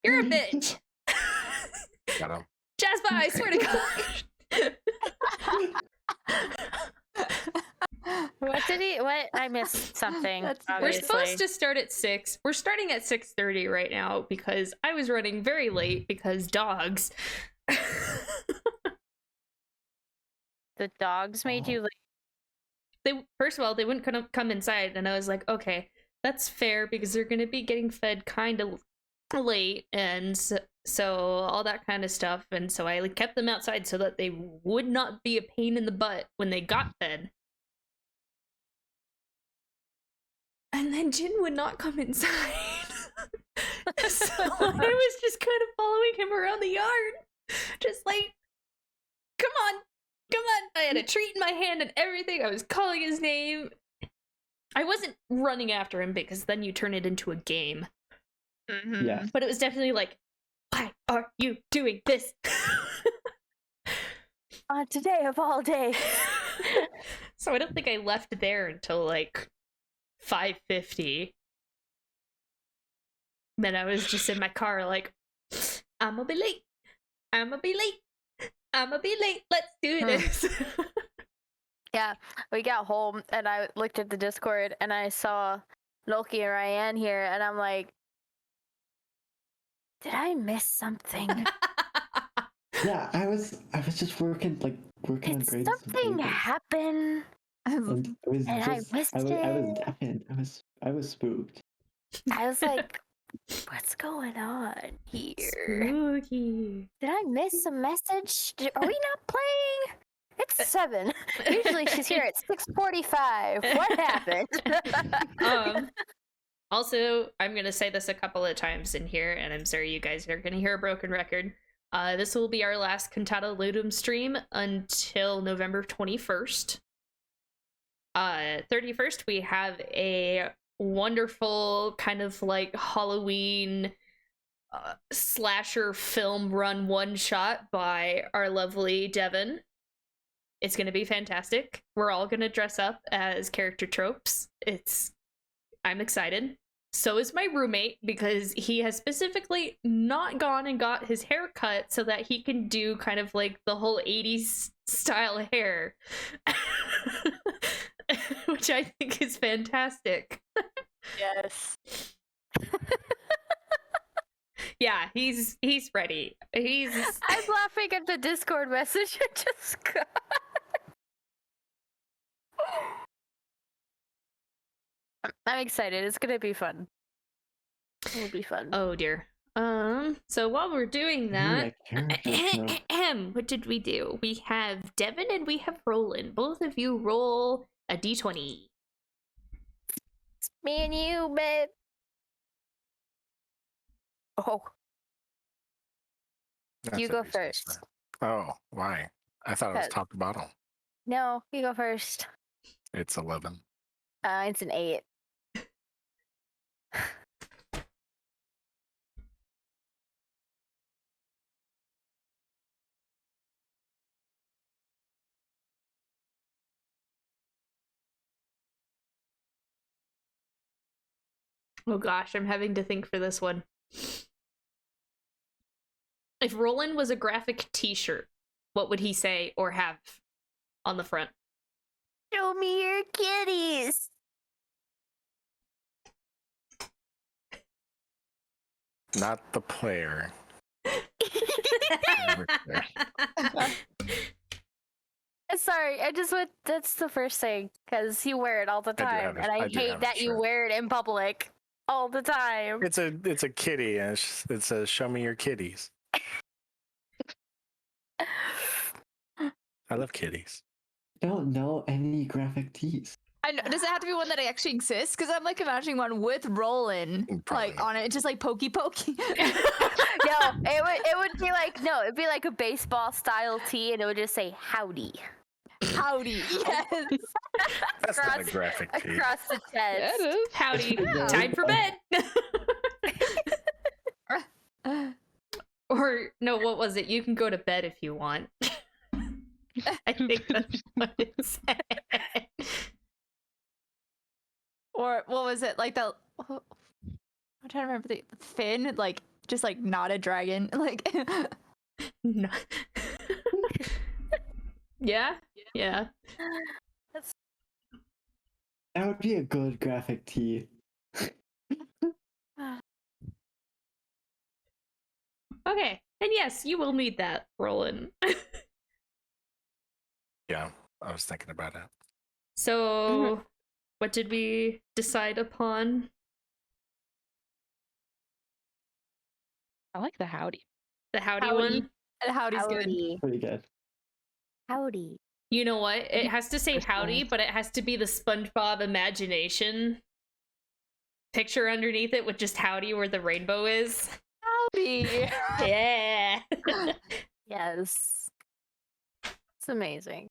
You're a bitch. Got him. Jasper, I swear to God. What? I missed something. We're obviously. supposed to start at 6. We're starting at 6:30 right now because I was running very late because dogs. The dogs made you late. First of all, they wouldn't come inside, and I was like, okay, that's fair because they're gonna be getting fed kind of late, and so all that kind of stuff, and so I kept them outside so that they would not be a pain in the butt when they got fed. And then Jin would not come inside. So I was just kind of following him around the yard. Just like, come on. I had a treat in my hand and everything. I was calling his name. I wasn't running after him because then you turn it into a game. Mm-hmm. Yeah. But it was definitely like, why are you doing this? On today of all days. So I don't think I left there until like 5:50. Then I was just in my car like, I'm gonna be late. Let's do this. Yeah, we got home and I looked at the Discord and I saw Loki and Ryan here and I'm like, did I miss something? Yeah, I was just working on Did grades. something happen? And it was And I just, missed I was it. deafened. I was spooked. I was like, what's going on here? Spooky. Did I miss a message? Are we not playing? It's 7. Usually she's here at 6:45. What happened? Also, I'm gonna say this a couple of times in here, and I'm sorry you guys are gonna hear a broken record. This will be our last Cantata Lutum stream until November 21st. 31st, we have a wonderful kind of like Halloween slasher film run one shot by our lovely Devin. It's gonna be fantastic. We're all gonna dress up as character tropes. I'm excited. So is my roommate because he has specifically not gone and got his hair cut so that he can do kind of like the whole 80s style hair. Which I think is fantastic. Yes. Yeah, he's ready. I'm laughing at the Discord message I just got. I'm excited. It's gonna be fun. It'll be fun. Oh dear. So while we're doing that, what did we do? We have Devin and we have Roland. Both of you roll a d20. It's me and you, babe. Oh. That's You what go you're supposed first. to- Oh, why? I thought it was top to bottom. No, you go first. It's 11. It's an 8. Oh gosh, I'm having to think for this one. If Roland was a graphic t-shirt, what would he say or have on the front? Show me your kitties. Not the player. Sorry, I just went. That's the first thing because you wear it all the time, and I hate that you wear it in public all the time. It's a kitty, and it says "Show me your kitties." I love kitties. Don't know any graphic tees. I know, does it have to be one that actually exists? Because I'm like imagining one with Roland like on it, just like pokey. No, it would be like it'd be like a baseball style tee, and it would just say "Howdy." Howdy. Yes. That's not a graphic tee. Across the chest. Yeah, it is. Howdy. Time for bed. Or no, what was it? You can go to bed if you want. I think that's what it said. Or what was it like the? I'm trying to remember the fin. Like just like not a dragon. Like, No. Yeah. That would be a good graphic tee. Okay. And yes, you will need that, Roland. Yeah, I was thinking about it. So, what did we decide upon? I like the howdy. The howdy, Howdy. one? howdy's good. Howdy. Pretty good. Howdy. You know what? It has to say First howdy, ones. but it has to be the SpongeBob imagination picture underneath it with just howdy where the rainbow is. Howdy. Yeah. Yes. It's amazing.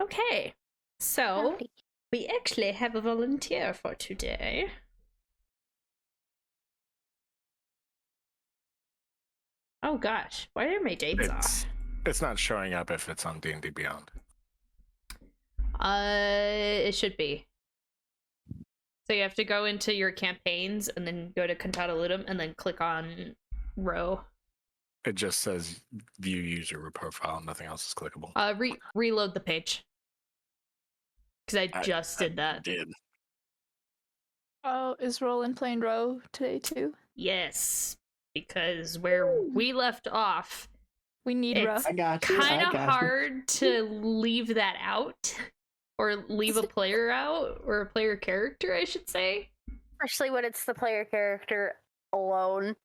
Okay. So, Howdy. we actually have a volunteer for today. Oh gosh, why are my dates off? It's not showing up if it's on D&D Beyond. It should be. So you have to go into your campaigns and then go to Cantata Lutum and then click on row. It just says view user profile. Nothing else is clickable. Reload the page. Because I just did that. Did. Oh, is Roland playing Row today too? Yes. Because where we left off, We need Row. it's I got you. kind I of got you. hard to leave that out. Or leave a player out. Or a player character, I should say. Especially when it's the player character alone.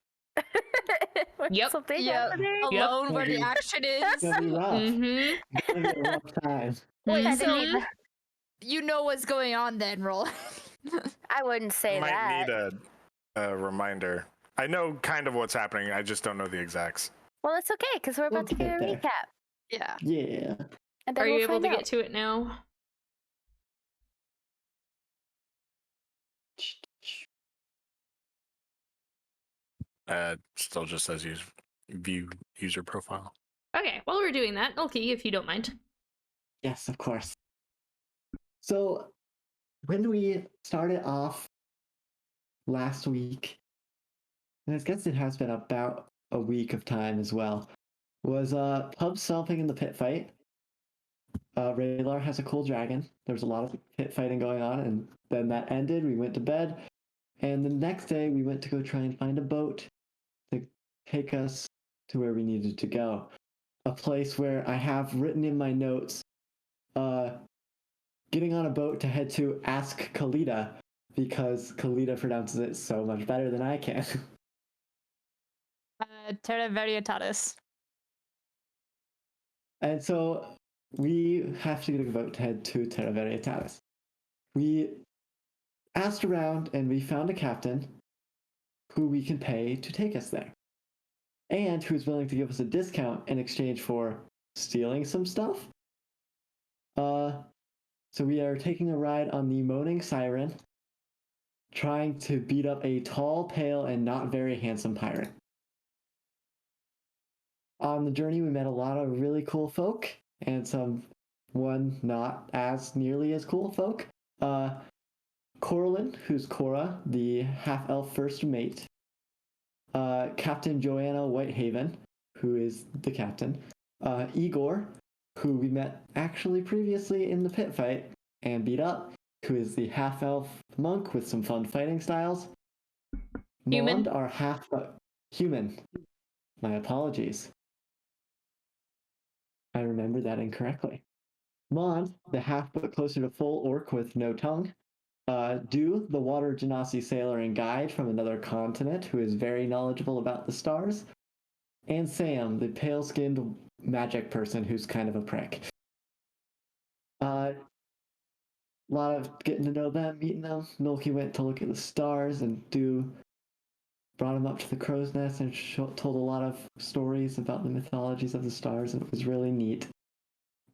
When Yep. Something Yep. happening. Alone where the Yep. action is. It's gonna be rough. Mm-hmm. It's gonna be a rough time. Wait, I Mhm. didn't even- You know what's going on then, Roland. I wouldn't say Might that. need a reminder. I know kind of what's happening. I just don't know the exacts. Well, it's okay because we're about to We'll get a get there. recap, Yeah. Yeah. and then Are we'll you able find to out. get to it now? Still just says use view user profile. Okay, while we're doing that, Ulki, if you don't mind. Yes, of course. So, when we started off last week, and I guess it has been about a week of time as well, was pub stomping in the pit fight. Raylar has a cool dragon. There was a lot of pit fighting going on, and then that ended. We went to bed, and the next day we went to go try and find a boat to take us to where we needed to go. A place where I have written in my notes, getting on a boat to head to Ask Kalita, because Kalita pronounces it so much better than I can. Terra Varietatis. And so we have to get a boat to head to Terra Varietatis. We asked around and we found a captain who we can pay to take us there, and who's willing to give us a discount in exchange for stealing some stuff. So we are taking a ride on the Moaning Siren, trying to beat up a tall, pale, and not very handsome pirate. On the journey, we met a lot of really cool folk, and one not as nearly as cool folk. Corlin, who's Cora, the half-elf first mate. Captain Joanna Whitehaven, who is the captain. Igor, who we met actually previously in the pit fight and beat up, who is the half-elf monk with some fun fighting styles. Human. Mond, our human. My apologies. I remembered that incorrectly. Mond, the half but closer to full orc with no tongue. Du, the water genasi sailor and guide from another continent who is very knowledgeable about the stars. And Sam, the pale-skinned magic person who's kind of a prick. A lot of getting to know them, meeting them. Nolki went to look at the stars, and Du brought him up to the crow's nest and told a lot of stories about the mythologies of the stars, and it was really neat.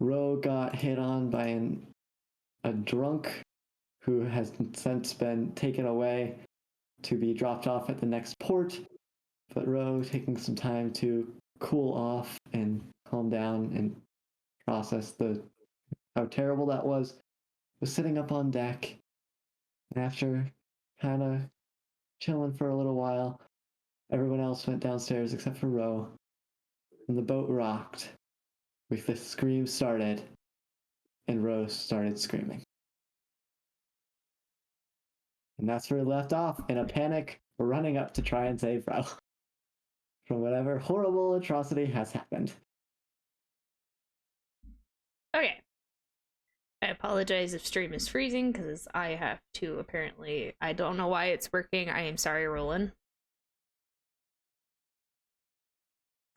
Ro got hit on by a drunk who has since been taken away to be dropped off at the next port, but Ro, taking some time to cool off and calm down and process how terrible that was sitting up on deck, and after kind of chilling for a little while. Everyone else went downstairs except for Ro. And the boat rocked. With the scream started, and Ro started screaming. And that's where we left off, in a panic, running up to try and save Ro from whatever horrible atrocity has happened. Okay. I apologize if stream is freezing, because I have to apparently... I don't know why it's working. I am sorry, Roland.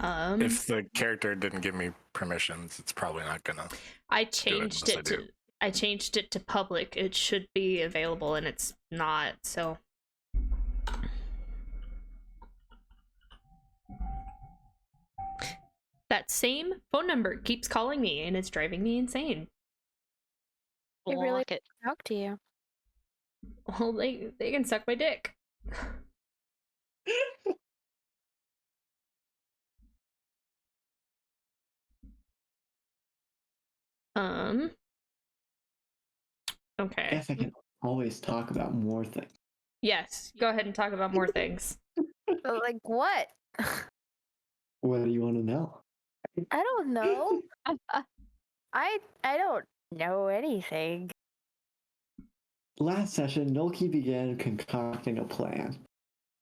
If the character didn't give me permissions, it's probably not gonna. I changed it to public. It should be available, and it's not, so... That same phone number keeps calling me, and it's driving me insane. They really Block it. talk to you. Well, they can suck my dick. Okay. I guess I can always talk about more things. Yes, go ahead and talk about more things. Like what? What do you want to know? I don't know. I don't know anything. Last session, Nolki began concocting a plan.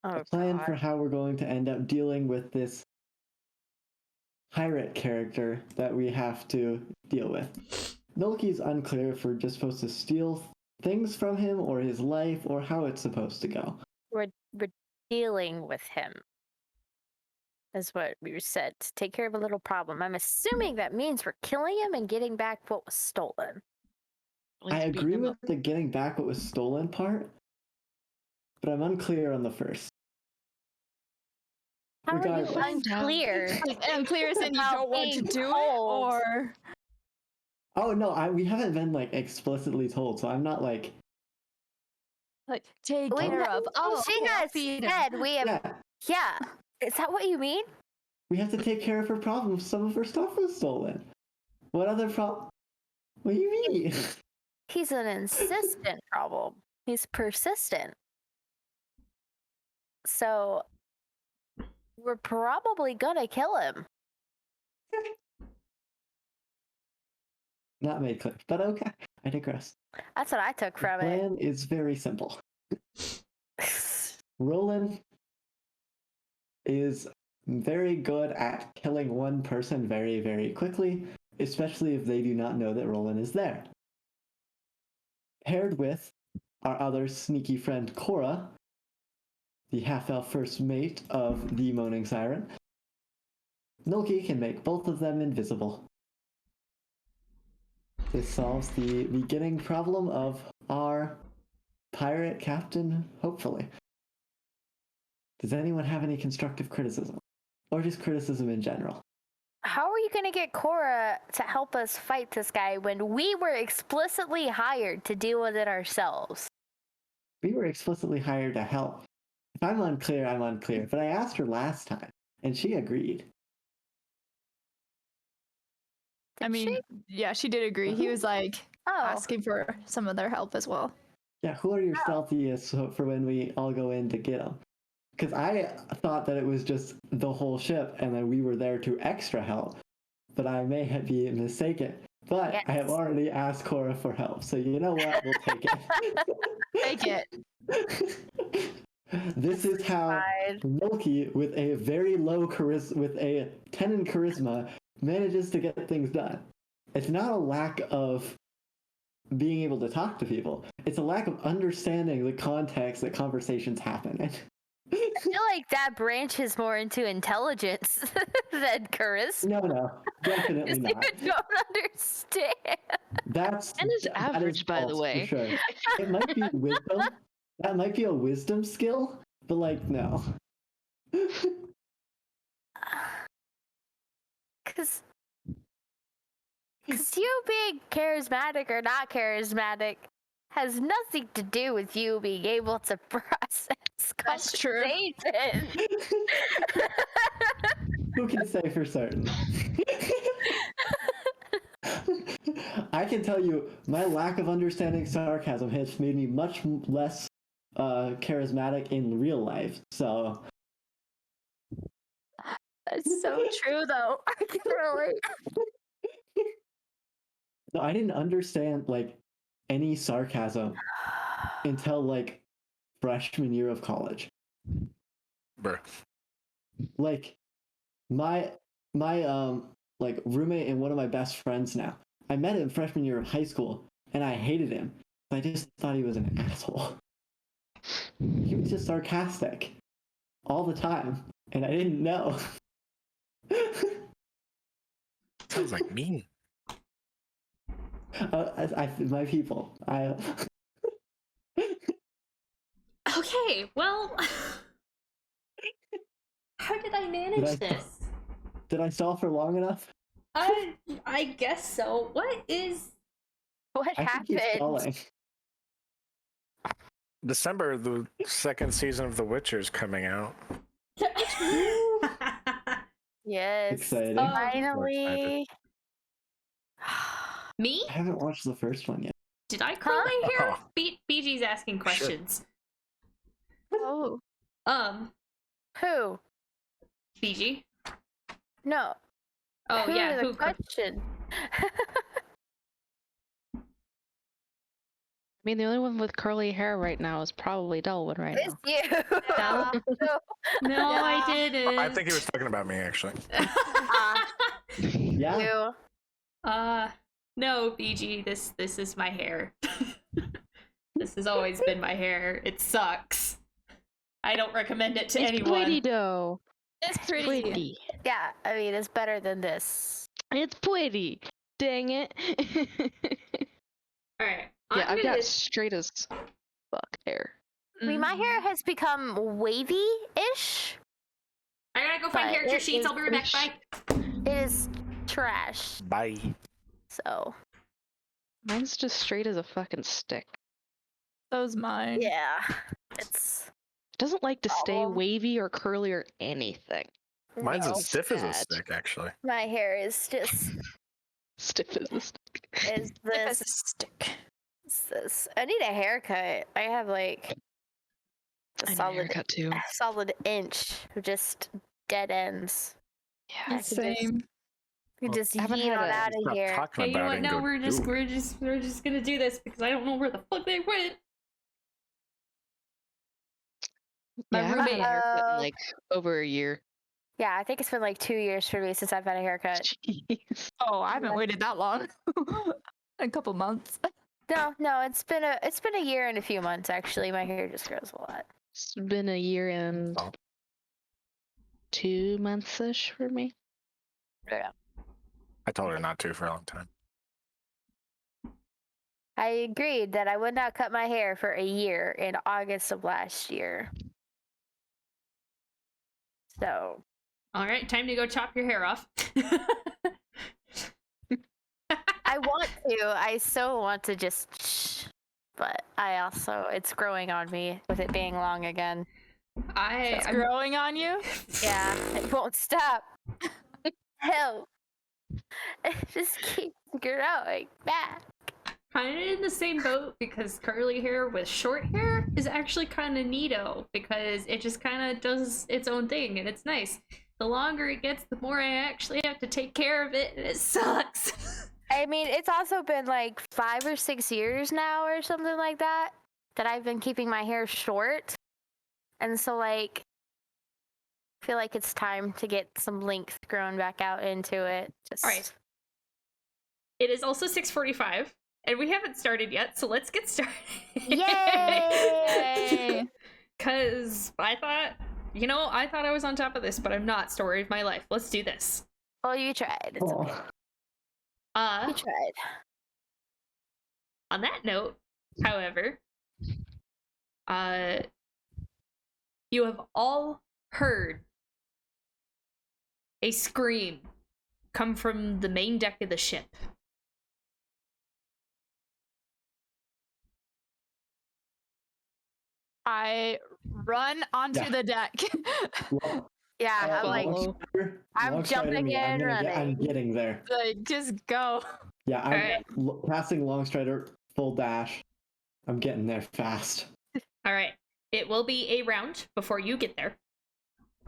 Oh, A plan God. for how we're going to end up dealing with this pirate character that we have to deal with. Nolki's unclear if we're just supposed to steal things from him or his life or how it's supposed to go. We're dealing with him. Is what we said. To take care of a little problem. I'm assuming that means we're killing him and getting back what was stolen. I Let's beat agree him with up. the getting back what was stolen part, but I'm unclear on the first. How are you Regardless. unclear? Like, unclear as in you About don't want to being do it, told. or Oh no, we haven't been like explicitly told, so I'm not like like take We care have- of. Oh, she okay, I'll has feed him. said we have. yeah. Yeah. Is that what you mean? We have to take care of her problem. Some of her stuff was stolen. What other problem? What do you mean? He's an insistent problem. He's persistent. So we're probably gonna kill him. Not made clear, but okay. I digress. That's what I took The from it. plan is very simple. Roland is very good at killing one person very, very quickly, especially if they do not know that Roland is there. Paired with our other sneaky friend Cora, the half-elf first mate of the Moaning Siren, Nolki can make both of them invisible. This solves the beginning problem of our pirate captain, hopefully. Does anyone have any constructive criticism? Or just criticism in general? How are you gonna get Cora to help us fight this guy when we were explicitly hired to deal with it ourselves? We were explicitly hired to help. If I'm unclear, I'm unclear. But I asked her last time, and she agreed. I Did mean, she? yeah, she did agree. He was like Oh, asking for some of their help as well. Yeah, who are your stealthiest for when we all go in to get them? Because I thought that it was just the whole ship and that we were there to extra help. But I may be mistaken. But I have Yes. already asked Cora for help. So you know what? We'll take Take it. it. This is how fine. Milky, with a very low with a 10 in charisma, manages to get things done. It's not a lack of being able to talk to people. It's a lack of understanding the context that conversations happen in. I feel like that branches more into intelligence than charisma. No, definitely 'Cause not. you don't understand. That's And is that average, by the false, way. For sure. It might be wisdom. That might be a wisdom skill, but like no. Because you being charismatic or not charismatic has nothing to do with you being able to process That's true. conversation. Who can say for certain? I can tell you, my lack of understanding sarcasm has made me much less charismatic in real life. So That's so true, though. I can relate. no, I didn't understand like any sarcasm until like freshman year of college. Bruh. Like my like roommate and one of my best friends now. I met him freshman year of high school and I hated him. I just thought he was an asshole. He was just sarcastic all the time, and I didn't know. Sounds like me. My people. Okay, well, how did I manage this? Did I stall for long enough? I guess so. What What I think he's happened? stalling. December, the second season of The Witcher is coming out. Yes. Exciting. Finally. Me? I haven't watched the first one yet. Did I curl my hair? Oh. BG's asking questions. Oh. Who? BG? No. Oh Who yeah, is who? the question? I mean, the only one with curly hair right now is probably Delwyn right It's now. you. Del? No. No, I didn't. I think he was talking about me, actually. Yeah. You. No, BG, this is my hair. This has always been my hair. It sucks. I don't recommend it to It's anyone. pretty though. It's pretty. Pretty. Yeah, I mean, it's better than this. It's pretty. Dang it. Alright. Yeah, I'm I've gonna- got straight as fuck hair. I mean, my hair has become wavy-ish. I gotta go find But character it sheets. I'll be right back. is- Bye. It is trash. Bye. So, Mine's just straight as a fucking stick. So's mine. yeah. It's It doesn't like to stay Problem. wavy or curly or anything. Mine's no, as stiff as a sad. stick, actually. my hair is just Stiff as a stick. is If it's this. a stick. Is this. I need a haircut. I have like I a need a solid haircut too. solid inch of just dead ends. Yeah. I could just- Same. You Well, just I haven't yeet had on a- out of Stop here. talking Okay, you know about what? it. No, and we're go do it. just gonna do this because I don't know where the fuck they went. My Yeah, I haven't had a haircut Uh-oh. in like over a year. Yeah, I think it's been like 2 years for me since I've had a haircut. Jeez. Oh, I haven't waited that long. A couple months. No, it's been a year and a few months actually. My hair just grows a lot. It's been a year and Oh. 2 months-ish for me. Yeah. I told her not to for a long time. I agreed that I would not cut my hair for a year in August of last year. So, Alright, time to go chop your hair off. I want to. I so want to just but I also it's growing on me with it being long again. It's I'm growing on you. Yeah, it won't stop. Help. It just keeps growing back. kind of in the same boat because curly hair with short hair is actually kind of neato because it just kind of does its own thing and it's nice. The longer it gets, the more I actually have to take care of it and it sucks. I mean, it's also been like 5 or 6 years now or something like that I've been keeping my hair short. And so like I feel like it's time to get some length grown back out into it. Just All right. It is also 6:45 and we haven't started yet, so let's get started. Yay! Cuz I thought I was on top of this, but I'm not. Story of my life. Let's do this. Well, you tried. It's okay. You tried. On that note, however, you have all heard a scream come from the main deck of the ship. I run onto Yeah. the deck. Well, Yeah, I'm like, I'm alongside of jumping me, in, I'm running. getting there. Like, just go. Yeah, I'm Alright. passing Longstrider full dash. I'm getting there fast. All right. it will be a round before you get there.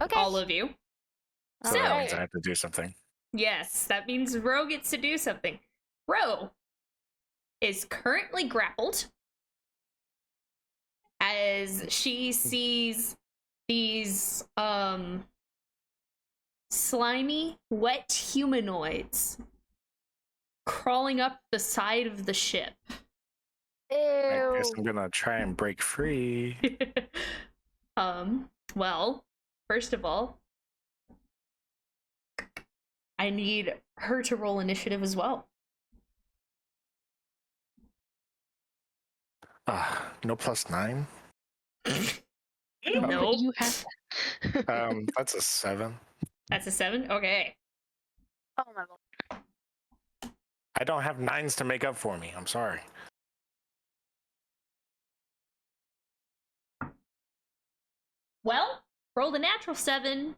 Okay. All of you. So So- that means I have to do something. Yes, that means Ro gets to do something. Ro is currently grappled as she sees these slimy, wet humanoids crawling up the side of the ship. I guess Ew. I'm gonna try and break free. Well, first of all, I need her to roll initiative as well. No +9. No, Nope. but you have That's a 7. That's a 7? Okay. Oh my god. I don't have 9s to make up for me. I'm sorry. Well, rolled a natural 7,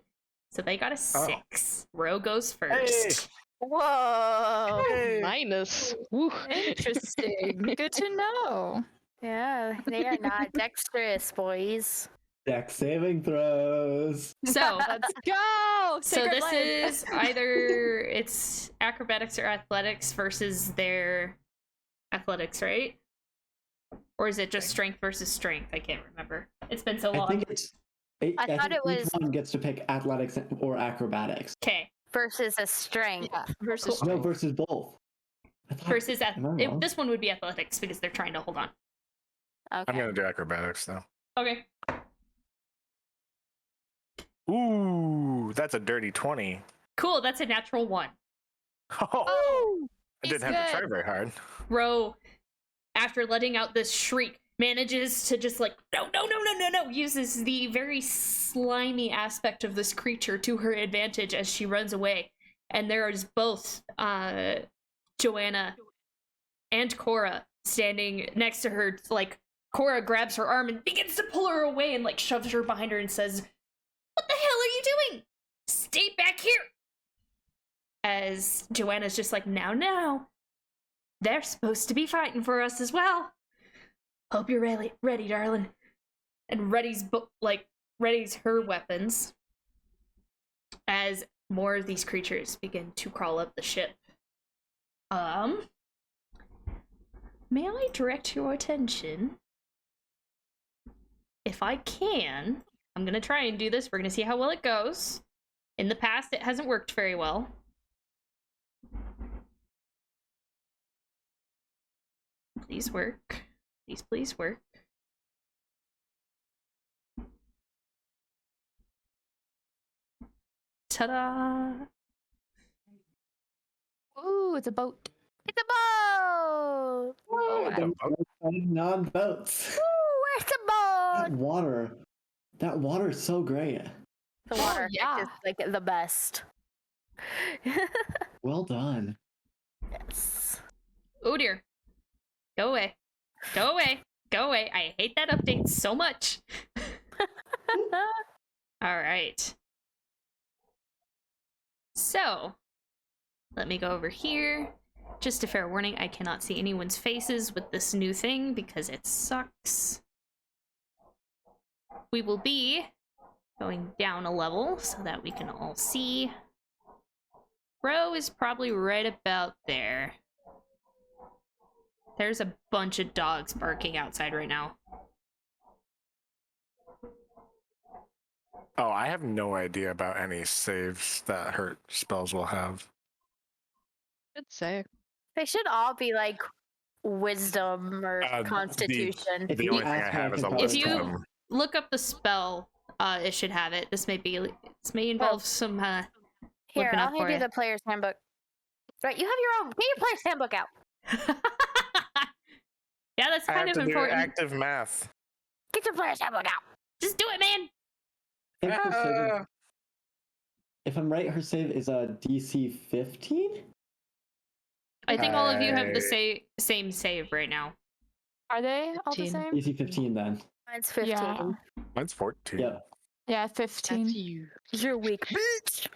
so they got a 6. Ro goes first. Whoa. minus. Woo. Interesting. Good to know. Yeah, they are not dexterous, boys. Dex saving throws. So, Let's go. so Sacred this life. is either it's acrobatics or athletics versus their athletics, right? Or is it just strength versus strength? I can't remember. It's been so I long. think it's. I thought think it each was- one gets to pick athletics or acrobatics. Okay. Versus a strength. Yeah, versus Cool. No, strength. versus both. I thought- Versus am I wrong? this one would be athletics because they're trying to hold on. I'm Okay. gonna do acrobatics though. Okay. Ooh, that's a dirty 20. Cool. That's a natural 1. Oh, I he's didn't have to try good. very hard. Ro, after letting out this shriek, manages to just like, no, uses the very slimy aspect of this creature to her advantage as she runs away. And there is both Joanna and Cora standing next to her. Like, Cora grabs her arm and begins to pull her away and like shoves her behind her and says, "What the hell are you doing? Stay back here!" As Joanna's just like, now. They're supposed to be fighting for us as well. Hope you're ready, darling. And readies her weapons as more of these creatures begin to crawl up the ship. May I direct your attention? If I can, I'm gonna try and do this. We're gonna see how well it goes. In the past, it hasn't worked very well. Please work. Please work. Ta-da! Ooh, it's a boat. It's a boat! Non-boats. Ooh, it's a boat! That water is so great. The water effect yeah. is like the best. Well done. Yes. Oh dear. Go away. Go away. Go away. I hate that update so much. Alright. So, let me go over here. Just a fair warning, I cannot see anyone's faces with this new thing because it sucks. We will be going down a level so that we can all see. Ro is probably right about there. There's a bunch of dogs barking outside right now. Oh, I have no idea about any saves that hurt spells will have. Good save. They should all be like wisdom or The- constitution. If The you only thing I ask me, I have is a can list If of you- them. Look up the spell, it should have it. This may involve some Here, looking I'll up hand for you ya. the player's handbook. Right, you have your own. Get your player's handbook out. Yeah, that's I kind have of to do important. active math. Get your player's handbook out. Just do it, man. I think her save, Ah. if I'm right, her save is a DC 15? I think all of you have the I- same save right now. Are they all the 15. same? DC 15 then. Mine's 15. Yeah. Mine's 14. Yep. Yeah, That's 15. you. You're weak, bitch.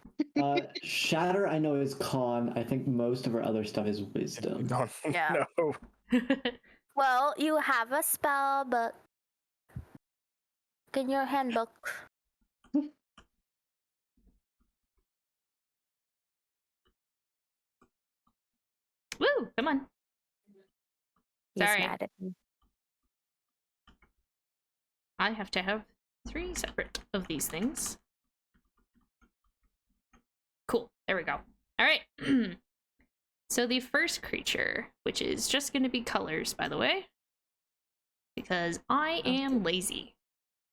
Shatter, I know, is con. I think most of her other stuff is wisdom. Don't Yeah. know. Well, you have a spell book. Look in your handbook. Woo! Come on. He's Sorry. mad at me. I have to have 3 separate of these things. Cool. There we go. All right. So the first creature, which is just going to be colors, by the way, because I am lazy.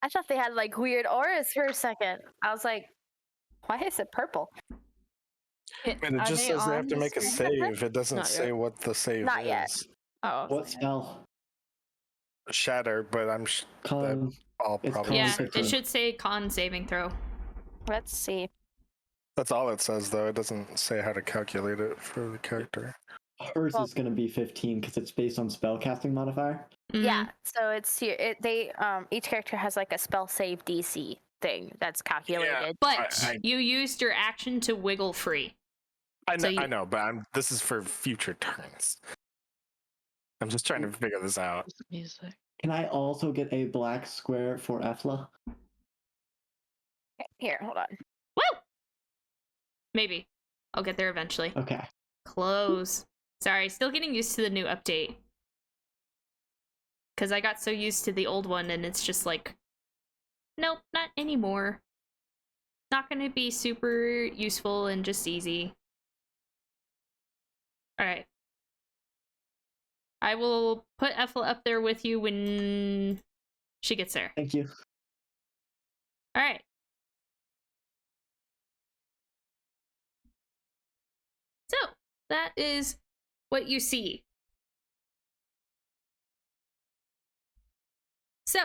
I thought they had like weird auras for a second. I was like, why is it purple? And it just says they have to make a save. It doesn't say what the save Not is. yet. Oh, What spell? Shatter, but I'm Con. I'll It's probably. Yeah, Con. it should say con saving throw. Let's see. That's all it says, though. It doesn't say how to calculate it for the character. Hers Well- is going to be 15 because it's based on spellcasting modifier. Yeah, so it's here. Each character has like a spell save DC thing that's calculated. But I- you used your action to wiggle free. I know, So you- I know, but this is for future turns. I'm just trying to figure this out. Music. Can I also get a black square for Efla? Here, hold on. Woo! Maybe. I'll get there eventually. Okay. Close. Sorry, still getting used to the new update. Because I got so used to the old one and it's just like, nope, not anymore. Not going to be super useful and just easy. Alright. I will put Ethel up there with you when she gets there. Thank you. Alright. So, that is what you see. So,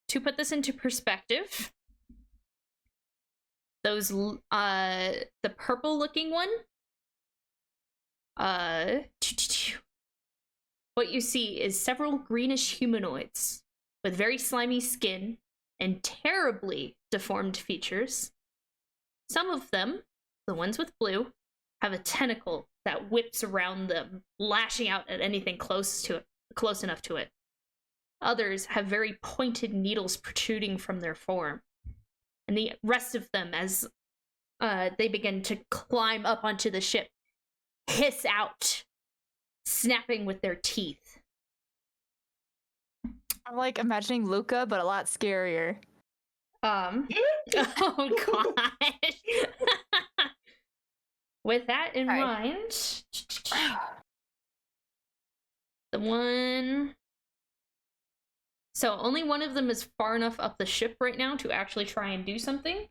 to put this into perspective, those, the purple looking one, what you see is several greenish humanoids with very slimy skin and terribly deformed features. Some of them, the ones with blue, have a tentacle that whips around them, lashing out at anything close enough to it. Others have very pointed needles protruding from their form. And the rest of them, as they begin to climb up onto the ship, hiss out, snapping with their teeth. I'm like imagining Luca, but a lot scarier. Oh gosh. With that in mind, the one... So only one of them is far enough up the ship right now to actually try and do something.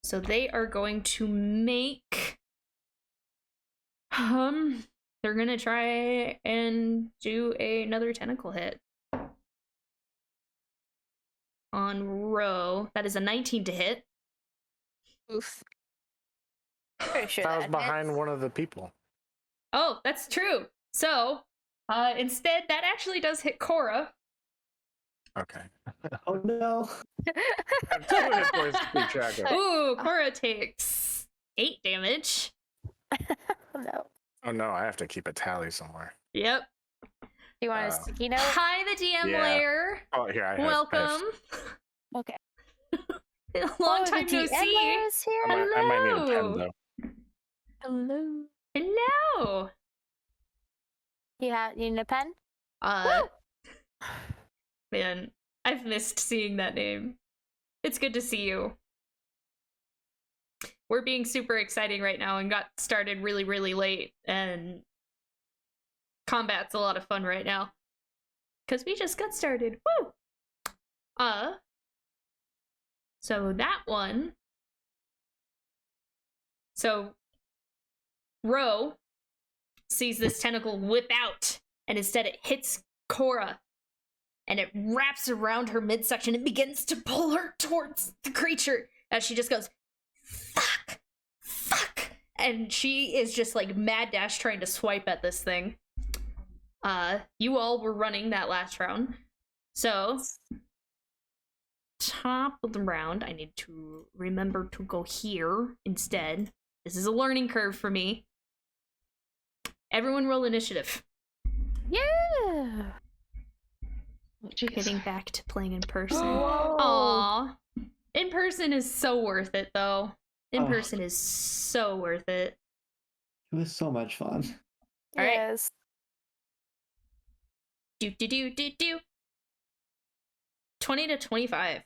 So they are going to make... They're gonna try and do another tentacle hit. On Ro. That is a 19 to hit. Oof. Pretty sure That was hits. behind one of the people. Oh, that's true. So, instead, that actually does hit Cora. Okay. Oh no. I have 2 hit points to keep track of. Ooh, Cora takes 8 damage. Oh, no. Oh no, I have to keep a tally somewhere. Yep. Do you want a sticky note? Hi, the DM Yeah. layer. Oh, here, I have. Welcome. Okay. Long Oh, time the no DM see. layer is here. I might need a Hello. pen, though. Hello. Hello. You need a pen? Man, I've missed seeing that name. It's good to see you. We're being super exciting right now and got started really, really late, and combat's a lot of fun right now. Because we just got started. Woo! So that one. So, Ro sees this tentacle whip out, and instead it hits Cora, and it wraps around her midsection and begins to pull her towards the creature as she just goes, fuck, fuck, and she is just like mad dash trying to swipe at this thing. You all were running that last round, so top of the round, I need to remember to go here instead. This is a learning curve for me. Everyone roll initiative. Yeah. Getting back to playing in person. Whoa. Aww. In person is so worth it, though. In Oh. person is so worth it. It was so much fun. All right. Yes. Do. 20 to 25.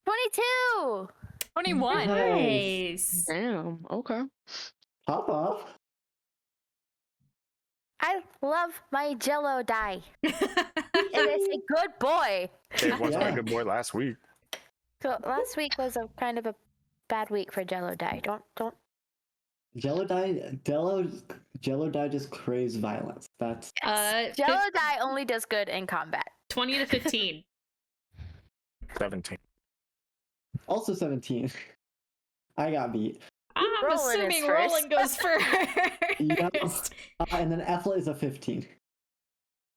22. 21. Nice. Damn. Okay. Hop off. I love my Jello die. It is a good boy. It was my Yeah. good boy last week. So last week was a kind of a bad week for Jello die. Don't. Jello die just craves violence. That's Jello die only does good in combat. 20 to 15. 17. also 17. I got beat. I'm Roland is assuming first. Roland goes first. Yep. And then Ethla is a 15.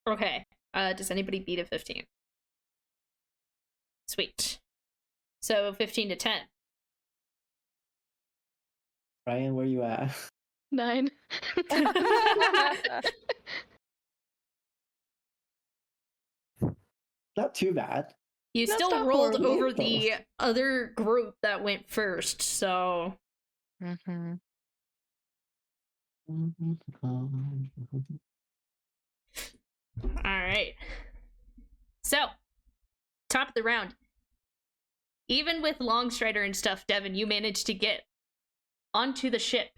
Okay. Does anybody beat a 15? Sweet. So 15 to 10. Ryan, where you at? 9. Not too bad. You That's still not rolled horrible. over the other group that went first, so Mm-hmm. alright. So, top of the round. Even with Longstrider and stuff, Devin, you managed to get onto the ship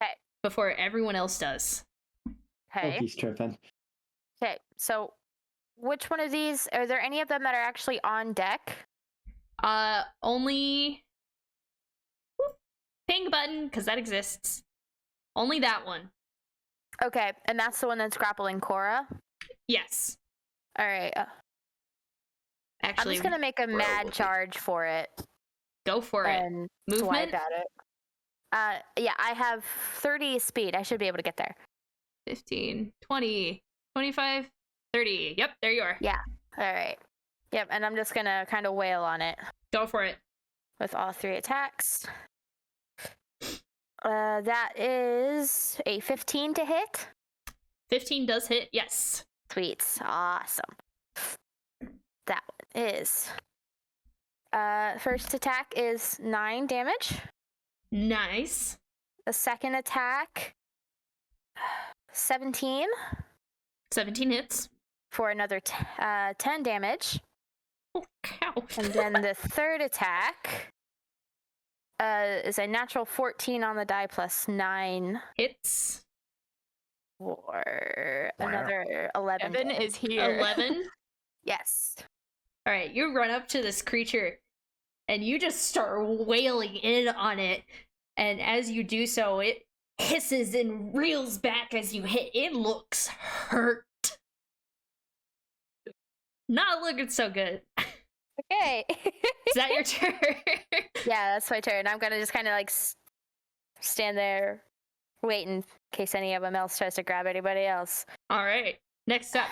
Okay. before everyone else does. Oh, Okay. he's tripping. Okay. So, which one of these? Are there any of them that are actually on deck? Only ping button, because that exists. Only that one. Okay, and that's the one that's grappling Cora. Yes. All right. I'm Actually, just gonna make a mad charge for it go for it. and Movement? swipe at it. Yeah, I have 30 speed. I should be able to get there. 15, 20, 25, 30. Yep, there you are. Yeah. All right. Yep, and I'm just gonna kind of wail on it Go for it. with all 3 attacks. That is a 15 to hit. 15 does hit, yes. Sweet. Awesome. That one is. First attack is 9 damage. Nice. The second attack, 17 17 hits. for another 10 damage. Oh, cow. And then the third attack is a natural 14 on the die plus 9 Hits. for Wow. another 11. Evan is here. 11. Yes. All right, you run up to this creature and you just start wailing in on it. And as you do so, it hisses and reels back as you hit. It looks hurt. Not looking so good. Okay. Is that your turn? Yeah, that's my turn. I'm gonna just kind of like stand there, wait in case any of them else tries to grab anybody else. All right. Next up,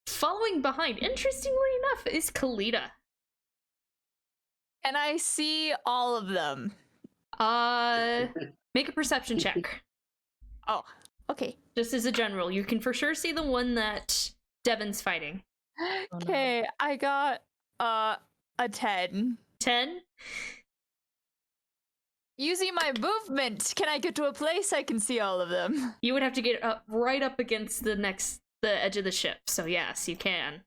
following behind, interestingly enough, is Kalita. And I see all of them. Make a perception check. Oh, okay. Just as a general, you can for sure see the one that Devin's fighting. no. Okay, I got a 10. 10. Using my movement, can I get to a place I can see all of them? You would have to get up right up against the edge of the ship. So yes, you can.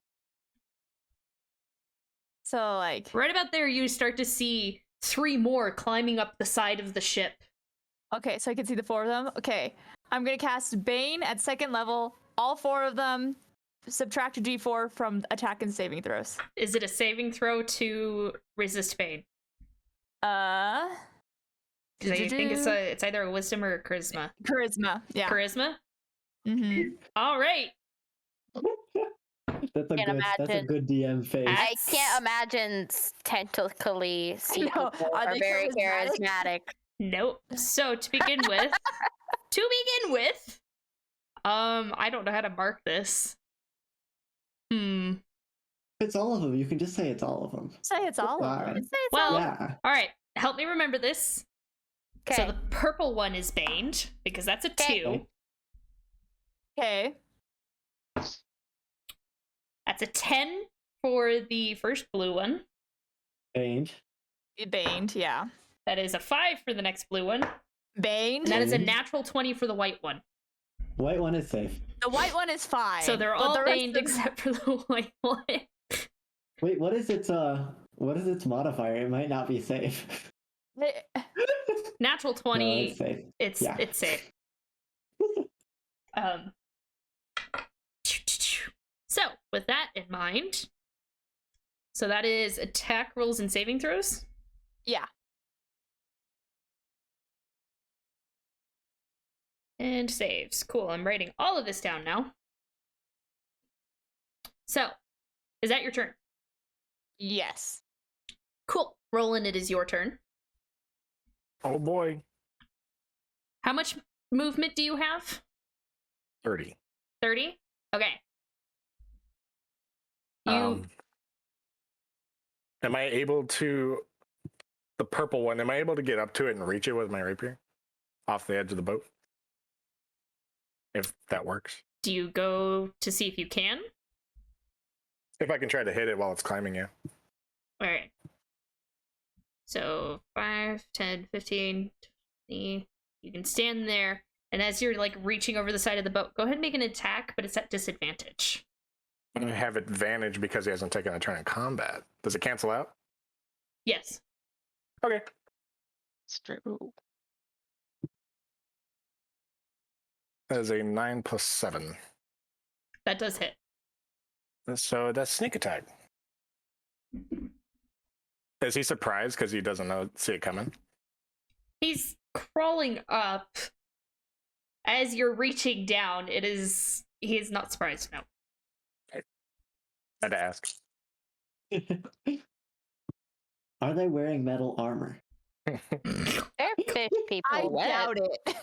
So like, Right about there, you start to see 3 more climbing up the side of the ship. okay, so I can see the 4 of them. Okay, I'm gonna cast Bane at 2nd level. All 4 of them. Subtract a d4 from attack and saving throws. Is it a saving throw to resist pain? Uh, 'Cause I think it's either a wisdom or a charisma. charisma. Yeah. Charisma? Mm-hmm. All right. That's a Can't imagine. good DM face. I can't imagine tentacly sea know. people Are are they very charismatic? charismatic. Nope. So to begin with, I don't know how to mark this. It's all of them. You can just say it's all of them. Say it's all of Fine. them. Say it's Well, all- Yeah. all right. Help me remember this. So Okay. the purple one is baned because that's a 2. Okay. That's That's a 10 for the first blue one. Baned. Baned, yeah. That is a 5 for the next blue one. Baned. And that is a Baned. natural 20 for the white one. White one is safe. The white one is fine. So they're but all the rest baned of- except for the white one. Wait, what is its modifier? It might not be safe. Natural No, 20, it's safe. it's Yeah. safe. So, with that in mind, so that is attack rolls and saving throws. Yeah. And saves. Cool, I'm writing all of this down now. So, is that your turn? Yes. Cool. Roland, it is your turn. Oh boy. How much movement do you have? 30. 30? Okay. You Am I able to, the purple one, am I able to get up to it and reach it with my rapier? Off the edge of the boat? If that works. do you go to see if you can? If I can try to hit it while it's climbing, yeah. All right. So 5, 10, 15, 20. You can stand there, and as you're like reaching over the side of the boat, go ahead and make an attack, but it's at disadvantage. I have advantage because he hasn't taken a turn in combat. Does it cancel out? Yes. Okay. It's true. That is a 9 plus 7. That does hit. So that's sneak attack. Is he surprised because he doesn't see it coming? He's crawling up. As you're reaching down, he is not surprised, no. Had to ask. Are they wearing metal armor? They're fish people. I wet. doubt it.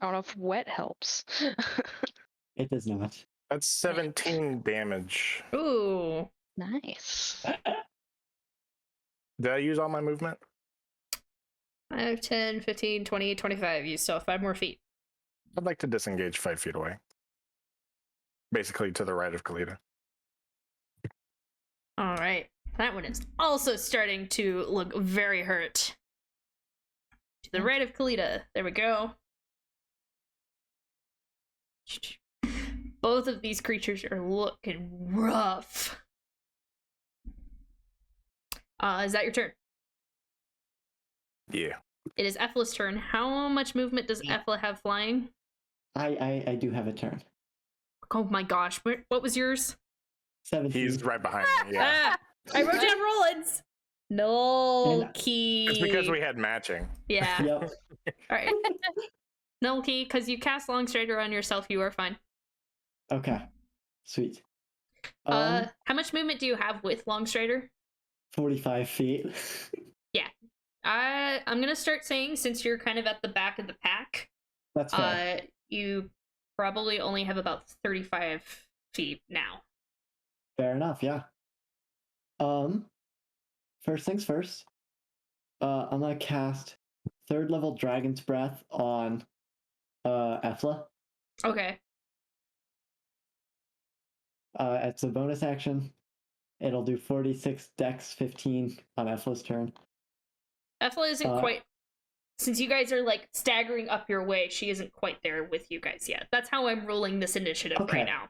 I don't know if wet helps. It does not. That's 17 damage. Ooh. Nice. Did I use all my movement? 5, 10, 15, 20, 25. You still have 5 more feet. I'd like to disengage 5 feet away. Basically to the right of Kalita. All right. That one is also starting to look very hurt. To the right of Kalita. There we go. Both of these creatures are looking rough. Is that your turn? Yeah. It is Ethela's turn. How much movement does Ethela have flying? I do have a turn. Oh my gosh. What was yours? 17. He's right behind me. Yeah. I wrote down Rollins. No And- key. It's because we had matching. Yeah. Yep. All right. No key, because you cast Long Strider on yourself. You are fine. Okay. Sweet. How much movement do you have with Long Strider? 45 feet. I'm gonna start saying, since you're kind of at the back of the pack, That's fair. you probably only have about 35 feet now. Fair enough, yeah. First things first. I'm gonna cast 3rd level Dragon's Breath on Ethla. Okay. It's a bonus action. It'll do 46 Dex 15 on Ethla's turn. Ethla isn't quite. Since you guys are like staggering up your way, she isn't quite there with you guys yet. That's how I'm rolling this initiative Okay. right now.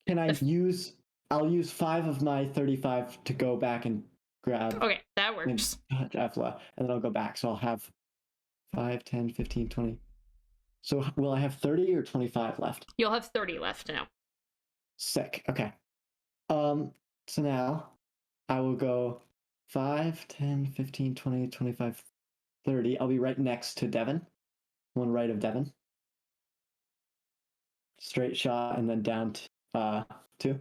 Can I use? I'll use 5 of my 35 to go back and grab Okay, that works. Ethla, and then I'll go back. So I'll have 5, 10, 15, 20. So will I have 30 or 25 left? You'll have 30 left now. Sick. Okay. So now I will go 5, 10, 15, 20, 25, 30. I'll be right next to Devin. One right of Devin. Straight shot and then down to 2.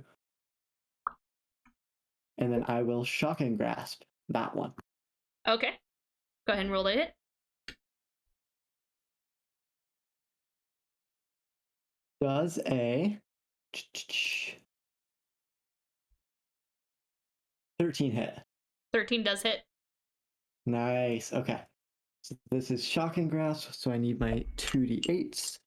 And then I will shocking grasp that one. Okay. Go ahead and roll to hit. Does a 13 hit. 13 does hit. Nice. Okay. So this is shocking grasp, so I need my 2d8s.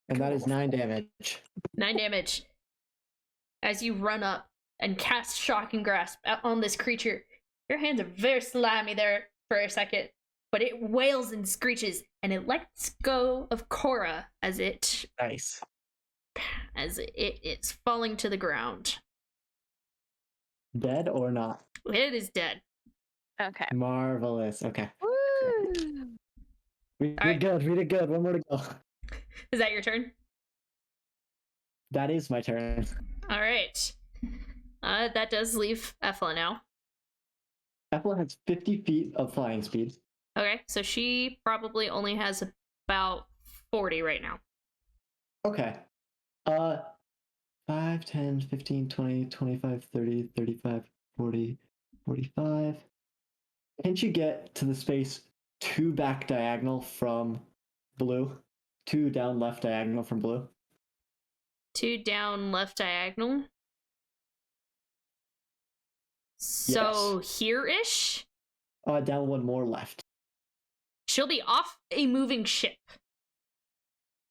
And that is 9 damage. 9 damage. As you run up and cast Shocking Grasp on this creature, your hands are very slimy there for a second, but it wails and screeches, and it lets go of Cora as it Nice. is falling to the ground. Dead or not? It is dead. Okay. Marvelous. Okay. Woo! We did Alright. good. We did good. One more to go. Is that your turn? That is my turn. All right. That does leave Ethla now. Ethla has 50 feet of flying speed. Okay, so she probably only has about 40 right now. Okay. 5, 10, 15, 20, 25, 30, 35, 40, 45. Can she get to the space 2 back diagonal from blue? 2 down left diagonal from blue? 2 down left diagonal. So here-ish? Down 1 more left. She'll be off a moving ship.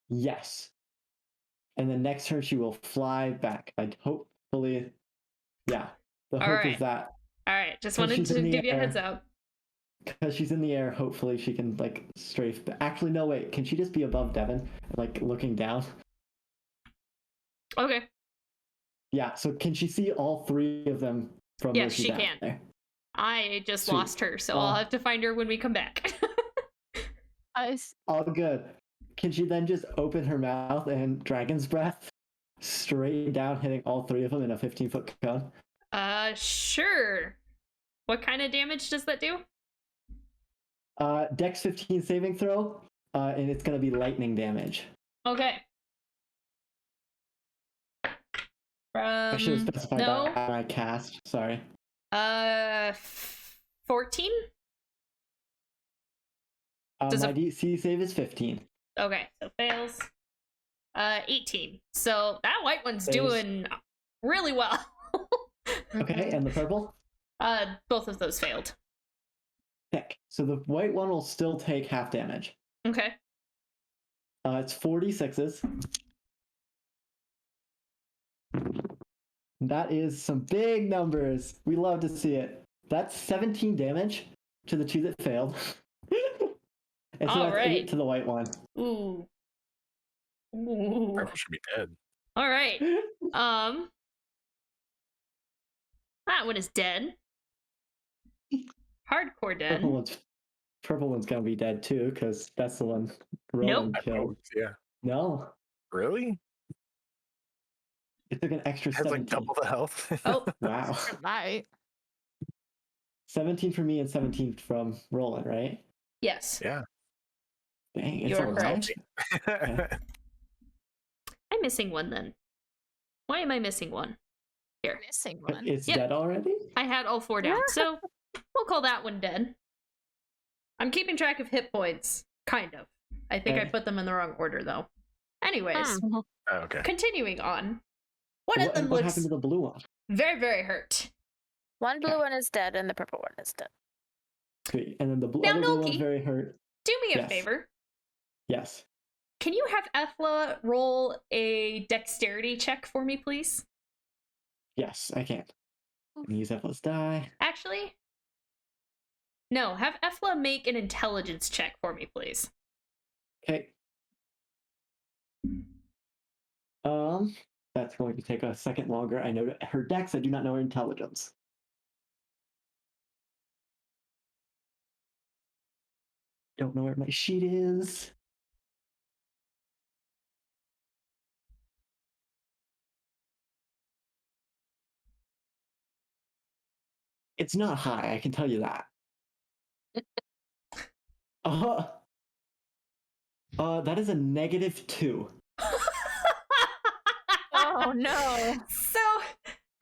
Yes. And then next turn she will fly back. I'd hopefully, yeah. The hope Alright. is that All right, just 'Cause wanted she's to in the give you a air. heads up. because she's in the air, hopefully she can like strafe. Actually, no, wait. Can she just be above Devin, like looking down? Okay. Yeah. So can she see all 3 of them from where Yes, she's she at can. there? I just Sweet. lost her, so I'll have to find her when we come back. All good. Can she then just open her mouth and dragon's breath straight down, hitting all 3 of them in a 15-foot cone? Sure. What kind of damage does that do? Dex 15 saving throw, and it's gonna be lightning damage. Okay. I should have specified no. that at my cast. Sorry. 14? Does My a- DC save is 15. Okay, so fails. 18. So that white one's Saves. doing really well. Okay, and the purple? Both of those failed. Heck. So the white one will still take half damage. Okay. It's 46s. That is some big numbers. We love to see it. That's 17 damage to the 2 that failed. And so that's 8 to the white one. Ooh. Ooh. Purple should be dead. All right. That one is dead. Hardcore dead. Purple one's gonna be dead too, because that's the one Roland Nope. killed. Yeah. No. Really? It took an extra It has 17. like double the health. Oh, Wow. Right. 17 from me and 17 from Roland, right? yes. Yeah. Dang, it's You're all correct. right. I'm missing one then. Why am I missing one? Here. Missing one. It's Yep. dead already? I had all 4 down, so we'll call that one dead. I'm keeping track of hit points, kind of. I think I Okay. put them in the wrong order, though. Anyways, Hmm. Oh, okay. continuing on. One of them What looks happened to the blue one? very, very hurt. One blue one is dead and the purple one is dead. Sweet. And then the Now, other blue Milky. one's very hurt. Do me a Yes. favor. Yes. Can you have Ethla roll a dexterity check for me, please? Yes, I can. And use Evelyn's die. Actually, no. Have Ethla make an intelligence check for me, please. Okay. That's going to take a second longer. I know her dex, I do not know her intelligence. Don't know where my sheet is. It's not high, I can tell you that. That is a -2. Oh no. So,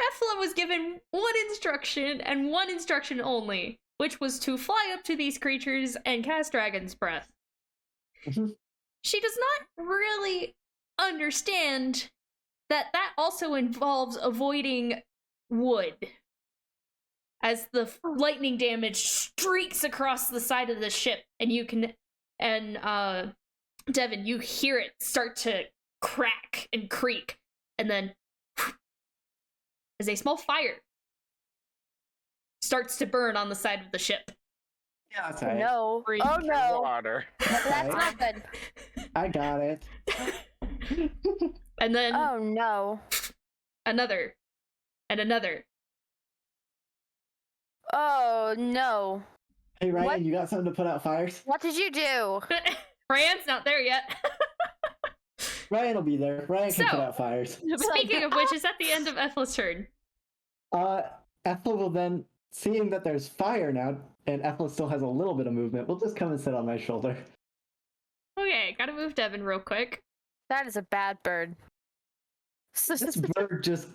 Ethla was given one instruction and one instruction only, which was to fly up to these creatures and cast Dragon's Breath. Mhm. She does not really understand that that also involves avoiding wood. As the lightning damage streaks across the side of the ship, and you can, and Devin, you hear it start to crack and creak, and then as a small fire starts to burn on the side of the ship. Yeah, that's Oh, right. no. Freak Oh no. Water. That's not good. I got it. And then Oh no. another, and another. Oh no. Hey Ryan, What? you got something to put out fires? What did you do? Ryan's not there yet. Ryan will be there. Ryan can put So- out fires. Speaking of which, is at the end of Ethel's turn. Ethel will then, seeing that there's fire now, and Ethel still has a little bit of movement, will just come and sit on my shoulder. Okay, gotta move Devin real quick. That is a bad bird. This bird just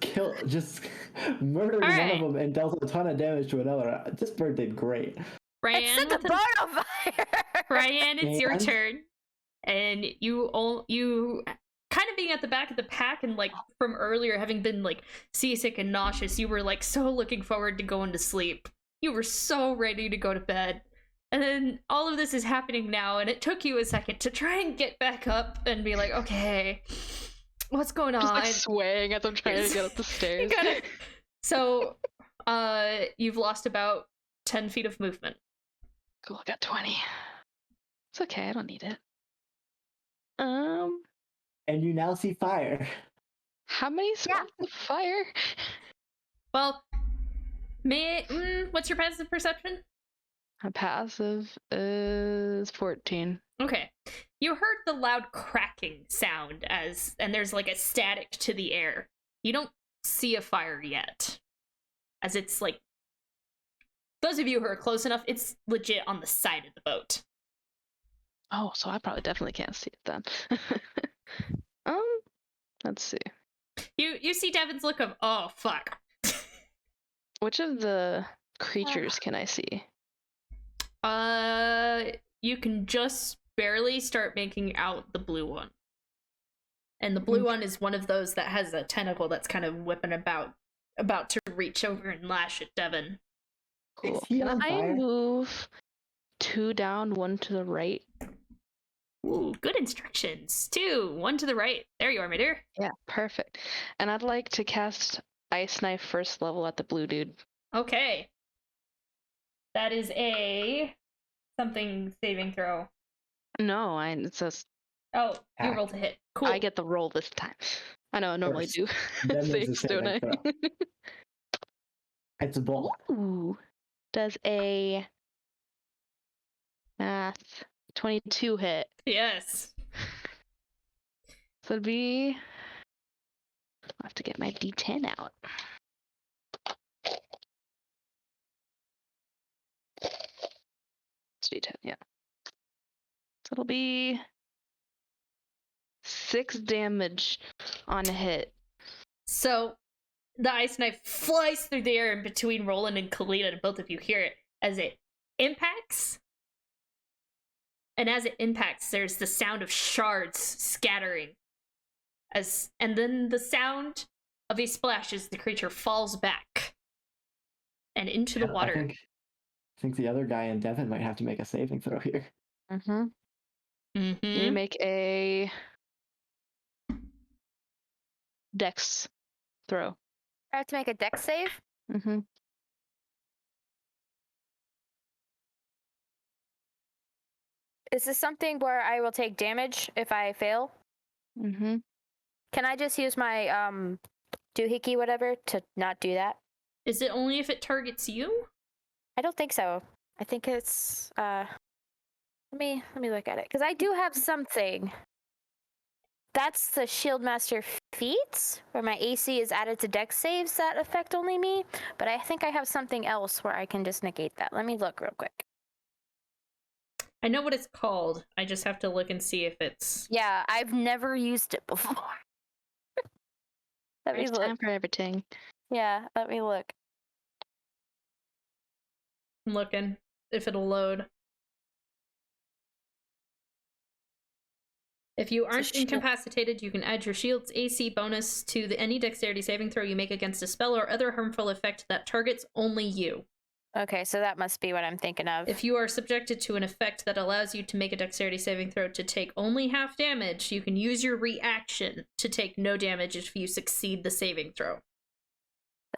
murdered one Alright. of them and dealt a ton of damage to another. This bird did great. It Ryan, set the with bird on fire. Ryan, it's your And- turn. And you kind of being at the back of the pack and like from earlier having been like seasick and nauseous, you were like so looking forward to going to sleep. You were so ready to go to bed. And then all of this is happening now, and it took you a second to try and get back up and be like, okay, what's going on? Just like swaying as I'm trying to get up the stairs. You gotta- So, you've lost about 10 feet of movement. Cool, I got 20. It's okay, I don't need it. And you now see fire. How many sparks of fire? Well, what's your passive perception? My passive is 14. Okay. You heard the loud cracking sound and there's like a static to the air. You don't see a fire yet. As it's like, those of you who are close enough, it's legit on the side of the boat. Oh, so I probably definitely can't see it then. Let's see. You see Devin's look of, oh fuck. Which of the creatures can I see? You can just barely start making out the blue one. And the blue one is one of those that has a tentacle that's kind of whipping about to reach over and lash at Devin. Cool. Is he Can on I fire? move 2 down, 1 to the right? Ooh, good instructions. 2, 1 to the right. There you are, my dear. Yeah, perfect. And I'd like to cast Ice Knife first level at the blue dude. Okay. That is a something saving throw. No, it's just Oh, you Ah. rolled to hit. Cool. I get the roll this time. I know I normally First. do. Then there's a Saves, don't I? saving It's a ball. Ooh, does a math 22 hit? Yes. So it'd be. I'll have to get my D10 out. It's D10, yeah. So it'll be 6 damage on a hit. So the ice knife flies through the air in between Roland and Kalita, and both of you hear it as it impacts. And as it impacts, there's the sound of shards scattering. And then the sound of a splash as the creature falls back and into the Yeah, water. I think the other guy in Devon might have to make a saving throw here. Mm-hmm. You make a dex throw. I have to make a dex save. Mm-hmm. Is this something where I will take damage if I fail? Mm-hmm. Can I just use my doohickey whatever to not do that? Is it only if it targets you? I don't think so. I think it's let me look at it because I do have something. That's the Shieldmaster feats where my AC is added to dex saves that affect only me, but I think I have something else where I can just negate that. Let me look real quick. I know what it's called. I just have to look and see if it's... Yeah, I've never used it before. Let me First look. time for everything. Yeah, let me look. I'm looking if it'll load. If you aren't shield. incapacitated, you can add your shield's AC bonus to any dexterity saving throw you make against a spell or other harmful effect that targets only you. Okay, so that must be what I'm thinking of. If you are subjected to an effect that allows you to make a dexterity saving throw to take only half damage, you can use your reaction to take no damage if you succeed the saving throw.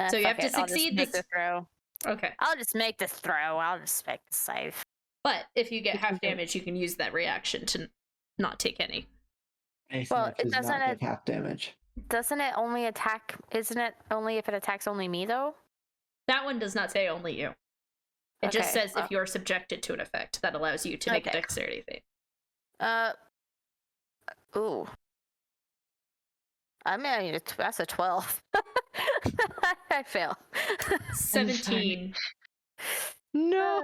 So you have to succeed the throw. Okay. I'll just make this throw. I'll just make the save. But if you get half damage, you can use that reaction to not take any. Well, it doesn't get half damage. Doesn't it only attack? Isn't it only if it attacks only me though? That one does not say only you. It just says if you're subjected to an effect that allows you to make a dexterity thing. Ooh. I mean, that's a 12. I fail. 17. No.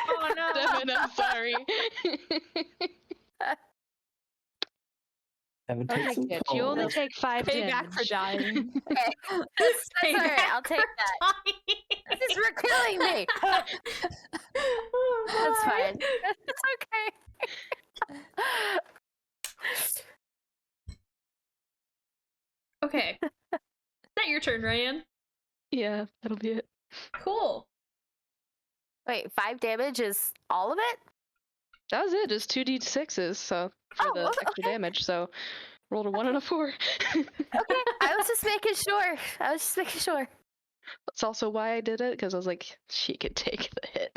Oh no. Devin, I'm sorry. You only take 5 damage. Payback for dying. Okay. That's alright, I'll take that. This is for killing me. That's fine. It's okay. Okay. Is that your turn, Ryan? Yeah, that'll be it. Cool. Wait, 5 damage is all of it? That was it, just 2d6s, so for the extra damage, so rolled a 1 and a 4. Okay, I was just making sure. That's also why I did it, because I was like, she could take the hit.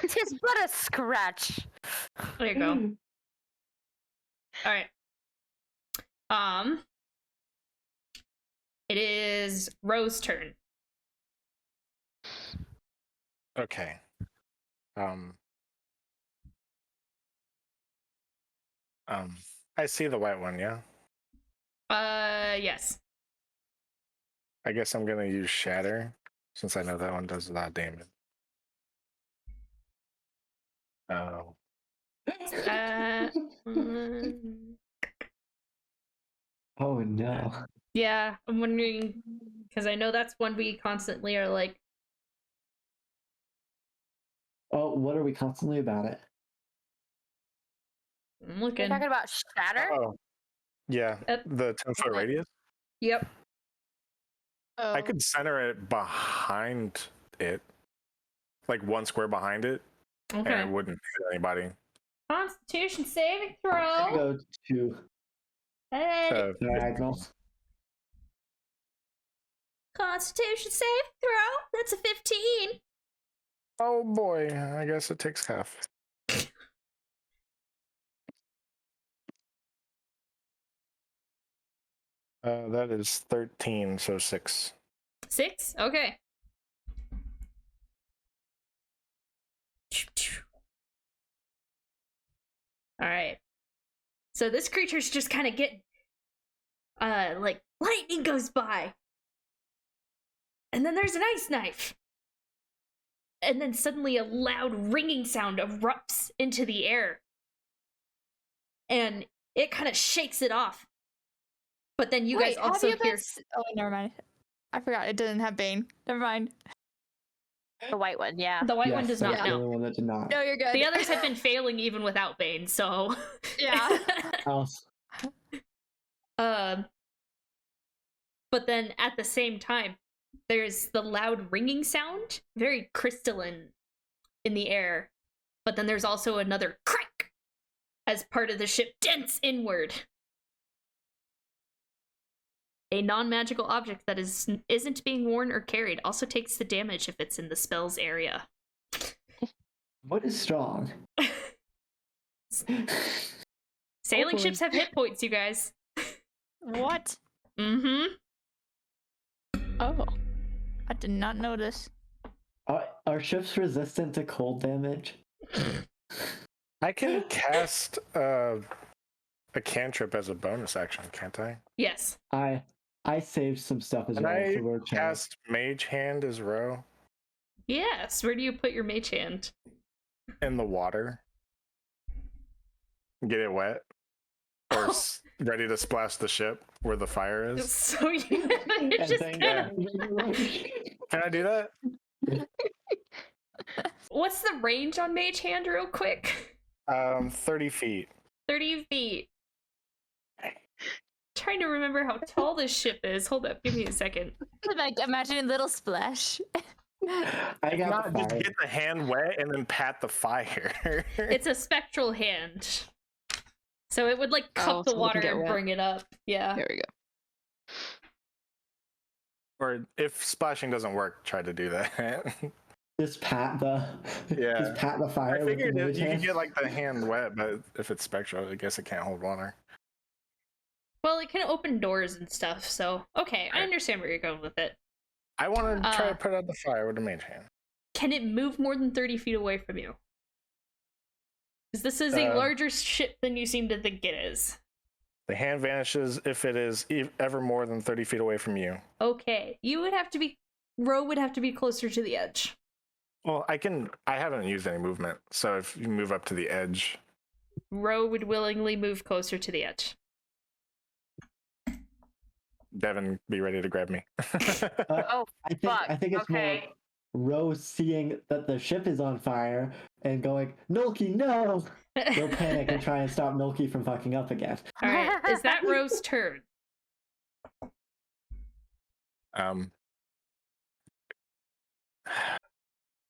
Tis but a scratch. There you go. Alright. It is Rose's turn. Okay. I see the white one, yeah? Yes. I guess I'm gonna use Shatter, since I know that one does a lot of damage. Oh. Oh no. Yeah, I'm wondering, because I know that's one we constantly are like, Oh, what are we constantly about it? I'm You're looking. talking about shatter? Oh. Yeah, the 10-foot radius. Yep. Oh. I could center it behind it, like 1 square behind it, and Okay. it wouldn't hit anybody. Constitution saving throw. Go to Hey. diagonals. Constitution saving throw. That's a 15. Oh boy, I guess it takes half. That is 13, so 6. 6? Okay. Alright. So this creature's just kind of getting, like, lightning goes by. And then there's an ice knife. And then suddenly a loud ringing sound erupts into the air. And it kind of shakes it off. But then you guys also hear... Oh, never mind. I forgot it didn't have Bane. Never mind. The white one, yeah. The white one does not that's the know. only one that did not. No, you're good. The others have been failing even without Bane, so... Yeah. Else. But then at the same time, there's the loud ringing sound, very crystalline in the air. But then there's also another crack as part of the ship dents inward. A non-magical object that isn't being worn or carried also takes the damage if it's in the spell's area. What is strong? Sailing ships have hit points, you guys. What? Mm-hmm. Oh. I did not notice. Are ships resistant to cold damage? I can cast a cantrip as a bonus action, can't I? Yes. I saved some stuff as And well. I So we're cast Mage Hand as row Yes. Where do you put your mage hand? in the water. Get it wet. Or ready to splash the ship where the fire is. So you And just then kind of... Can I do that? What's the range on mage hand real quick? 30 feet. 30 feet. trying to remember how tall this ship is. Hold up, give me a second. Like imagine little splash. I got Not the just fire. get the hand wet and then pat the fire. It's a spectral hand. So it would like cup the so we can water get and wet. bring it up. Yeah. Here we go. Or if splashing doesn't work, try to do that. Just pat the Yeah. just pat the fire. I with the figured mage you could hand. get like the hand wet, but if it's spectral, I guess it can't hold water. Well, it can open doors and stuff, so okay, I Right. understand where you're going with it. I want to try Uh, to put out the fire with the mage hand. Can it move more than 30 feet away from you? Because this is a larger ship than you seem to think it is. The hand vanishes if it is ever more than 30 feet away from you. Okay, Ro would have to be closer to the edge. Well, I haven't used any movement, so if you move up to the edge. Ro would willingly move closer to the edge. Devin, be ready to grab me. Oh, I think it's okay. more Rose seeing that the ship is on fire and going, Nolki, no! They'll panic and try and stop Nolki from fucking up again. Alright, is that Ro's turn?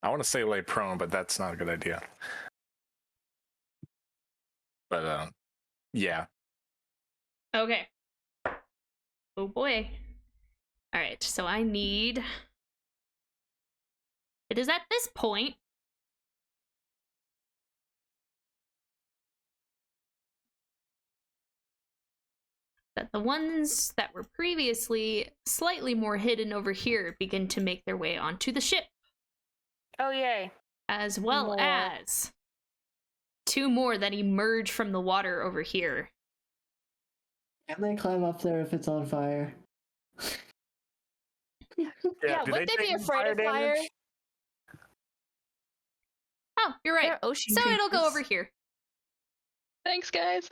I want to say lay prone, but that's not a good idea. But yeah. Okay. Oh boy. Alright, so I need... It is at this point that the ones that were previously slightly more hidden over here begin to make their way onto the ship, Oh, yay. as well More. as 2 more that emerge from the water over here. Can they climb up there if it's on fire? Yeah, do would they be take afraid of fire? damage? Oh, you're right. They're ocean So it'll go creatures. over here. Thanks, guys.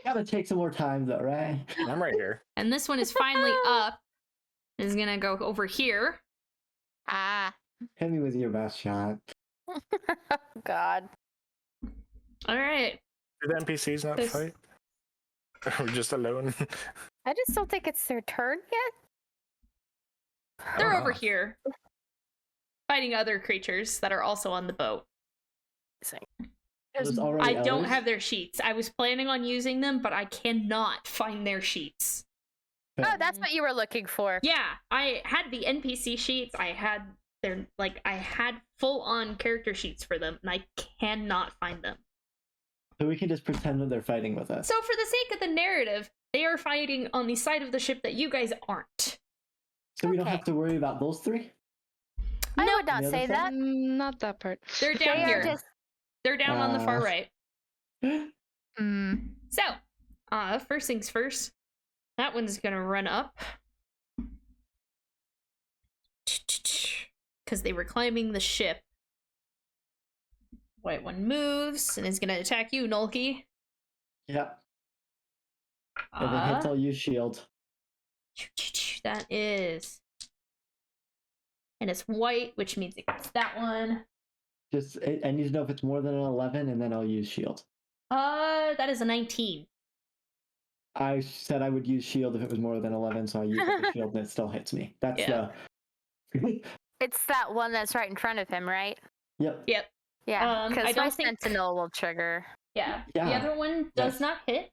Gotta take some more time though, right? I'm right here. And this one is finally up. Is gonna go over here. Ah. Hit me with your best shot. God. All right. Do the NPCs not This- fight? We're just alone. I just don't think it's their turn yet. They're Oh. over here, fighting other creatures that are also on the boat. There's already I don't others? have their sheets. I was planning on using them, but I cannot find their sheets. Oh, that's what you were looking for. Yeah, I had the NPC sheets. I had I had full-on character sheets for them, and I cannot find them. So we can just pretend that they're fighting with us. So for the sake of the narrative, they are fighting on the side of the ship that you guys aren't. So we don't Okay. have to worry about those three? I No, would not The other say side? that. Not that part. they're down They here. are just. They're down on the far right. Mm. So, first things first, that one's gonna run up. Because they were climbing the ship. White one moves and is gonna attack you, Nolki. Yep. If it hits, I'll use shield. That is. And it's white, which means it gets that one. I need to know if it's more than an 11, and then I'll use shield. That is a 19. I said I would use shield if it was more than 11, so I use the shield and it still hits me. That's Yeah. the... It's that one that's right in front of him, right? Yep. Yep. Yeah. I Because my don't think- sentinel will trigger. Yeah. Yeah. The other one does Yes. not hit.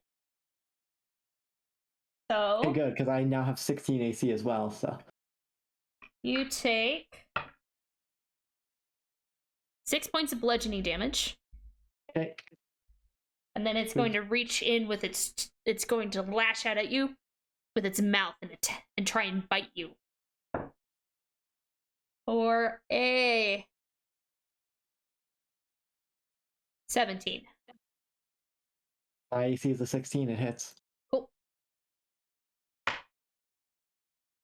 So Okay, good, because I now have 16 AC as well, so... you take 6 points of bludgeoning damage. Okay. And then it's going to reach in with it's going to lash out at you with its mouth and try and bite you. For a 17. My AC is a 16, it hits. Cool.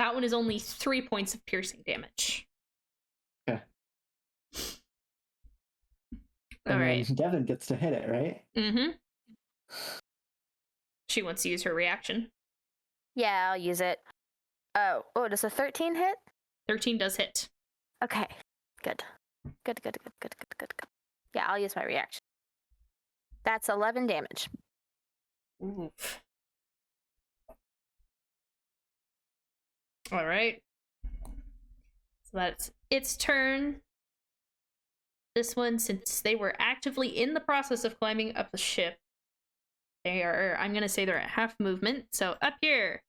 That one is only 3 points of piercing damage. Okay. All And right. then Devin gets to hit it, right? Mm-hmm. She wants to use her reaction. Yeah, I'll use it. Oh, does a 13 hit? 13 does hit. Okay. Good. Good. Yeah, I'll use my reaction. That's 11 damage. Oof. All right. So that's its turn. This one, since they were actively in the process of climbing up the ship, they are, I'm going to say they're at half movement. So up here,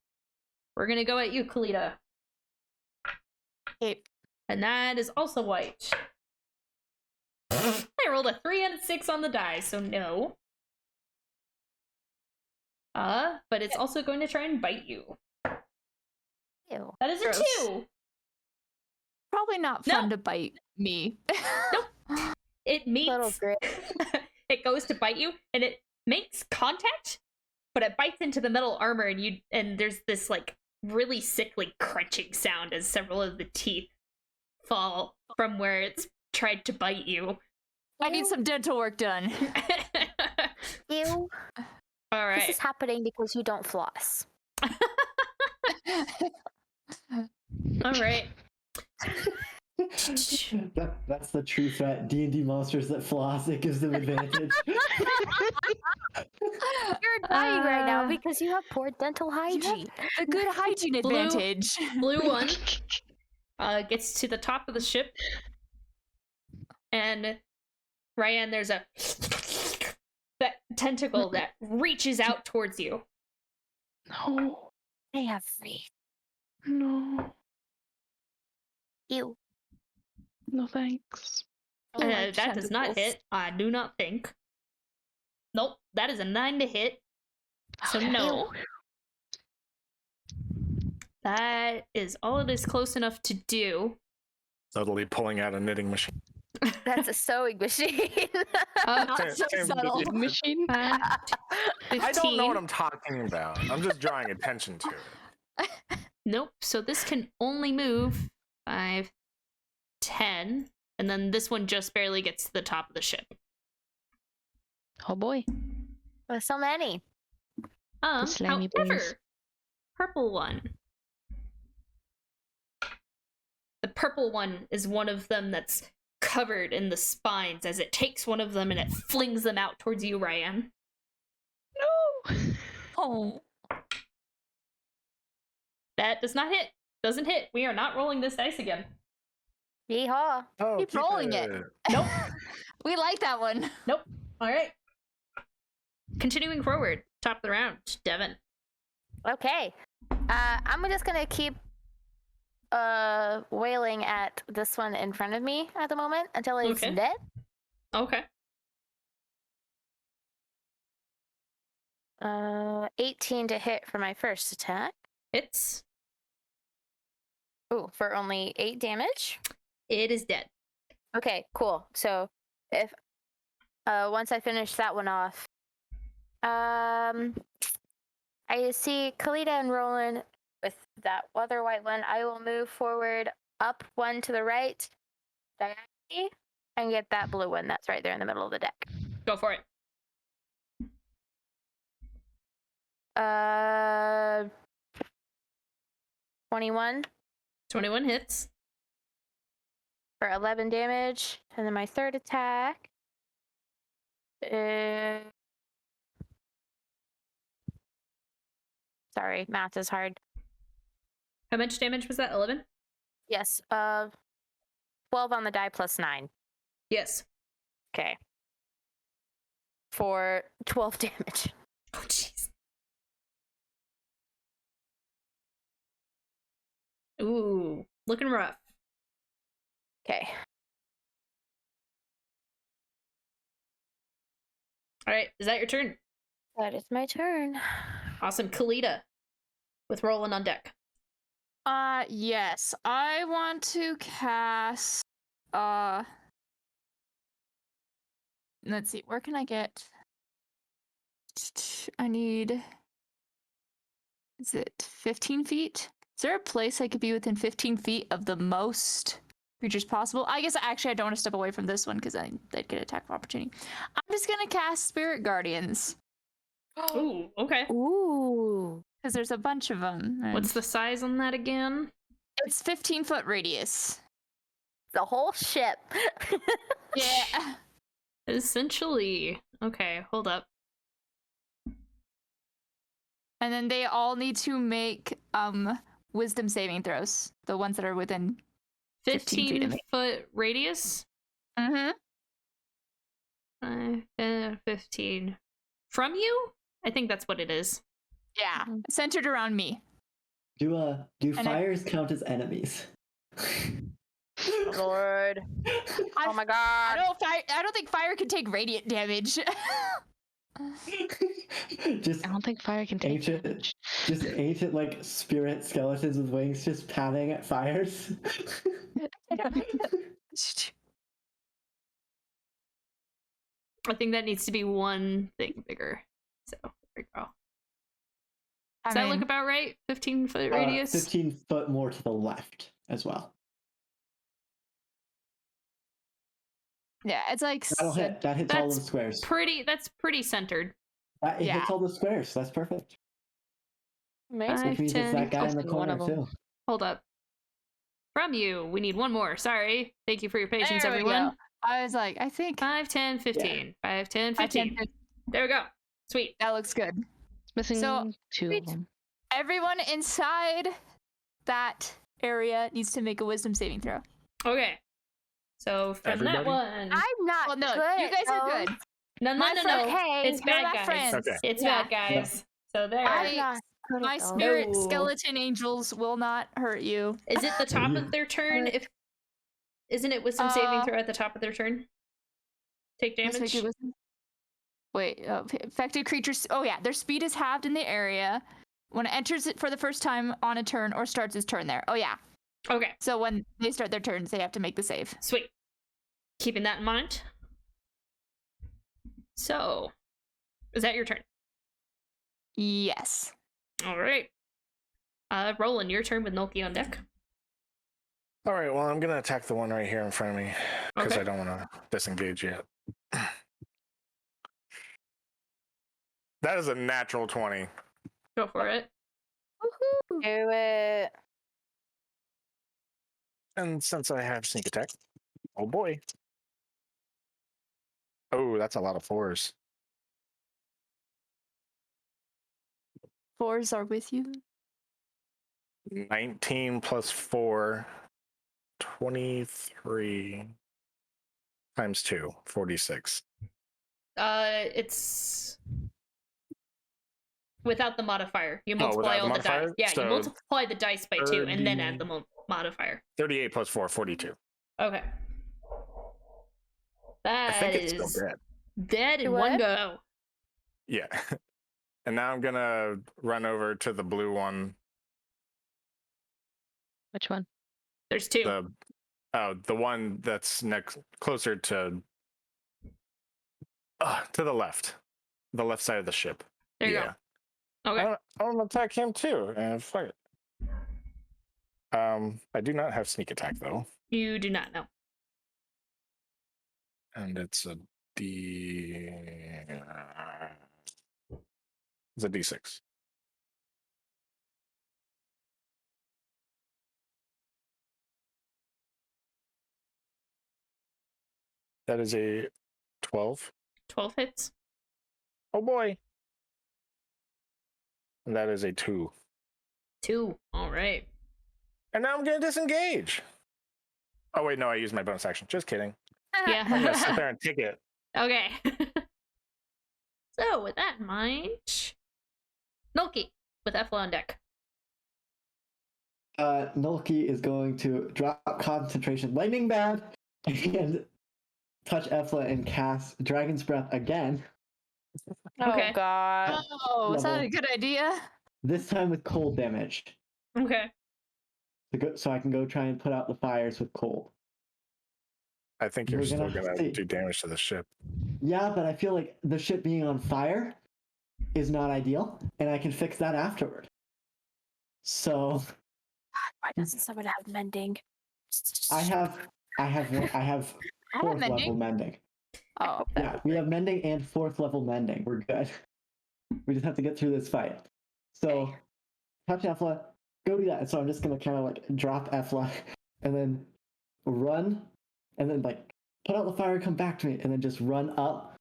we're going to go at you, Kalita. Okay. And that is also white. I rolled a 3 and a 6 on the die, so no. But it's also going to try and bite you. Ew. That is Gross. a 2. Probably not fun to bite me. Nope. It Little meets. grit. It goes to bite you, and it makes contact, but it bites into the metal armor, and there's this like really sickly crunching sound as several of the teeth fall from where it's tried to bite you. I need some dental work done. Ew. All right. This is happening because you don't floss. All right. That's the true threat. D&D monsters that floss, it gives them advantage. You're dying right now because you have poor dental hygiene. The good hygiene advantage. Blue one gets to the top of the ship, and Ryan, there's a that tentacle that reaches out towards you. No. They have free. No. Ew. No thanks. That does not hit. I do not think. Nope, that is a 9 to hit. So no. That is all it is close enough to do. Subtly pulling out a knitting machine. That's a sewing machine. Not Same- so same subtle. difference. Machine. 15. I don't know what I'm talking about. I'm just drawing attention to it. Nope, so this can only move 5, 10, and then this one just barely gets to the top of the ship. Oh boy. There's so many. slimy However, boys. purple one. The purple one is one of them that's covered in the spines as it takes one of them and it flings them out towards you, Ryan. No. Oh. That does not hit. Doesn't hit. We are not rolling this dice again. Yeehaw. Oh, Keep rolling it. Nope. We like that one. Nope. All right. Continuing forward. Top of the round. Devin. Okay. I'm just gonna keep wailing at this one in front of me at the moment until it's Okay. dead. Okay. 18 to hit for my first attack. Hits. Ooh, for only 8 damage. It is dead. Okay, cool. So if once I finish that one off, I see Kalita and Roland with that other white one. I will move forward up 1 to the right, diagonally, and get that blue one that's right there in the middle of the deck. Go for it. 21 21 hits. for 11 damage, and then my third attack. Sorry, math is hard. How much damage was that? 11? Yes, 12 on the die plus 9. Yes. Okay. For 12 damage. Oh, jeez. Ooh, looking rough. Okay. All right, is that your turn? That is my turn. Awesome. Kalita with Roland on deck. Yes. I want to cast let's see, where can I get I need is it 15 feet? Is there a place I could be within 15 feet of the most creatures possible? I guess actually I don't want to step away from this one because they'd get attack of opportunity. I'm just gonna cast Spirit Guardians. Ooh, okay. Ooh. Because there's a bunch of them. What's the size on that again? It's 15-foot radius. The whole ship. Yeah. Essentially. Okay, hold up. And then they all need to make wisdom saving throws. The ones that are within 15 feet of me. 15-foot radius. Mm-hmm. 15 from you. I think that's what it is. Yeah, centered around me. Do And fires count as enemies? Lord. Oh my god. I don't think fire can take radiant damage. Just I don't think fire can take ancient, damage. just ancient like spirit skeletons with wings, just patting at fires. I think that needs to be one thing bigger. So there we go. Does that look about right? 15-foot radius? 15 foot more to the left as well. Yeah, it's like That'll hit. That hits all That's the squares. That's pretty centered. It yeah. hits all the squares. That's perfect. Amazing. Which means it's that guy in the Close to one corner of them. too. Hold up. From you, we need one more. Sorry. Thank you for your patience, There we everyone. go. I was like, I think 5, 10, 15. 5, 10, 15. 15. There we go. Sweet. That looks good. It's missing So, 2 of them. Everyone inside that area needs to make a wisdom saving throw. Okay. So from that Everybody? one. I'm not Well, no, good. you guys are good. No. Okay. It's You're bad my guys. friends. Okay. It's Yeah. bad guys. So there. I'm not good My at those. spirit No. skeleton angels will not hurt you. Is it the top of their turn? Isn't it wisdom saving throw at the top of their turn? Take Let's make damage. it wisdom- Wait, affected creatures. Oh yeah, their speed is halved in the area when it enters it for the first time on a turn or starts its turn there. Oh yeah. Okay. So when they start their turns, they have to make the save. Sweet. Keeping that in mind. So, is that your turn? Yes. All right. Roland, your turn with Nulki on deck. All right, well, I'm going to attack the one right here in front of me because Okay. I don't want to disengage yet. That is a natural 20. Go for it. Do it. And since I have sneak attack, oh boy. Oh, that's a lot of 4s. 4s are with you. 19 plus 4, 23 times 2, 46. It's without the modifier. You without multiply the all the dice. modifier? Yeah, you So multiply the dice by 2 and then add the modifier. 38 plus 4, 42. Okay. I That think it's is still dead. dead in What? one go. Yeah. And now I'm going to run over to the blue one. Which one? There's 2. The one that's next closer to the left side of the ship. There you yeah. go. Okay. I'll attack him too. And fuck it. I do not have sneak attack though, You do not know. and it's a D6. That is a 12. 12 hits. Oh boy. And that is a 2. 2. All right. And now I'm gonna disengage. Oh wait, no, I used my bonus action. Just kidding. I'm gonna sit Yeah. there and take it. Okay. So, with that in mind, Nulki with Efla on deck. Nulki is going to drop concentration lightning bad and touch Efla and cast Dragon's Breath again. Okay. Oh god. Oh, is that Level. a good idea? This time with cold damage. Okay. So I can go try and put out the fires with cold. I think you're We're still gonna gonna see. do damage to the ship. Yeah, but I feel like the ship being on fire is not ideal, and I can fix that afterward. So Why doesn't someone have mending? I have fourth mending. level mending. Oh, Yeah, we have mending and 4th level mending. We're good. We just have to get through this fight. So, touch Efla, go do that. So I'm just gonna kind of like drop Efla, and then run, and then like put out the fire, come back to me, and then just run up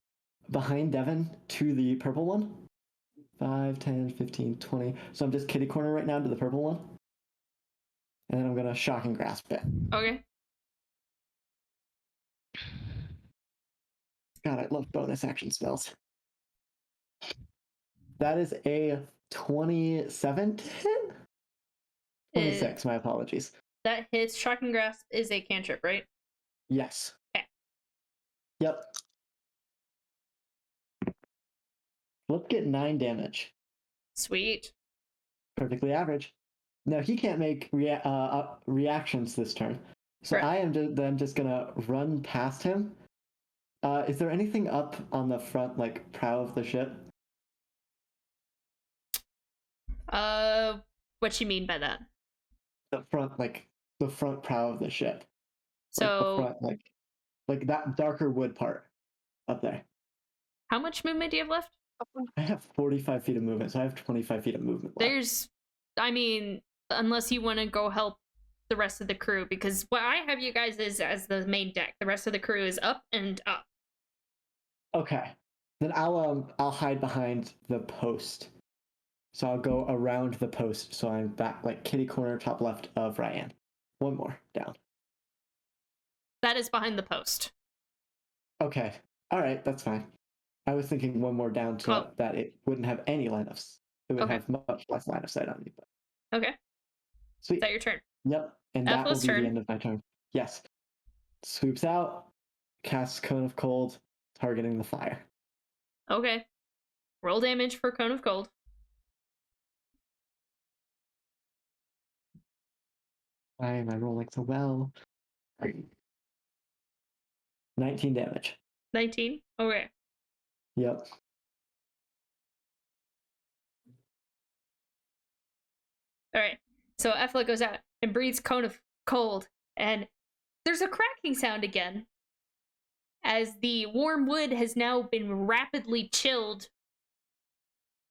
behind Devin to the purple one. 5, 10, 15, 20. So I'm just kitty corner right now to the purple one. and then I'm gonna shock and grasp it. Okay. God, I love bonus action spells. That is a 27 to hit? 26, my apologies. That hits. Shocking Grasp is a cantrip, right? Yes. Okay. Yep. Let's get 9 damage. Sweet. Perfectly average. Now, he can't make reactions this turn. So Correct. I am then just gonna run past him. Is there anything up on the front, like, prow of the ship? What you mean by that? The front prow of the ship. So, Like the front, like that darker wood part up there. how much movement do you have left? I have 45 feet of movement, so I have 25 feet of movement left. I mean, unless you want to go help the rest of the crew, because what I have you guys is as the main deck. The rest of the crew is up and up. Okay. Then I'll hide behind the post. So I'll go around the post, so I'm back like kitty corner top left of Ryan. One more down. That is behind the post. Okay. All right, that's fine. I was thinking one more down so that it wouldn't have any line of sight. It would have much less line of sight on me. But... Okay. Sweet. Is that your turn? Yep. And that will Atlas' be turn. the end of my turn. Yes. Swoops out, casts Cone of Cold, targeting the fire. Okay. Roll damage for Cone of Cold. Why am I rolling so well? 19 damage. 19? Okay. Yep. Alright. So Ethla goes out and breathes Cone of Cold, and there's a cracking sound again, as the warm wood has now been rapidly chilled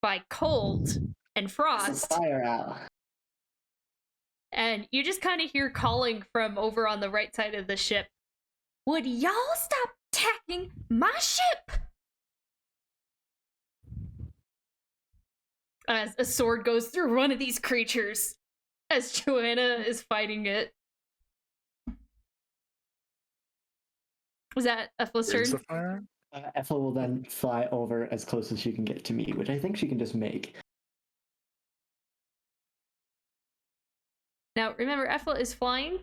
by cold and frost. Fire out. And you just kind of hear calling from over on the right side of the ship. Would y'all stop attacking my ship? As a sword goes through one of these creatures, as Joanna is fighting it. Was that Ethel's Where's the turn? fire? Ethel will then fly over as close as she can get to me, which I think she can just make. Now, remember, Ethel is flying,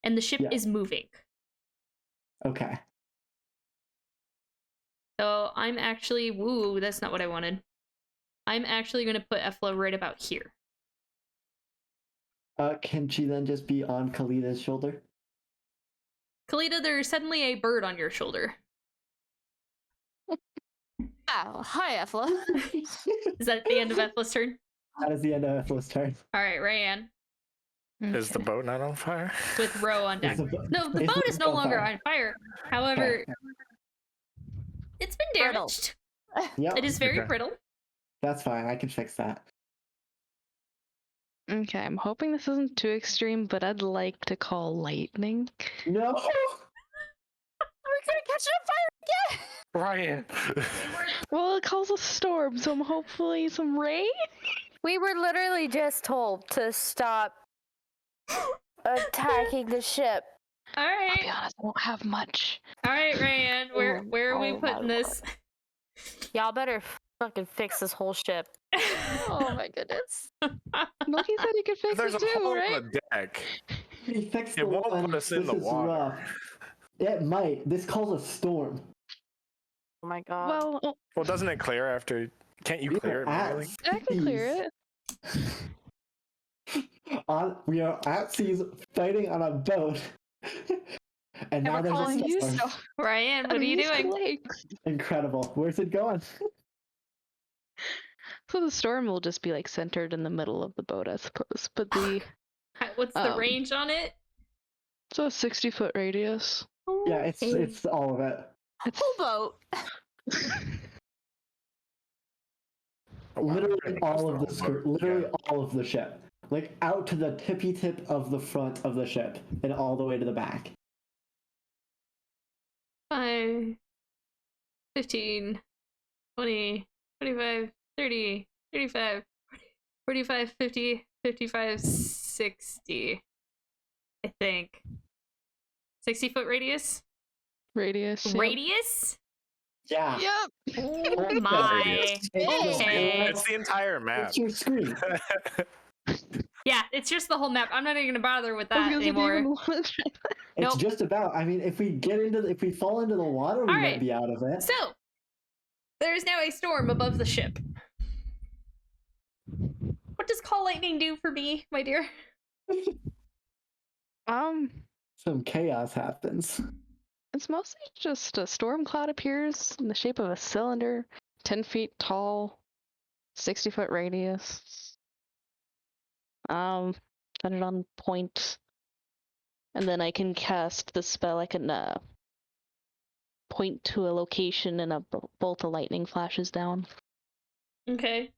and the ship is moving. Okay. So I'm actually... Woo, that's not what I wanted. I'm actually going to put Ethel right about here. Can she then just be on Khalidah's shoulder? Khalida, there's suddenly a bird on your shoulder. Oh, hi, Ethla. Is that the end of Ethel's turn? That is the end of Ethel's turn. Alright, Rayanne. Is the boat not on fire? With Ro on deck. Is the No, the is boat the is no boat longer fire? on fire. However, Okay. it's been damaged. Yep. It is very Okay. brittle. That's fine. I can fix that. Okay, I'm hoping this isn't too extreme, but I'd like to call lightning. No. We're gonna catch it on fire again! Ryan. Well, it calls a storm, so I'm hopefully some rain. We were literally just told to stop attacking the ship. I'll be Alright. honest, I don't have much. Alright, Rayanne. Where are we Oh my putting this? Y'all better fucking fix this whole ship. Oh my goodness. Loki said you could fix There's it a too, hole right? in the deck. We fixed It the won't one. put us in This the is water. rough. It might. This calls a storm. Oh my god. Well, Well, doesn't it clear after? Can't you We clear it are at manually? I can clear seas. it. We are at seas fighting on a boat. And now we're there's calling a you storm. so. Ryan, what are you These doing? lakes. Incredible. Where's it going? So the storm will just be like centered in the middle of the boat, I suppose. But the What's the range on it? so a 60-foot radius. Yeah, it's all of it. Whole boat. Oh, wow, Literally I think all of the that's whole boat. literally Yeah. all of the ship. Like out to the tippy tip of the front of the ship and all the way to the back. 5, 15, 20, 25, 30, 35, 45, 50, 55, 60. I think. 60-foot radius? Radius. Yep. Radius? Yeah. Yep. Oh my. Radius. Okay. It's the entire map. It's your screen. Yeah, it's just the whole map. I'm not even gonna bother with I was that gonna say, do you anymore. even want to try that? It's Nope. just about. I mean, if we fall into the water, we All might right. be out of it. So, there is now a storm above the ship. What does call lightning do for me, my dear? Some chaos happens. It's mostly just a storm cloud appears in the shape of a cylinder, 10 feet tall, 60-foot radius. Set it on point, and then I can cast the spell. I can point to a location, and a bolt of lightning flashes down. Okay.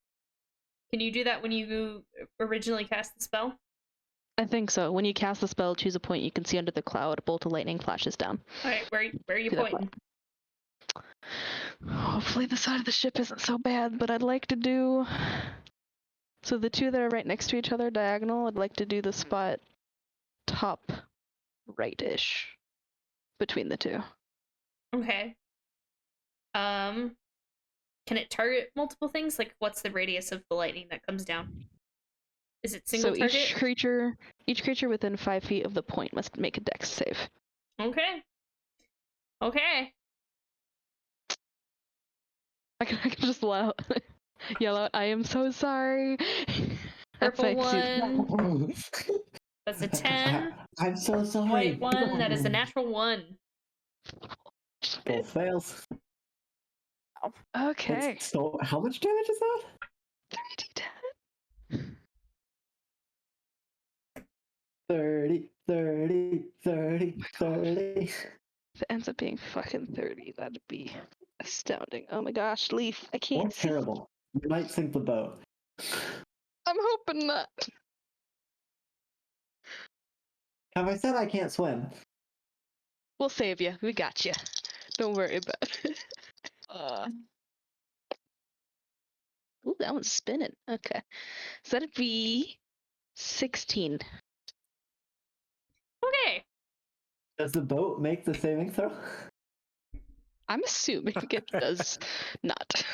Can you do that when you originally cast the spell? I think so. When you cast the spell, choose a point you can see under the cloud. A bolt of lightning flashes down. All right, where are you See that pointing? Hopefully the side of the ship isn't so bad, but I'd like to do... So the two that are right next to each other, diagonal, I'd like to do the spot top right-ish between the two. Okay. Can it target multiple things? Like, what's the radius of the lightning that comes down? Is it single So target? each creature within 5 feet of the point must make a dex save. Okay. Okay. I can just yell out, I am so sorry. Purple As I see- one. That's a 10. I'm so sorry. White one. That is a natural 1. Both fails. Okay. So, how much damage is that? 3d10. 30, 30, 30, 30. If it ends up being fucking 30, that'd be astounding. Oh my gosh, Leaf, I Or can't see. terrible. You might sink the boat. I'm hoping not. Have I said I can't swim? We'll save you. We got you. Don't worry about it. Ooh, that one's spinning. Okay. So that'd be 16. Okay. Does the boat make the saving throw? I'm assuming it does not.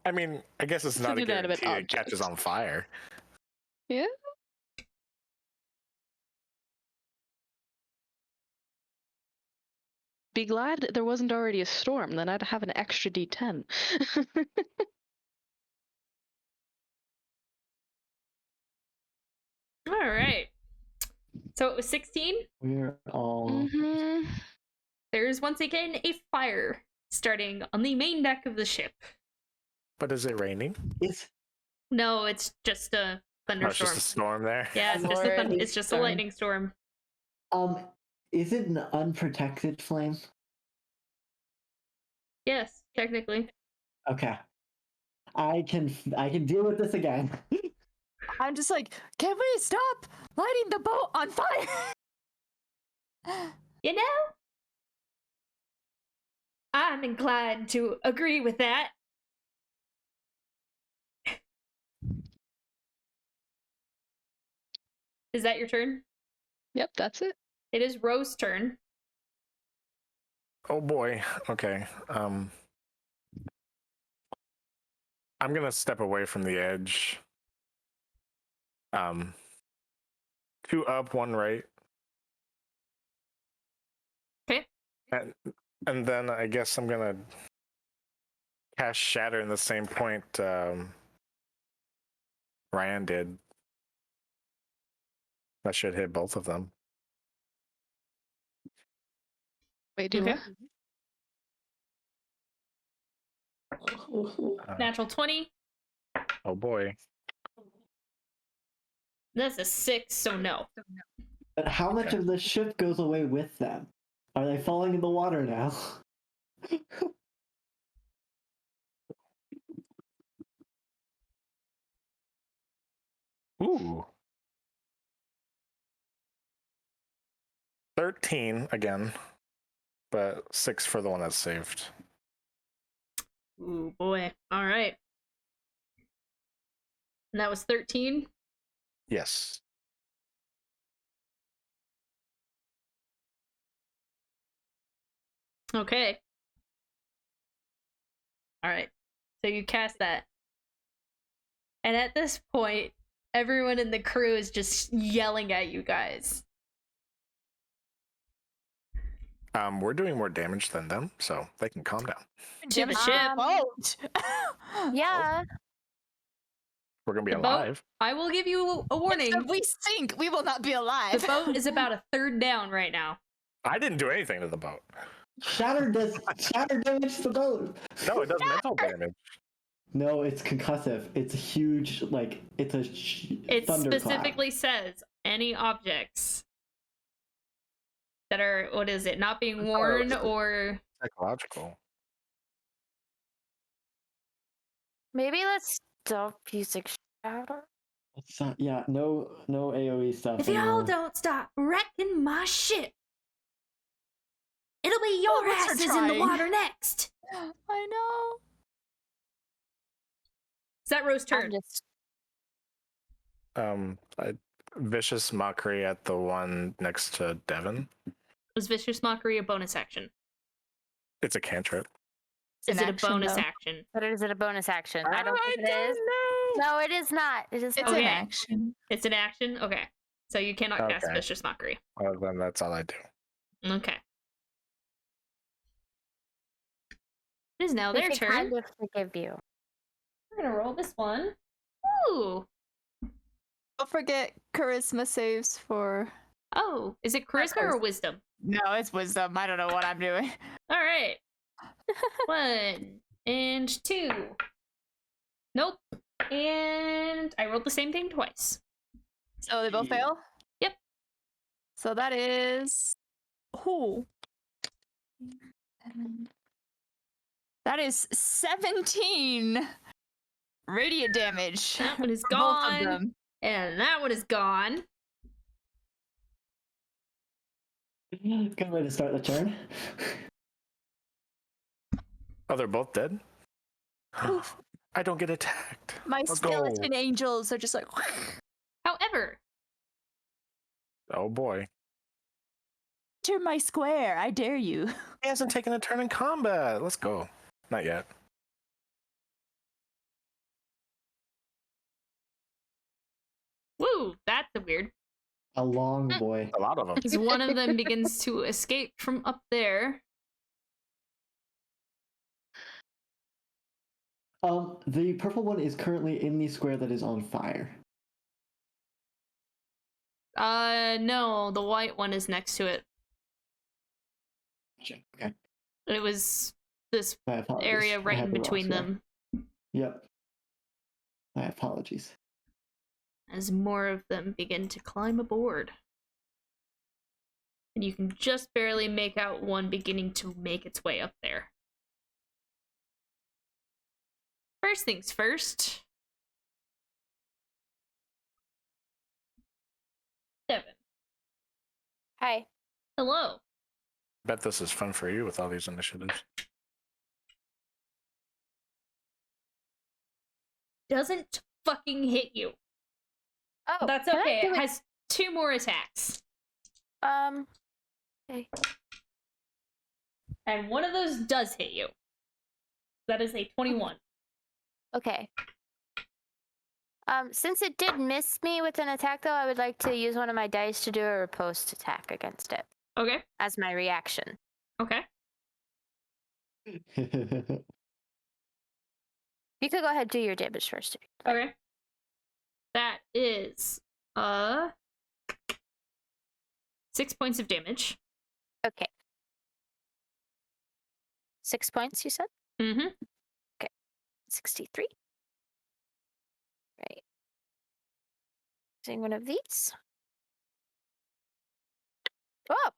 I mean, I guess it's not a inanimate guarantee it catches object. on fire. Yeah? Be glad that there wasn't already a storm, then I'd have an extra d10. All right. So it was 16. We're all. Mm-hmm. There's once again a fire starting on the main deck of the ship. But is it raining? It's No, it's just a Oh, it's thunderstorm. just a storm there. Yeah, it's just it's just a lightning storm. Is it an unprotected flame? Yes, technically. Okay. I can deal with this again. I'm just like, can we stop lighting the boat on fire? You know, I'm inclined to agree with that. Is that your turn? Yep, that's it. It is Rose's turn. Oh boy. Okay. I'm gonna step away from the edge. 2 up, 1 right. Okay. And then I guess I'm gonna cast Shatter in the same point Ryan did. That should hit both of them. Wait, do Okay. what? Natural 20. Oh boy. That's a 6, so no. But how much of the ship goes away with them? Are they falling in the water now? Ooh. 13 again, but 6 for the one that's saved. Ooh, boy. All right. And that was 13. Yes. Okay. All right. So you cast that. And at this point, everyone in the crew is just yelling at you guys. We're doing more damage than them, so they can calm down. To the ship. Boat. Yeah. We're gonna be The boat, alive. I will give you a warning. If we sink, we will not be The alive. boat is about a third down right now. I didn't do anything to the boat. Shatter damage to the boat. No, it does mental damage. No, it's concussive. It's a huge, like, it's a It thunderclap. specifically says any objects that are, what is it, not being worn or... Psychological. Maybe let's stop using shatter. It's not, yeah, no AoE stuff. If y'all anymore. don't stop wrecking my ship, it'll be your we're asses in the trying. water next. I know. Is that Rose turn? I'm just Vicious mockery at the one next to Devon. Was Vicious Mockery a bonus action? It's a cantrip. It's Is an it a action, bonus though. action? But is it a bonus action? I don't think it is. know. No, it is not. It is It's not. an Okay. action. It's an action? Okay. So you cannot cast Okay. Vicious Mockery. Well, then that's all I do. Okay. It is now We their can turn. kind of forgive you. We're gonna roll this one. Ooh. Don't forget charisma saves for. Oh, is it charisma or wisdom? No, it's wisdom. I don't know what I'm doing. All right. 1 and 2. Nope. And I rolled the same thing twice. So they both Yeah. fail? Yep. So that is. Ooh. That is 17 radiant damage. That one is for both of gone. them. And that one is gone. Good way to start the turn. Oh, they're both dead? I don't get attacked. My Let's go. skeleton angels are just like. However, Oh boy. Enter my square. I dare you. He hasn't taken a turn in combat. Let's go. Not yet. woo, that's a weird. A long boy. A lot of them. Because one of them begins to escape from up there. The purple one is currently in the square that is on fire. No, the white one is next to it. Okay. It was this My apologies. area I right had in the wrong between square. them. Yep. My apologies. As more of them begin to climb aboard. And you can just barely make out one beginning to make its way up there. First things first. Devin. Hi. Hello. Bet this is fun for you with all these initiatives. Doesn't fucking hit you. Oh, That's can I okay. do It has 2 more attacks. Okay. And one of those does hit you. That is a 21. Okay. Since it did miss me with an attack, though, I would like to use one of my dice to do a riposte attack against it Okay. as my reaction. Okay. You could go ahead and do your damage first. if you'd like. Okay. That is 6 points of damage. Okay. 6 points, you said? Mm-hmm. 63. Right. Using one of these. Oh!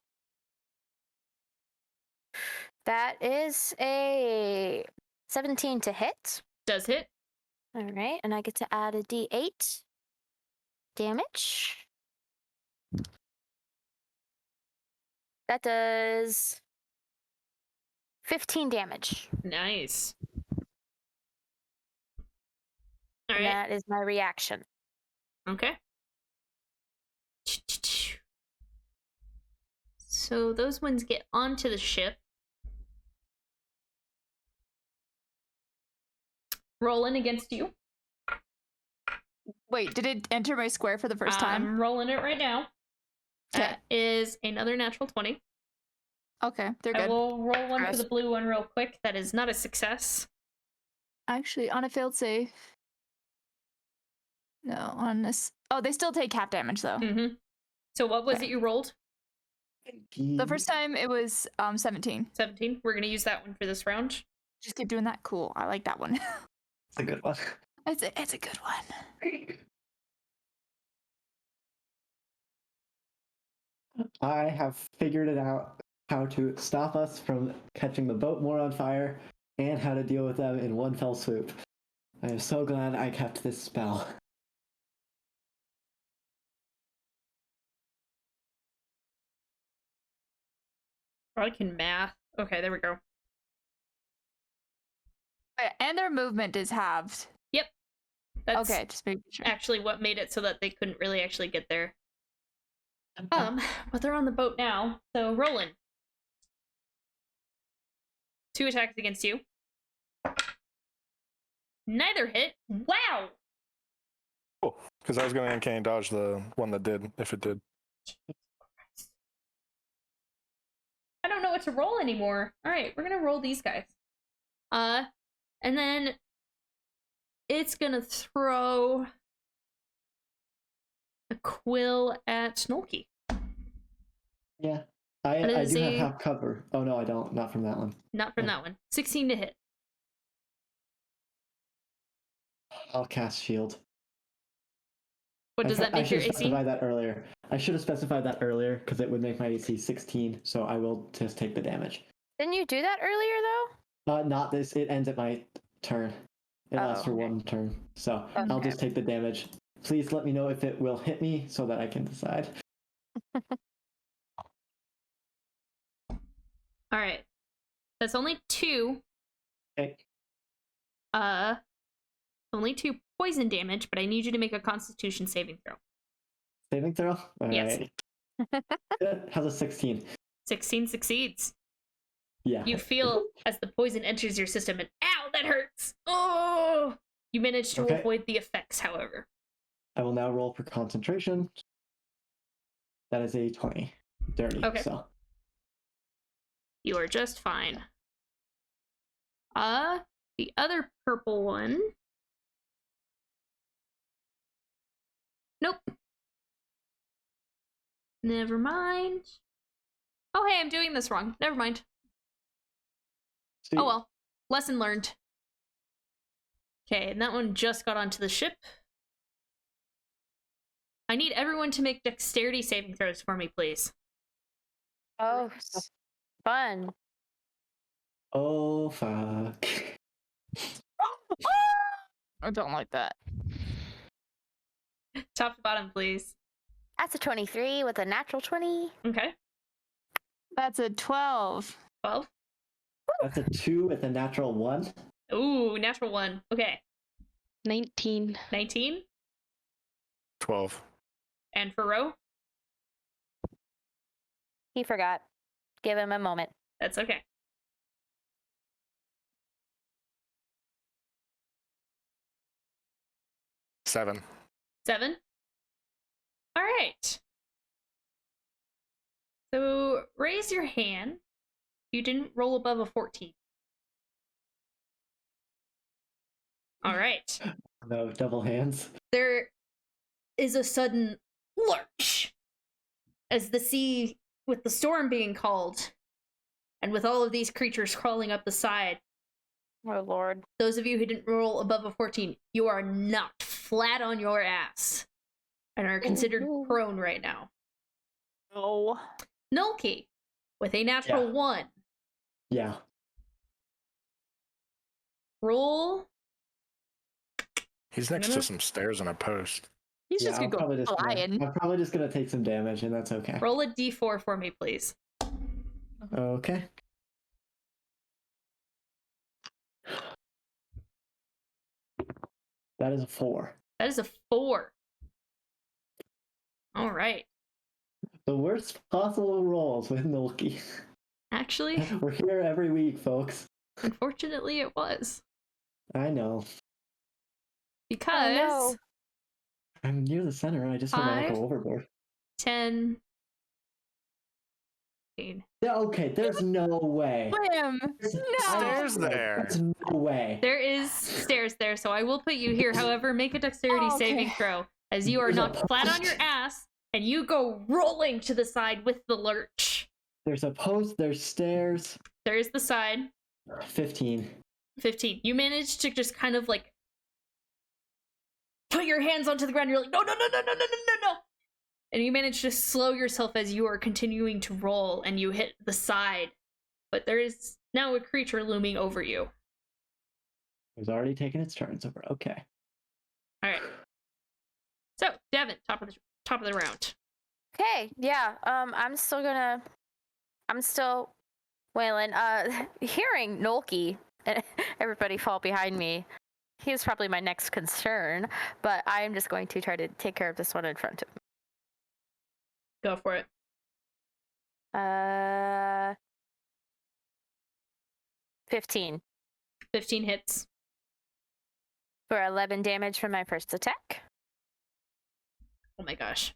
That is a 17 to hit. Does hit. All right, and I get to add a d8 damage. That does 15 damage. Nice. All And right. that is my reaction. Okay. So those ones get onto the ship. Rolling against you. Wait, did it enter my square for the first time? I'm rolling it right now. Okay. That is another natural 20. Okay, they're I good. will roll one for Progress. the blue one real quick. That is not a success. Actually, on a failed save. No, on this. Oh, they still take half damage though. Mm-hmm. So what was Okay. it you rolled? The first time it was 17. 17. We're going to use that one for this round. Just keep doing that. Cool. I like that one. It's a good one. It's a good one. I have figured it out how to stop us from catching the boat more on fire and how to deal with them in one fell swoop. I am so glad I kept this spell. I can math. Okay, there we go. And their movement is halved. That's Okay, just making sure. actually what made it so that they couldn't really actually get there. But they're on the boat now. So Roland. 2 attacks against you. Neither hit. Wow. Cool. Because I was going to uncanny dodge the one that did, if it did. I don't know what to roll anymore. All right, we're gonna roll these guys. And then it's gonna throw a quill at Snolky. Yeah. I That do is have a- half cover. Oh no, I don't. Not from that one. Not from Yeah. that one. 16 to hit. I'll cast shield. What does that make your I should have AC? specified that earlier. I should have specified that earlier because it would make my AC 16. So I will just take the damage. Didn't you do that earlier though? Not this. It ends at my turn. It lasts for okay. one turn. So I'll Okay. just take the damage. Please let me know if it will hit me so that I can decide. All right. That's only 2. Okay. Only 2 poison damage, but I need you to make a Constitution saving throw. Saving throw? All Yes. right. How's a 16? 16 succeeds. Yeah. You feel as the poison enters your system, and ow, that hurts. Oh! You manage to Okay. avoid the effects, however. I will now roll for concentration. That is a 20. Dirty. Okay. So You are just fine. The other purple one. Nope. Never mind. Oh, hey, I'm doing this wrong. Never mind. see, Oh well. Lesson learned. Okay, and that one just got onto the ship. I need everyone to make dexterity saving throws for me, please. Oh, fun. Oh fuck. I don't like that. Top to bottom, please. That's a 23 with a natural 20. Okay. That's a 12. 12. That's a 2 with a natural 1. Ooh, natural 1. Okay. 19. 19. 12. And for Ro, He forgot. Give him a moment. that's okay. Seven. 7. All right. So raise your hand. You didn't roll above a 14. All right. No, double hands. There is a sudden lurch as the sea, with the storm being called, and with all of these creatures crawling up the side. Oh, Lord. Those of you who didn't roll above a 14, you are knocked flat on your ass and are considered Ooh. prone right now. Oh. Nulky, with a natural Yeah. 1, Yeah. roll. He's next to some stairs and a post. He's Yeah, just gonna probably go flying. I'm probably just gonna take some damage, and that's okay. Roll a d4 for me, please. Okay. That is a 4. That is a 4. All right. The worst possible rolls with Nulky. Actually, We're here every week, folks. unfortunately, it was. I know. Because no. I'm near the center. I just don't want to 5, go overboard. 10, 15. Yeah, okay, there's no way. Bam! Stairs there. There's no way. There is stairs there, so I will put you here. However, make a dexterity Oh, okay. saving throw as you are There's a knocked flat on post. your ass and you go rolling to the side with the lurch. There's a post, there's stairs. There is the side. 15. 15. You manage to just kind of like put your hands onto the ground. You're like, no, no, no, no, no, no, no, no, no. And you manage to slow yourself as you are continuing to roll and you hit the side. But there is now a creature looming over you. It's already taken its turns over. Okay. All right. So, Devin, top of the round. Okay, yeah. I'm still wailing. Hearing Nolki and everybody fall behind me, he's probably my next concern. But I am just going to try to take care of this one in front of me. Go for it. 15 15 hits. for 11 damage from my first attack. Oh my gosh.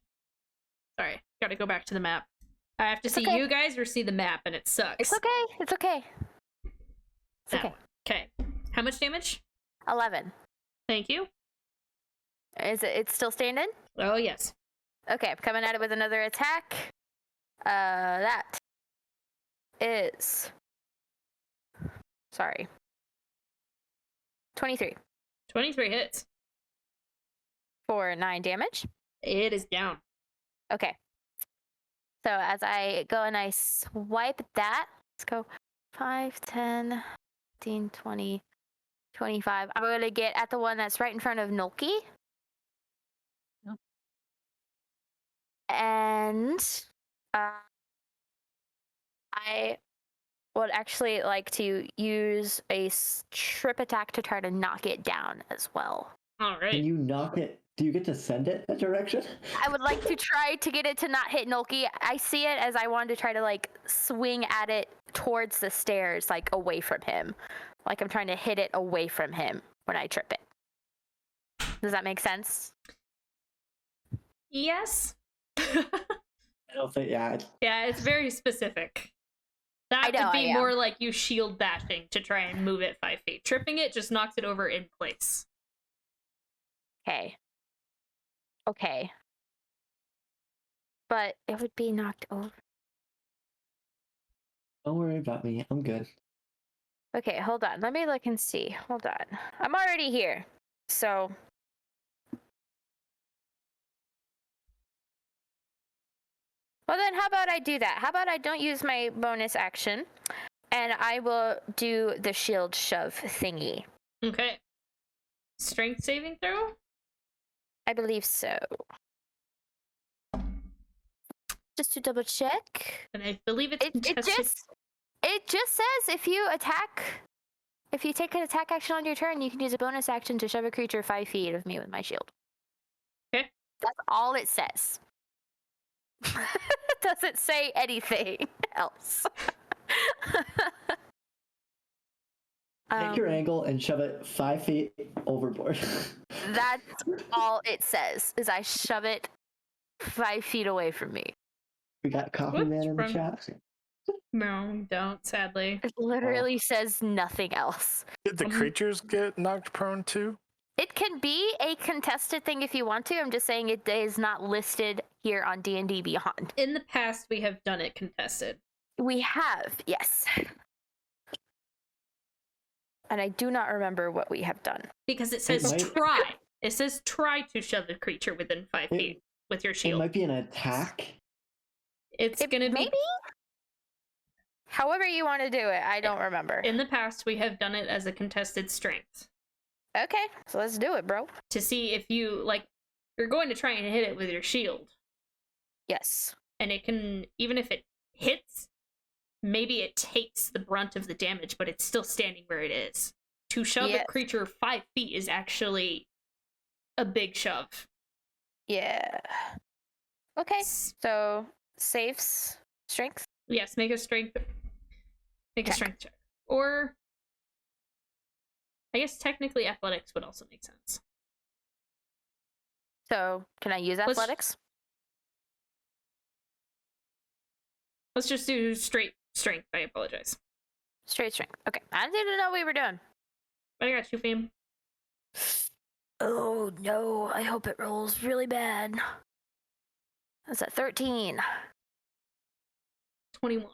Sorry, gotta go back to the map. I have to It's see okay. you guys or see the map, and it sucks. It's okay. It's okay. It's That okay. one. Okay. How much damage? 11. Thank you. Is it? It's still standing? Oh, yes. Okay, I'm coming at it with another attack. That is. Sorry. 23 23 hits. for 9 damage. It is down. Okay. So as I go and I swipe that, let's go 5, 10, 15, 20, 25. I'm going to get at the one that's right in front of Nolki. Yep. And I would actually like to use a trip attack to try to knock it down as well. All right. Can you knock it? Do you get to send it that direction? I would like to try to get it to not hit Nolki. I see it as I wanted to try to like swing at it towards the stairs, like away from him. Like I'm trying to hit it away from him when I trip it. Does that make sense? Yes. I don't think, yeah. Yeah, it's very specific. That I know, would be I am. more like you shield bashing to try and move it 5 feet. Tripping it just knocks it over in place. Okay. Okay. But it would be knocked over. Don't worry about me. I'm good. Okay, hold on. Let me look and see. Hold on. I'm already here. So. Well, then, how about I do that? How about I don't use my bonus action and I will do the shield shove thingy? Okay. Strength saving throw? I believe so. Just to double check. And I believe it's contested. It just says if you take an attack action on your turn, you can use a bonus action to shove a creature 5 feet of me with my shield. Okay. That's all it says. It doesn't say anything else. Take your angle and shove it 5 feet overboard. That's all it says, is I shove it 5 feet away from me. We got Coffee What's Man in the wrong? chat. No, don't, sadly. It literally says nothing else. Did the creatures get knocked prone too? It can be a contested thing if you want to. I'm just saying it is not listed here on D&D Beyond. In the past, we have done it contested. We have, yes. And I do not remember what we have done. Because it says might- try. It says try to shove the creature within 5 It- feet with your It shield. might be an attack. It's It- gonna be. maybe? However you want to do it, I don't remember. In the past, we have done it as a contested strength Okay, so let's do it, bro. to see if you like. You're going to try and hit it with your shield, Yes. and it can, even if it hits, maybe it takes the brunt of the damage, but it's still standing where it is. To shove Yes. a creature 5 feet is actually a big shove. Yeah. Okay, S- so saves strength. Yes, make a strength. Make a Check. strength check, or I guess technically athletics would also make sense. So can I use Let's- athletics? Let's just do straight strength. I apologize. Straight strength. Okay. I didn't know we were doing. I got you, fam. Oh no, I hope it rolls really bad. That's a 13. 21.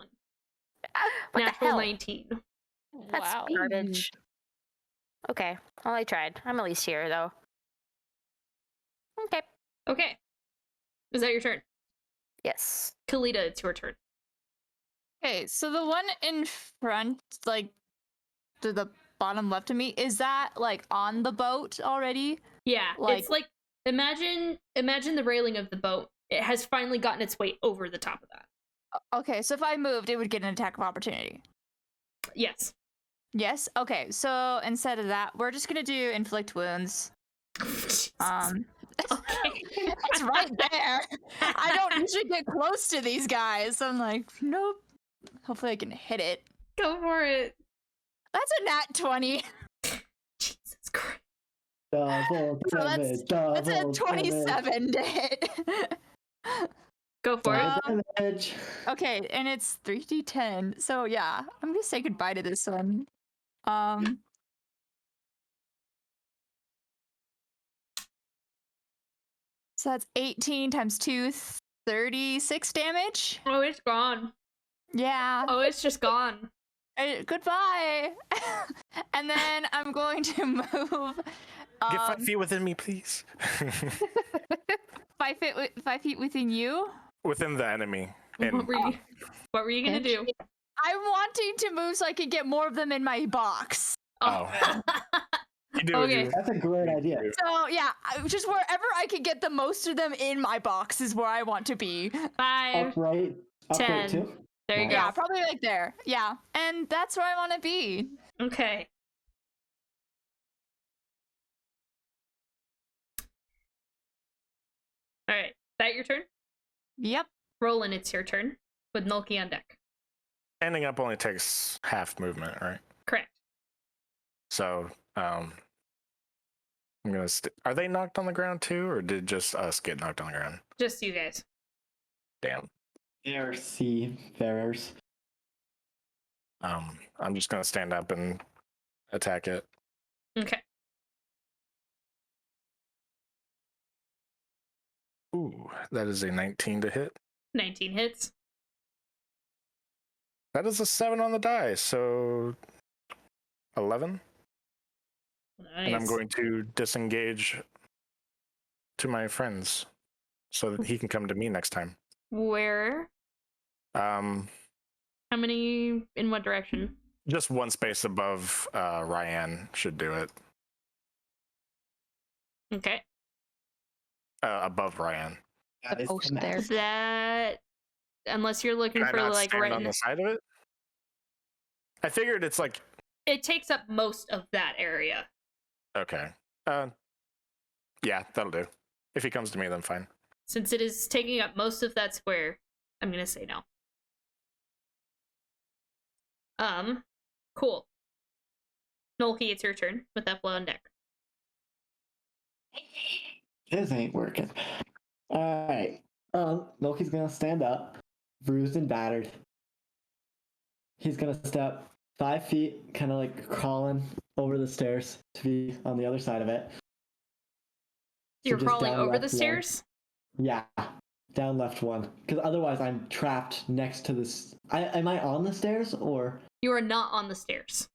What Natural the hell? 19. That's Wow. garbage. Okay. Well, I tried. I'm at least here, though. Okay. Okay. Is that your turn? Yes. Kalita, it's your turn. Okay, so the one in front, like to the bottom left of me, is that like on the boat already? Yeah, Like- it's like imagine the railing of the boat. It has finally gotten its way over the top of that. Okay, so if I moved, it would get an attack of opportunity. Yes. Yes. Okay, so instead of that, we're just gonna do inflict wounds. Okay. It's right there. I don't usually get close to these guys. So I'm like, nope. Hopefully I can hit it. Go for it. That's a nat 20. Jesus Christ. Double So damage. that's a Double 27 to hit. Go for it. damage. Okay, and it's 3d10. So yeah, I'm gonna say goodbye to this one. So that's 18 times 2, 36 damage. Oh, it's gone. Yeah. Oh, it's just gone. Goodbye. And then I'm going to move. Get 5 feet within me, please. 5 feet within you. Within the enemy. What And were you gonna do? I'm wanting to move so I can get more of them in my box. Oh. you do what Okay. you That's a great idea. So yeah, just wherever I can get the most of them in my box is where I want to be. 5. Upright. 10. Upright too. There you Yeah, go. probably like there. Yeah, and that's where I want to be. Okay. All right. That your turn? Yep. Roland, it's your turn. With Nulky on deck. Standing up only takes half movement, right? Correct. So, I'm gonna. Are they knocked on the ground too, or did just us get knocked on the ground? Just you guys. Damn. Air seafarers. I'm just gonna stand up and attack it. Okay. Ooh, that is a 19 to hit. 19 hits. That is a 7 on the die, so 11. Nice. And I'm going to disengage to my friends so that he can come to me next time. Where? Um, How many? In what direction? just one space above Ryan should do it. Okay. Above Ryan. That is post the max. there. Is that unless you're looking Can I for not like stand right on in the side of it? I figured it's like it takes up most of that area. okay. Yeah, that'll do. If he comes to me, then fine. Since it is taking up most of that square, I'm gonna say no. Cool. Nolki, it's your turn with Epla on deck. This ain't working. Alright. Loki's gonna stand up, bruised and battered. He's gonna step 5 feet, kind of like crawling over the stairs to be on the other side of it. You're just crawling down over the left one. stairs? Yeah, down left one. Because otherwise I'm trapped next to this. Am I on the stairs or? You are not on the stairs.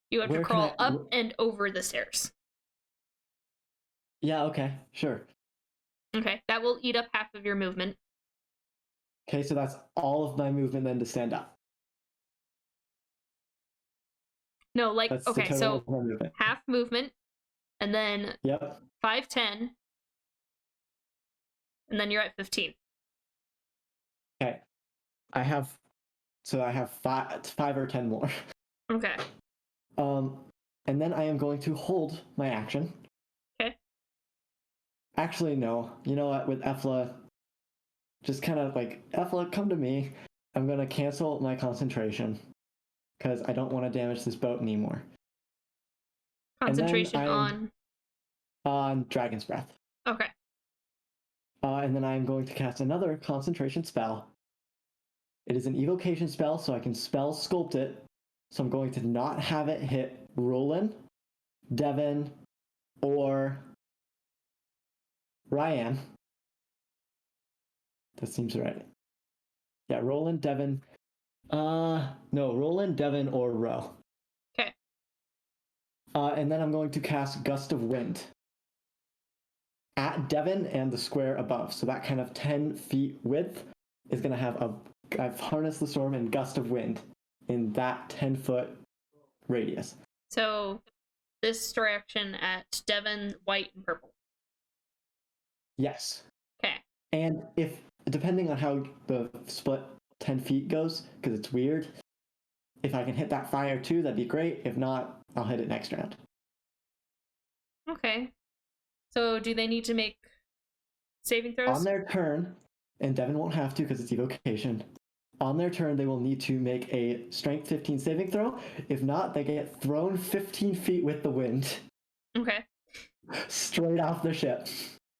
You have Where to can crawl I- up and over the stairs. Yeah, okay, sure. Okay, that will eat up half of your movement. Okay, so that's all of my movement then to stand up. No, like, That's the okay, total so of my movement. half movement, and then Yep. 5, 10, and then you're at 15. Okay. I have five or 10 more. Okay. And then I am going to hold my action. Okay. Actually, no. You know what? With Efla, just kind of like, Efla, come to me. I'm going to cancel my concentration because I don't want to damage this boat anymore. And then Concentration I'm- on. On Dragon's Breath. Okay. And then I'm going to cast another concentration spell. It is an evocation spell, so I can spell sculpt it. So I'm going to not have it hit Roland, Devin, or Ryan. That seems right. Yeah, Roland, Devin. No, Roland, Devin, or Ro. Okay. And then I'm going to cast Gust of Wind at Devin and the square above. So that kind of 10 feet width is going to have I've harnessed the storm and Gust of Wind in that 10-foot radius. So this direction at Devon, white, and purple. Yes. Okay. And if, depending on how the split 10 feet goes, because it's weird, if I can hit that fire too, that'd be great. If not, I'll hit it next round. Okay. So do they need to make saving throws? On their turn, and Devin won't have to because it's evocation. On their turn, they will need to make a strength 15 saving throw. If not, they get thrown 15 feet with the wind. Okay. Straight off the ship.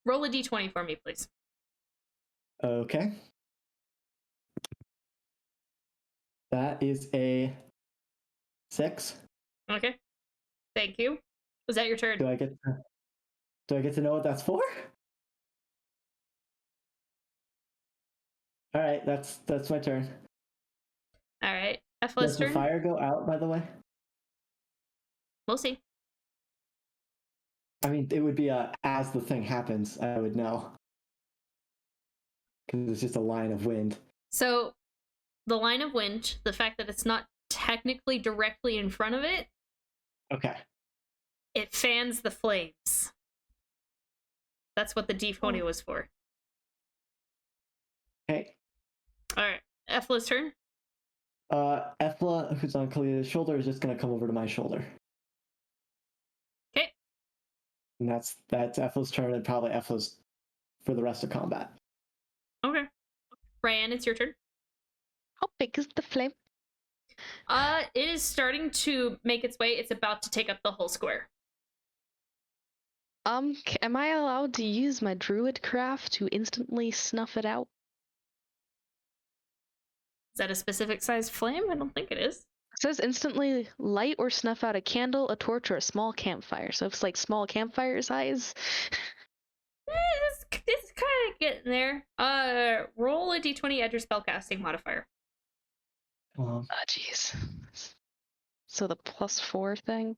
Roll a d20 for me, please. Okay. That is a 6. Okay. Thank you. Was that your turn? Do I get to know what that's for? All right, that's my turn. All right. Does Efla's the turn. fire go out, by the way? We'll see. I mean, it would be as the thing happens, I would know. Because it's just a line of wind. So the line of wind, the fact that it's not technically directly in front of it, Okay. it fans the flames. That's what the d20 was for. Okay. All right. Efla's turn. Ethla, who's on Kalia's shoulder, is just going to come over to my shoulder. Okay. And that's Ethel's turn and probably Ethel's for the rest of combat. Okay. Ryan, it's your turn. How big is the flame? It is starting to make its way. It's about to take up the whole square. Am I allowed to use my druid craft to instantly snuff it out? Is that a specific size flame? I don't think it is. It says instantly light or snuff out a candle, a torch, or a small campfire. So if it's like small campfire size. It's kind of getting there. Roll a d20 add your spellcasting modifier. Oh, jeez. So the +4 thing?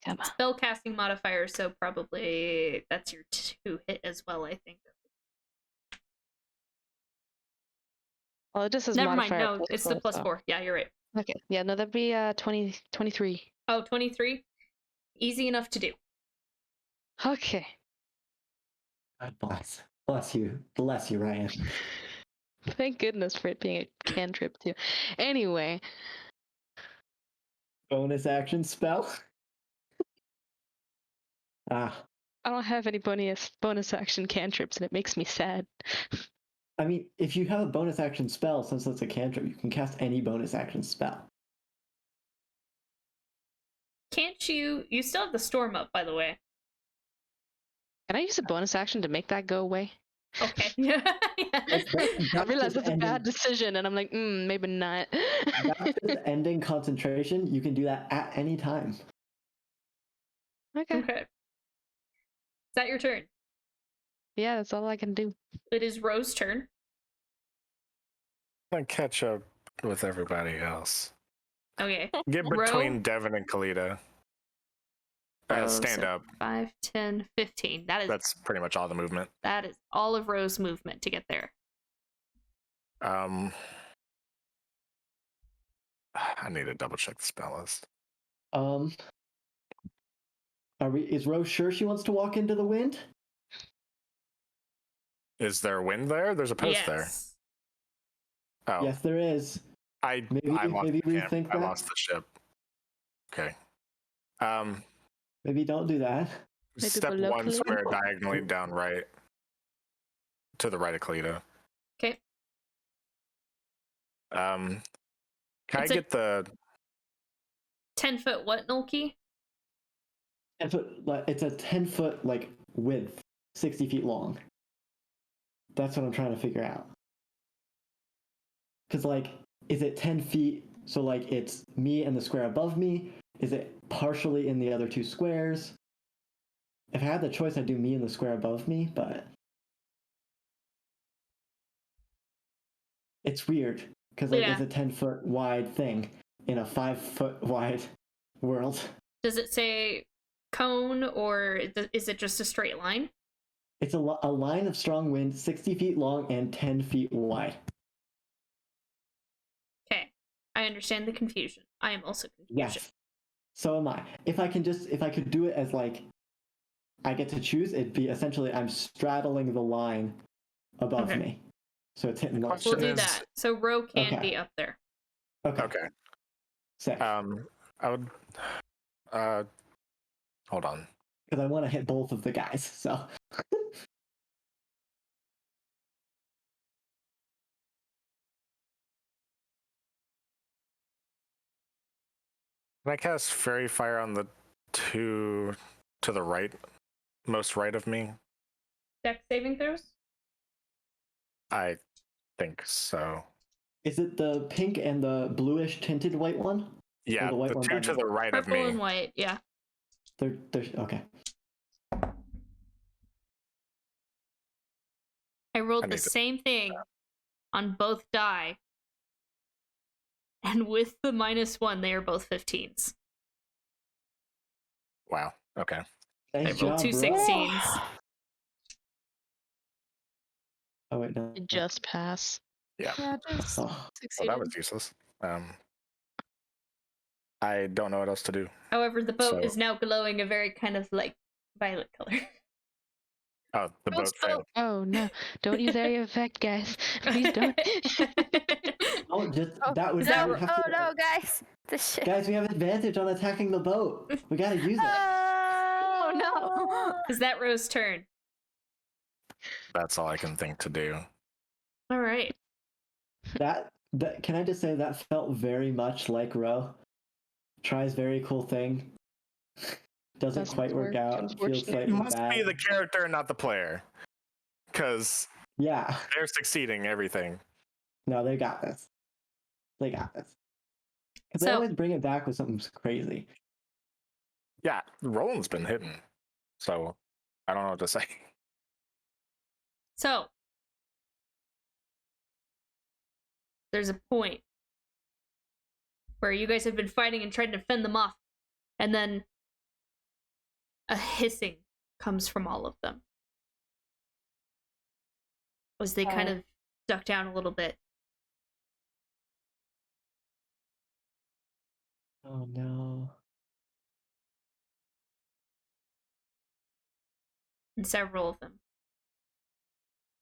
Come on. Spellcasting modifier, so probably that's your 2 hit as well, I think. Well, it just says Never mind, modifier no, it's the +4, so. +4. Yeah, you're right. Okay, yeah, no, that'd be 23. Oh, 23? Easy enough to do. Okay. God bless. Bless you, Ryan. Thank goodness for it being a cantrip, too. Anyway. Bonus action spell? I don't have any bonus action cantrips, and it makes me sad. I mean, if you have a bonus action spell, since it's a cantrip, you can cast any bonus action spell. Can't you? You still have the storm up, by the way. Can I use a bonus action to make that go away? Okay. Yeah. I realize that's a bad decision, and I'm like, maybe not. That's just ending concentration. You can do that at any time. Okay. Okay. Is that your turn? Yeah, that's all I can do. It is Rose's turn. I'm gonna catch up with everybody else. Okay. Get between Devin and Kalita. Stand up. 5, 10, 15. That's pretty much all the movement. That is all of Rose's movement to get there. I need to double check the spell list. Is Rose sure she wants to walk into the wind? Is there wind there? There's a post there. Oh. Yes, there is. Maybe rethink that. I lost the ship. Okay. Maybe don't do that. Maybe Step below 1, Kalita? square diagonally down right. To the right of Kalita. Okay. Can It's I get the 10-foot what, Nolki? It's a 10-foot like width, 60 feet long. That's what I'm trying to figure out. Because like, is it 10 feet? So like, it's me and the square above me. Is it partially in the other two squares? If I had the choice, I'd do me and the square above me, but it's weird because like it's a 10-foot wide thing in a 5-foot wide world. Does it say cone or is it just a straight line? It's a line of strong wind, 60 feet long and 10 feet wide. Okay, I understand the confusion. I am also confused. Yes, so am I. If I could do it as like I get to choose, it'd be essentially I'm straddling the line above me, so it's hitting. We'll do that. So Ro can be up there. Okay. Sick. I would. Hold on. Because I want to hit both of the guys. So. Can I cast Fairy Fire on the two to the right, most right of me? Dex saving throws? I think so. Is it the pink and the bluish tinted white one? Yeah, the two to the right of me. Purple and white, yeah. They're okay. I rolled the same thing on both die. And with the -1, they are both 15s. Wow. Okay. Nice I rolled job, 2 bro. 16s. Oh wait, no. Just pass. Yeah. just Well, that was useless. I don't know what else to do. However, the boat is now glowing a very kind of like violet color. Oh, the boat failed. Oh no! Don't use area of effect, guys. Please don't. That would. No, guys! The ship. Guys, we have advantage on attacking the boat. We gotta use it. Oh no! Is that Rose's turn? That's all I can think to do. All right. That can I just say that felt very much like Ro. Tries very cool thing. Doesn't quite work out. Feels slightly Must bad. be the character, not the player, because yeah, they're succeeding everything. No, they got this. They got this. Because they always bring it back with something crazy. Yeah, Roland's been hidden, so I don't know what to say. So there's a point where you guys have been fighting and trying to fend them off, and then a hissing comes from all of them as they kind of duck down a little bit. Oh no. And several of them,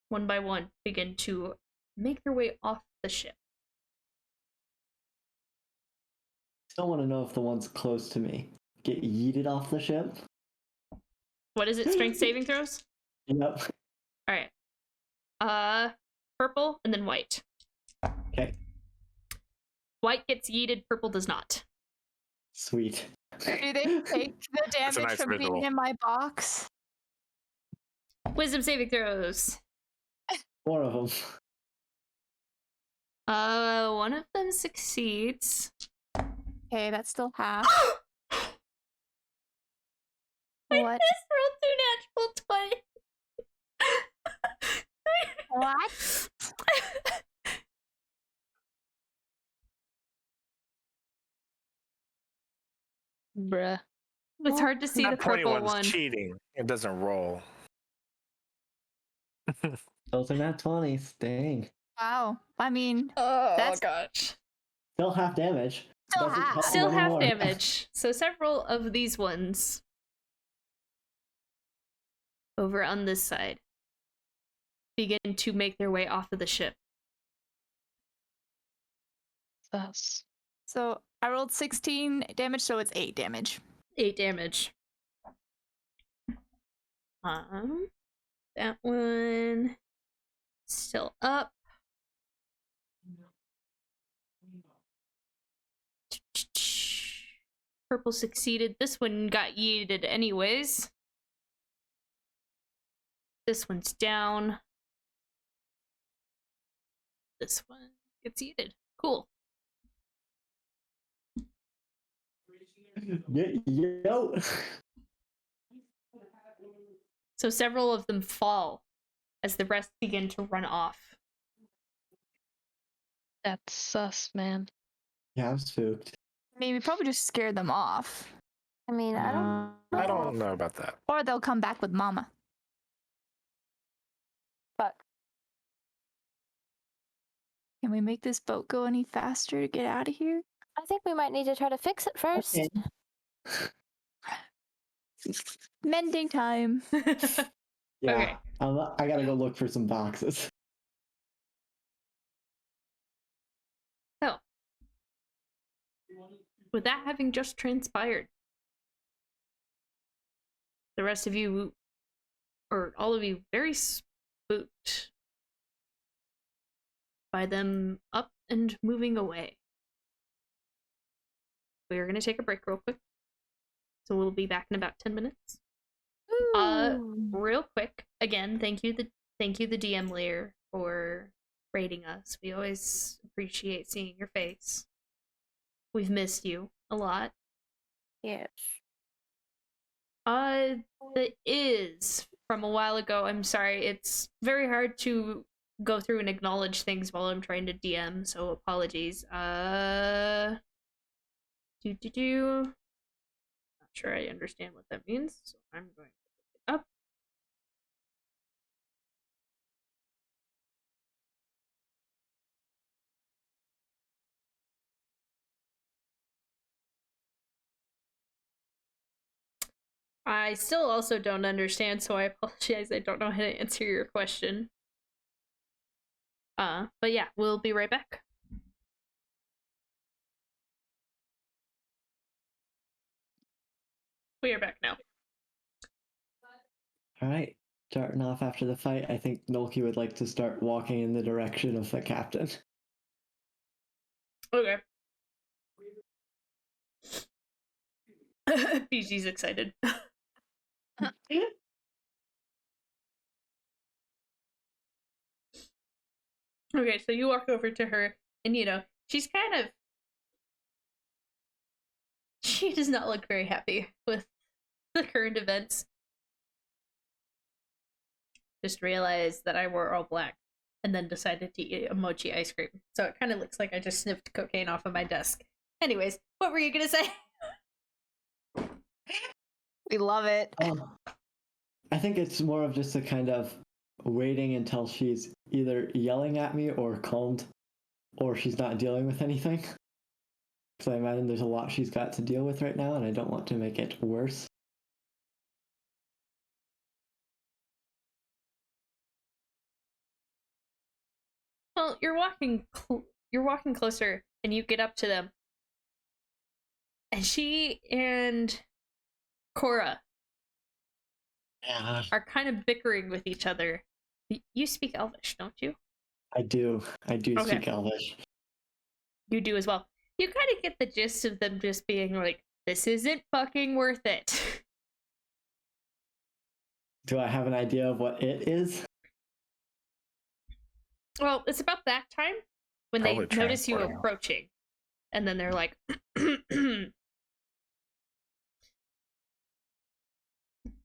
one by one, begin to make their way off the ship. Still want to know if the ones close to me get yeeted off the ship. What is it? Strength saving throws? Yep. All right. Purple and then white. Okay. White gets yeeted, purple does not. Sweet. Do they take the damage from being in my box? Wisdom saving throws. 4 of them. One of them succeeds. Okay, that's still half. I What? just rolled 2 natural 20. What? Bruh. It's hard to see the That purple 21's one. cheating. It doesn't roll. Those are not 20s. Dang. Wow. I mean, Oh that's gosh. Still half damage. Still Doesn't half. help Still half anymore. damage. So several of these ones over on this side begin to make their way off of the ship. Us. so I rolled 16 damage, so it's 8 damage. 8 damage. That one still up. Purple succeeded. This one got yeeted anyways. This one's down. This one gets yeeted. Cool. Yo. So several of them fall as the rest begin to run off. That's sus, man. Yeah, I'm spooked. I mean, we probably just scare them off. I mean, I don't. I don't know about that. Or they'll come back with mama. Fuck. Can we make this boat go any faster to get out of here? I think we might need to try to fix it first. Okay. Mending time. Yeah. Okay. I gotta go look for some boxes. So, with that having just transpired, the rest of you, or all of you, very spooked by them up and moving away. We are going to take a break real quick. So we'll be back in about 10 minutes. Real quick, again, thank you the DM Lear for rating us. We always appreciate seeing your face. We've missed you a lot. Yes. The is from a while ago. I'm sorry, it's very hard to go through and acknowledge things while I'm trying to DM, so apologies. Not sure I understand what that means, so I'm going to look it up. I still also don't understand, so I apologize. I don't know how to answer your question. But yeah, we'll be right back. We are back now. Alright. Starting off after the fight, I think Nolki would like to start walking in the direction of the captain. Okay. PG's excited. Okay, so you walk over to her, and she's she does not look very happy with the current events. Just realized that I wore all black, and then decided to eat a mochi ice cream. So it kind of looks like I just sniffed cocaine off of my desk. Anyways, what were you gonna say? We love it. I think it's more of just a kind of waiting until she's either yelling at me or calmed, or she's not dealing with anything. Because I imagine there's a lot she's got to deal with right now, and I don't want to make it worse. Well, you're walking closer, and you get up to them, and she and Cora are kind of bickering with each other. You speak Elvish, don't you? I do Okay. speak Elvish. You do as well. You kind of get the gist of them just being like, this isn't fucking worth it. Do I have an idea of what it is? Well, it's about that time when Probably they notice you transporting. approaching. And then they're like,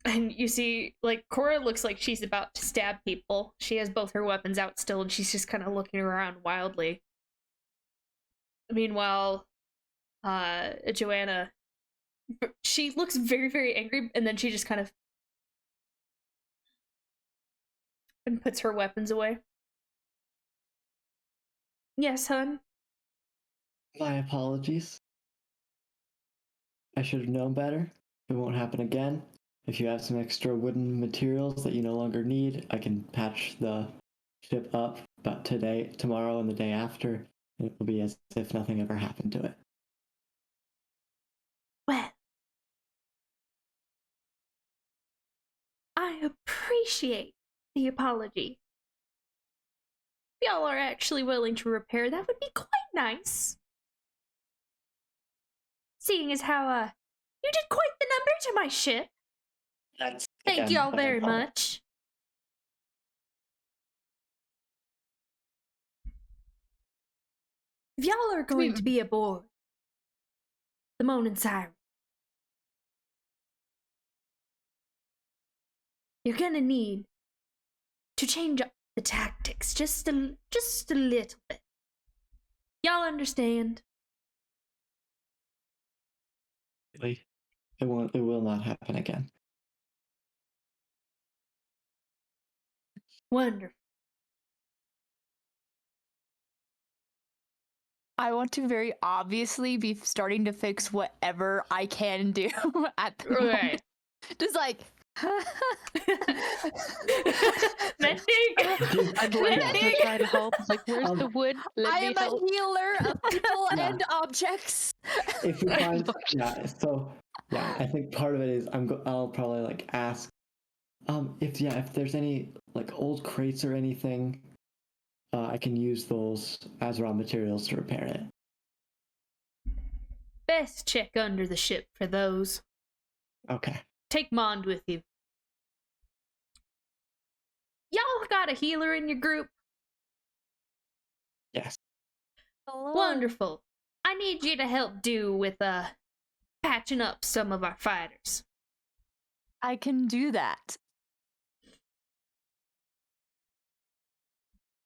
and you see, like, Cora looks like she's about to stab people. She has both her weapons out still, and she's just kind of looking around wildly. Meanwhile, Joanna, she looks very, very angry, and then she just kind of and puts her weapons away. Yes, hun? My apologies. I should have known better. It won't happen again. If you have some extra wooden materials that you no longer need, I can patch the ship up, but today, tomorrow, and the day after, it will be as if nothing ever happened to it. Well, I appreciate the apology. If y'all are actually willing to repair, that would be quite nice. seeing as how you did quite the number to my ship. That's Thank again, you all my very fault. much. If y'all are going to be aboard the Moaning Siren, you're gonna need to change up the tactics just a little bit. Y'all understand? It won't. It will not happen again. Wonderful. I want to very obviously be starting to fix whatever I can do at the moment. Right. Just like Mending. I'd like to try to help. It's like, where's the wood? Let I me am help. a healer of people Yeah. and objects. If you find, yeah. So yeah, I think part of it is I'll probably like ask, if there's any like old crates or anything, I can use those as raw materials to repair it. Best check under the ship for those. Okay. Take Mond with you. Y'all got a healer in your group? Yes. Wonderful. I need you to help do with patching up some of our fighters. I can do that.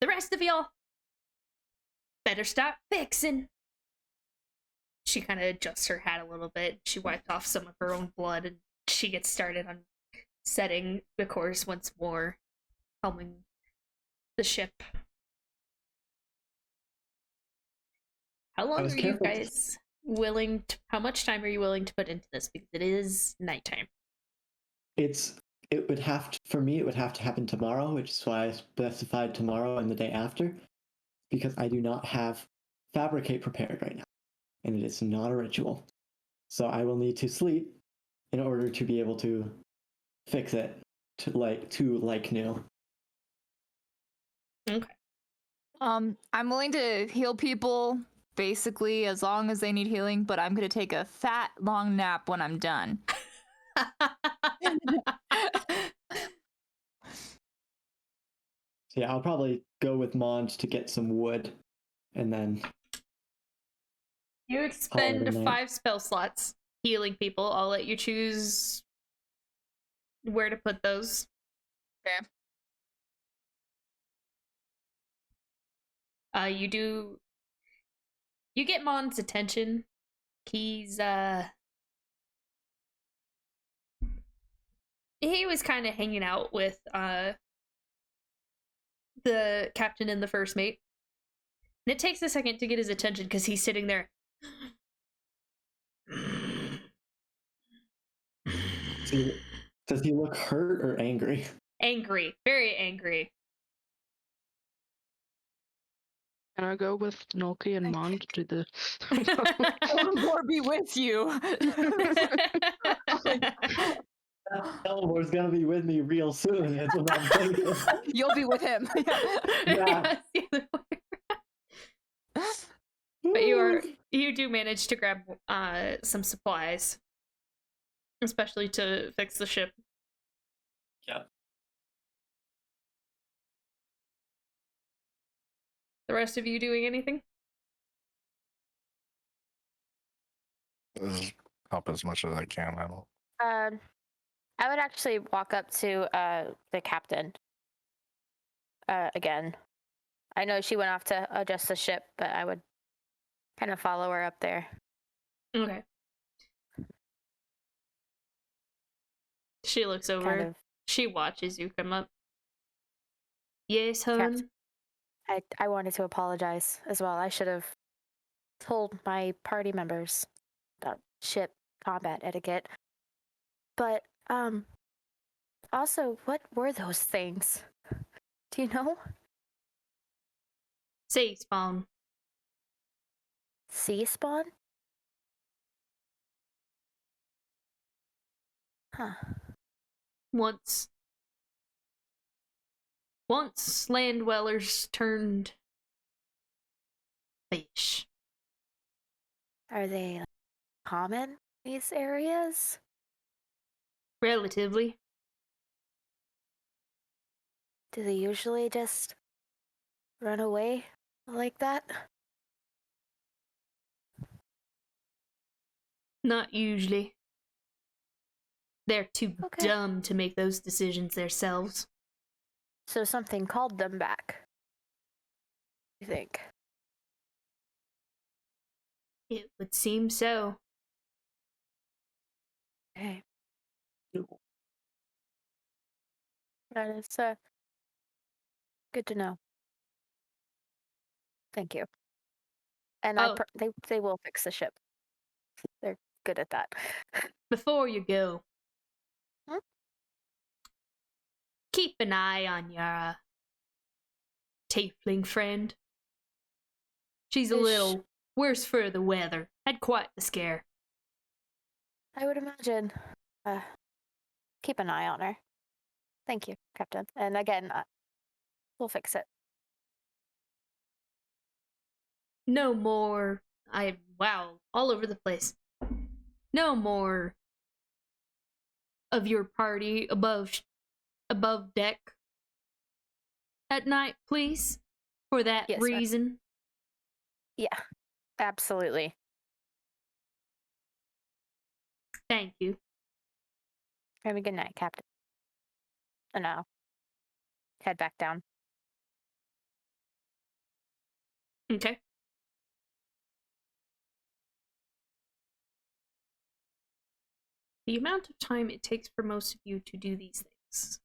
The rest of y'all better start fixing. She kind of adjusts her hat a little bit. She wiped off some of her own blood and she gets started on setting the course once more, helming the ship. How long are you guys willing to, how much time are you willing to put into this? Because it is nighttime. It would have to, for me, it would have to happen tomorrow, which is why I specified tomorrow and the day after, because I do not have Fabricate prepared right now, and it is not a ritual. So I will need to sleep in order to be able to fix it to like new. Okay. I'm willing to heal people basically as long as they need healing, but I'm gonna take a fat long nap when I'm done. So yeah, I'll probably go with Mond to get some wood, and then You expend night. 5 spell slots healing people. I'll let you choose where to put those. Okay. You get Mon's attention. He's he was kind of hanging out with the captain and the first mate. And it takes a second to get his attention because he's sitting there. Does he look hurt or angry? Angry. Very angry. Can I go with Nolki and Mond to the... Or be with you. Elmore's gonna be with me real soon. That's what I'm thinking. You'll be with him. Yeah. But you do manage to grab some supplies, especially to fix the ship. Yeah. The rest of you doing anything? Help as much as I can. I don't. I would actually walk up to the captain again. I know she went off to adjust the ship, but I would kind of follow her up there. Okay. She looks over. Kind of. She watches you come up. Yes, hon. I wanted to apologize as well. I should have told my party members about ship combat etiquette. But also, what were those things? Do you know? Sea spawn. Sea spawn? Huh. Once land dwellers turned fish. Are they common, these areas? Relatively. Do they usually just run away like that? Not usually. They're too Okay. dumb to make those decisions themselves. So something called them back. You think? It would seem so. Okay. That is good to know. Thank you. And Oh. they will fix the ship. They're good at that. Before you go, Hmm? keep an eye on your tiefling friend. She's a Is little worse for the weather. Had quite the scare. I would imagine. Keep an eye on her. Thank you, Captain. And again, we'll fix it. No more. Wow, all over the place. No more of your party above deck at night, please. For that Yes, ma'am. reason. Yeah, absolutely. Thank you. Have a good night, Captain. And I'll head back down. Okay. The amount of time it takes for most of you to do these things.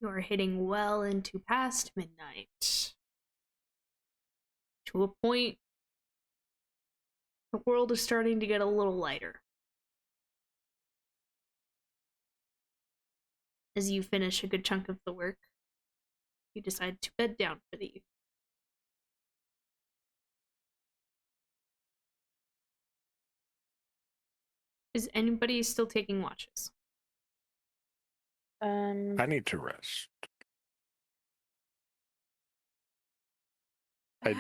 You are hitting well into past midnight. To a point, the world is starting to get a little lighter. As you finish a good chunk of the work, you decide to bed down for the evening. Is anybody still taking watches? I need to rest. We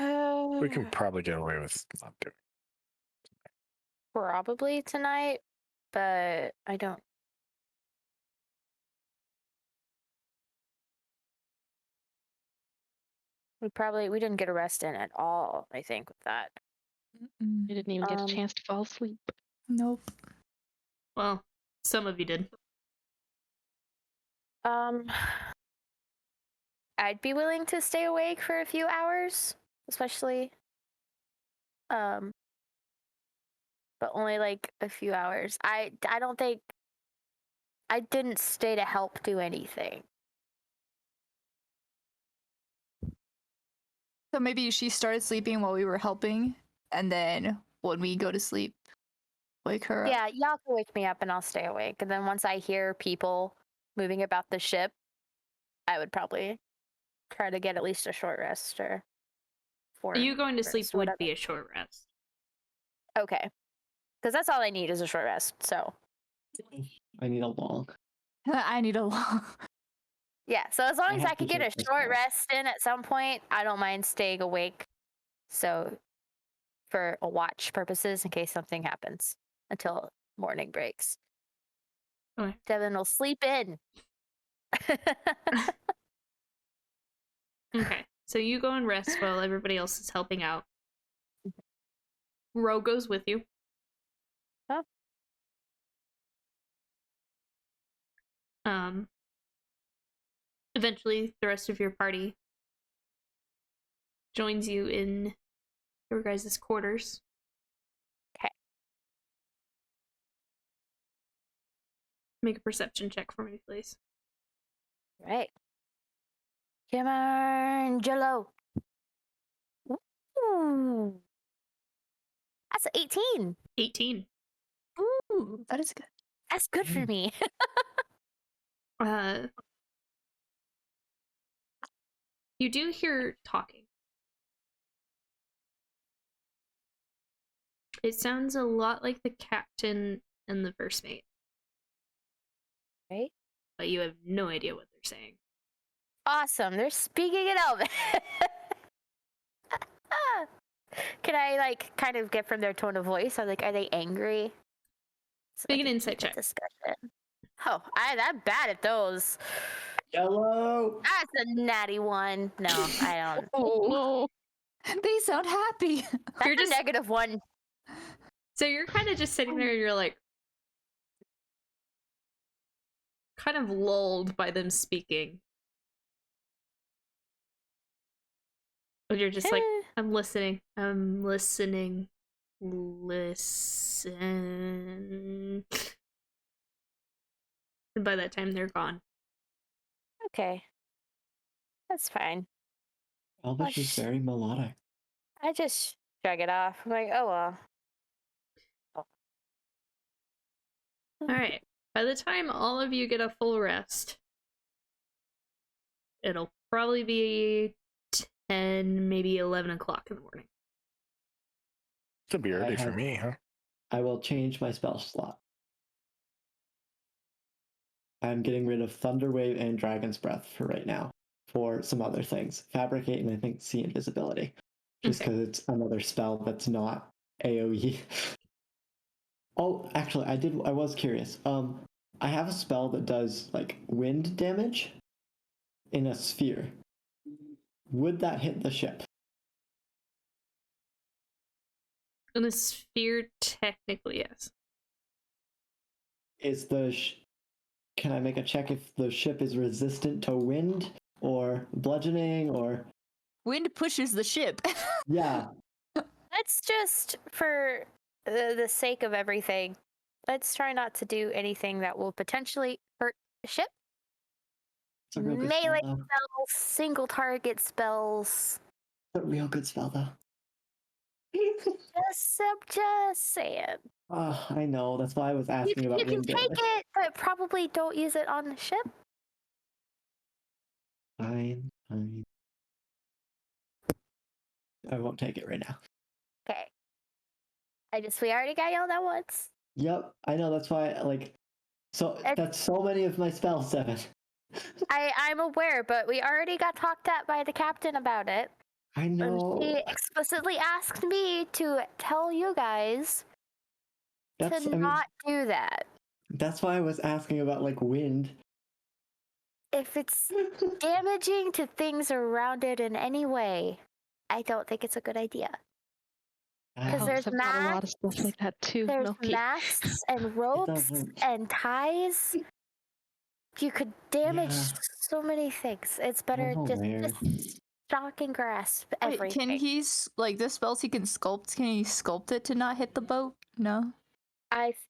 can probably get away with not doing probably tonight, but I don't. We didn't get a rest in at all, I think, with that. I didn't even get a chance to fall asleep. Nope. Well, some of you did. I'd be willing to stay awake for a few hours, especially but only like a few hours. I don't think I didn't stay to help do anything. So maybe she started sleeping while we were helping, and then when we go to sleep, wake her up. Yeah, y'all can wake me up and I'll stay awake. And then once I hear people moving about the ship, I would probably try to get at least a short rest or You going to sleep rest, would whatever. be a short rest. Okay. Because that's all I need is a short rest, so. I need a long. I need a long. Yeah, so as long I as have I could to get a take this short call. rest in at some point, I don't mind staying awake. So, for a watch purposes, in case something happens until morning breaks. Okay. Devin will sleep in. Okay, so you go and rest while everybody else is helping out. Ro goes with you. Oh. Eventually, the rest of your party joins you in your guys' quarters. Okay. Make a perception check for me, please. Right. Come on, Jello. Ooh. That's an 18. 18. Ooh, that is good. That's good for me. You do hear talking. It sounds a lot like the captain and the first mate. Right? But you have no idea what they're saying. Awesome. They're speaking in Elven. Can I like kind of get from their tone of voice? Are they angry? So Make I an can insight keep the check. discussion. Oh, I'm bad at those. Yellow. That's a natty one. No, I don't. Oh They sound happy. That's You're a just -1. so you're kind of just sitting there and you're like kind of lulled by them speaking. But you're just like, I'm listening. I'm listening. Listen. And by that time they're gone. Okay, that's fine. Elvish is very melodic. I just shrug it off. I'm like, oh well. Alright. By the time all of you get a full rest, it'll probably be 10, maybe 11 o'clock in the morning. Should be early for have- me, huh? I will change my spell slot. I'm getting rid of Thunder Wave and Dragon's Breath for right now. For some other things, Fabricate and I think See Invisibility, just Okay. because it's another spell that's not AOE. Oh, actually, I was curious. I have a spell that does like wind damage in a sphere. Would that hit the ship? In a sphere, technically, yes. Is the can I make a check if the ship is resistant to wind or bludgeoning or Wind pushes the ship. yeah? Let's just, for the sake of everything, let's try not to do anything that will potentially hurt the ship. It's a real good Melee spell, though. spells, single target spells. It's a real good spell though. I'm just saying. Oh, I know. That's why I was You, asking you about can wind take damage. it, but probably don't use it on the ship. Fine. I won't take it right now. Okay. We already got yelled at once. Yep, I know. That's why, so that's so many of my spells, Seven. I'm aware, but we already got talked at by the captain about it. I And know. she explicitly asked me to tell you guys not do that. That's why I was asking about wind. If it's damaging to things around it in any way, I don't think it's a good idea. Because there's I've got a lot of stuff like that too. There's Milky. masts and ropes doesn't- and ties. You could damage Yeah. so many things. It's better I'm aware. just shock and grasp Wait, everything. can he the spells he can sculpt? Can he sculpt it to not hit the boat? No.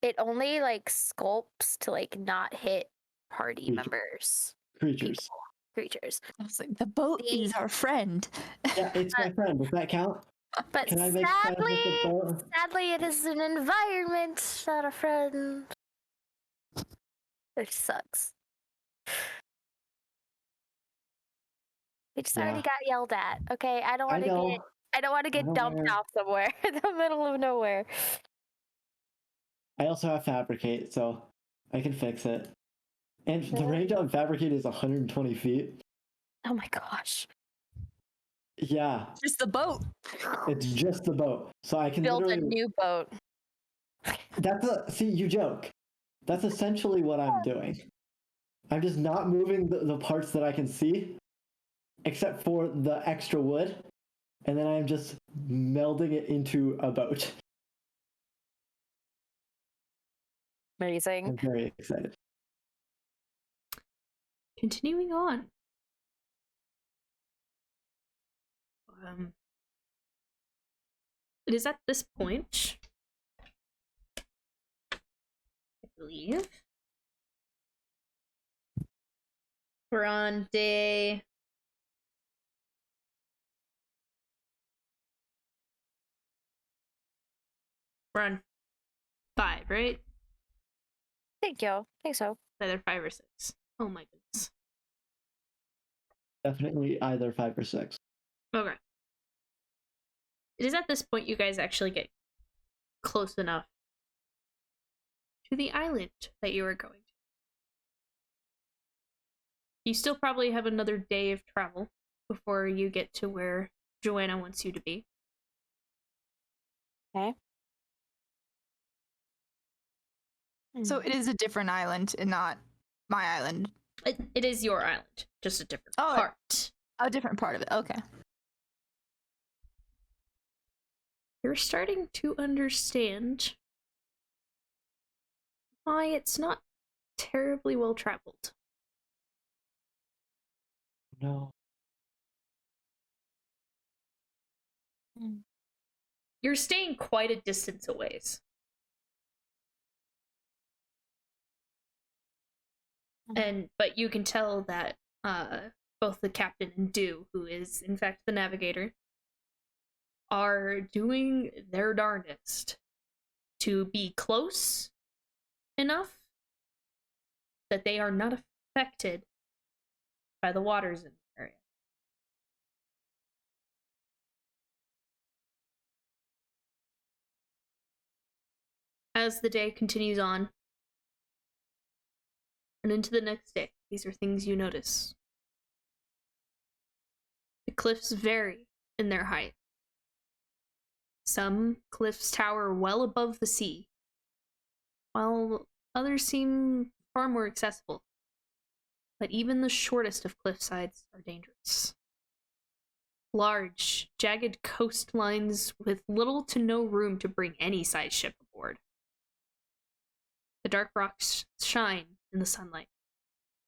It only sculpts to not hit party Creature. members. Creatures. Creatures. I was like, the boat is our friend. Yeah, it's my friend. Does that count? But Can I make friends with the boat? sadly, it is an environment, not a friend. Which sucks. We just already Yeah. got yelled at. Okay, I don't I want to know. get. I don't want to get I'm dumped aware. off somewhere in the middle of nowhere. I also have Fabricate, so I can fix it. And the range on Fabricate is 120 feet. Oh my gosh! Yeah, Just the boat. it's just the boat. So I can Build a literally. new boat. See, you joke. That's essentially what I'm doing. I'm just not moving the parts that I can see, except for the extra wood, and then I'm just melding it into a boat. Amazing. I'm very excited. Continuing on. It is at this point, I believe, we're on day we're on 5, right? Thank you. I think so. Either 5 or 6. Oh my goodness. Definitely either 5 or 6. Okay. It is at this point you guys actually get close enough to the island that you are going to. You still probably have another day of travel before you get to where Joanna wants you to be. Okay. So it is a different island and not my island. It is your island, just a different Oh, part. A different part of it. Okay. You're starting to understand why it's not terribly well traveled. No. You're staying quite a distance away. But you can tell that both the captain and Dew, who is in fact the navigator, are doing their darndest to be close enough that they are not affected by the waters in the area. As the day continues on, and into the next day, these are things you notice. The cliffs vary in their height. Some cliffs tower well above the sea, while others seem far more accessible. But even the shortest of cliff sides are dangerous. Large, jagged coastlines with little to no room to bring any size ship aboard. The dark rocks shine in the sunlight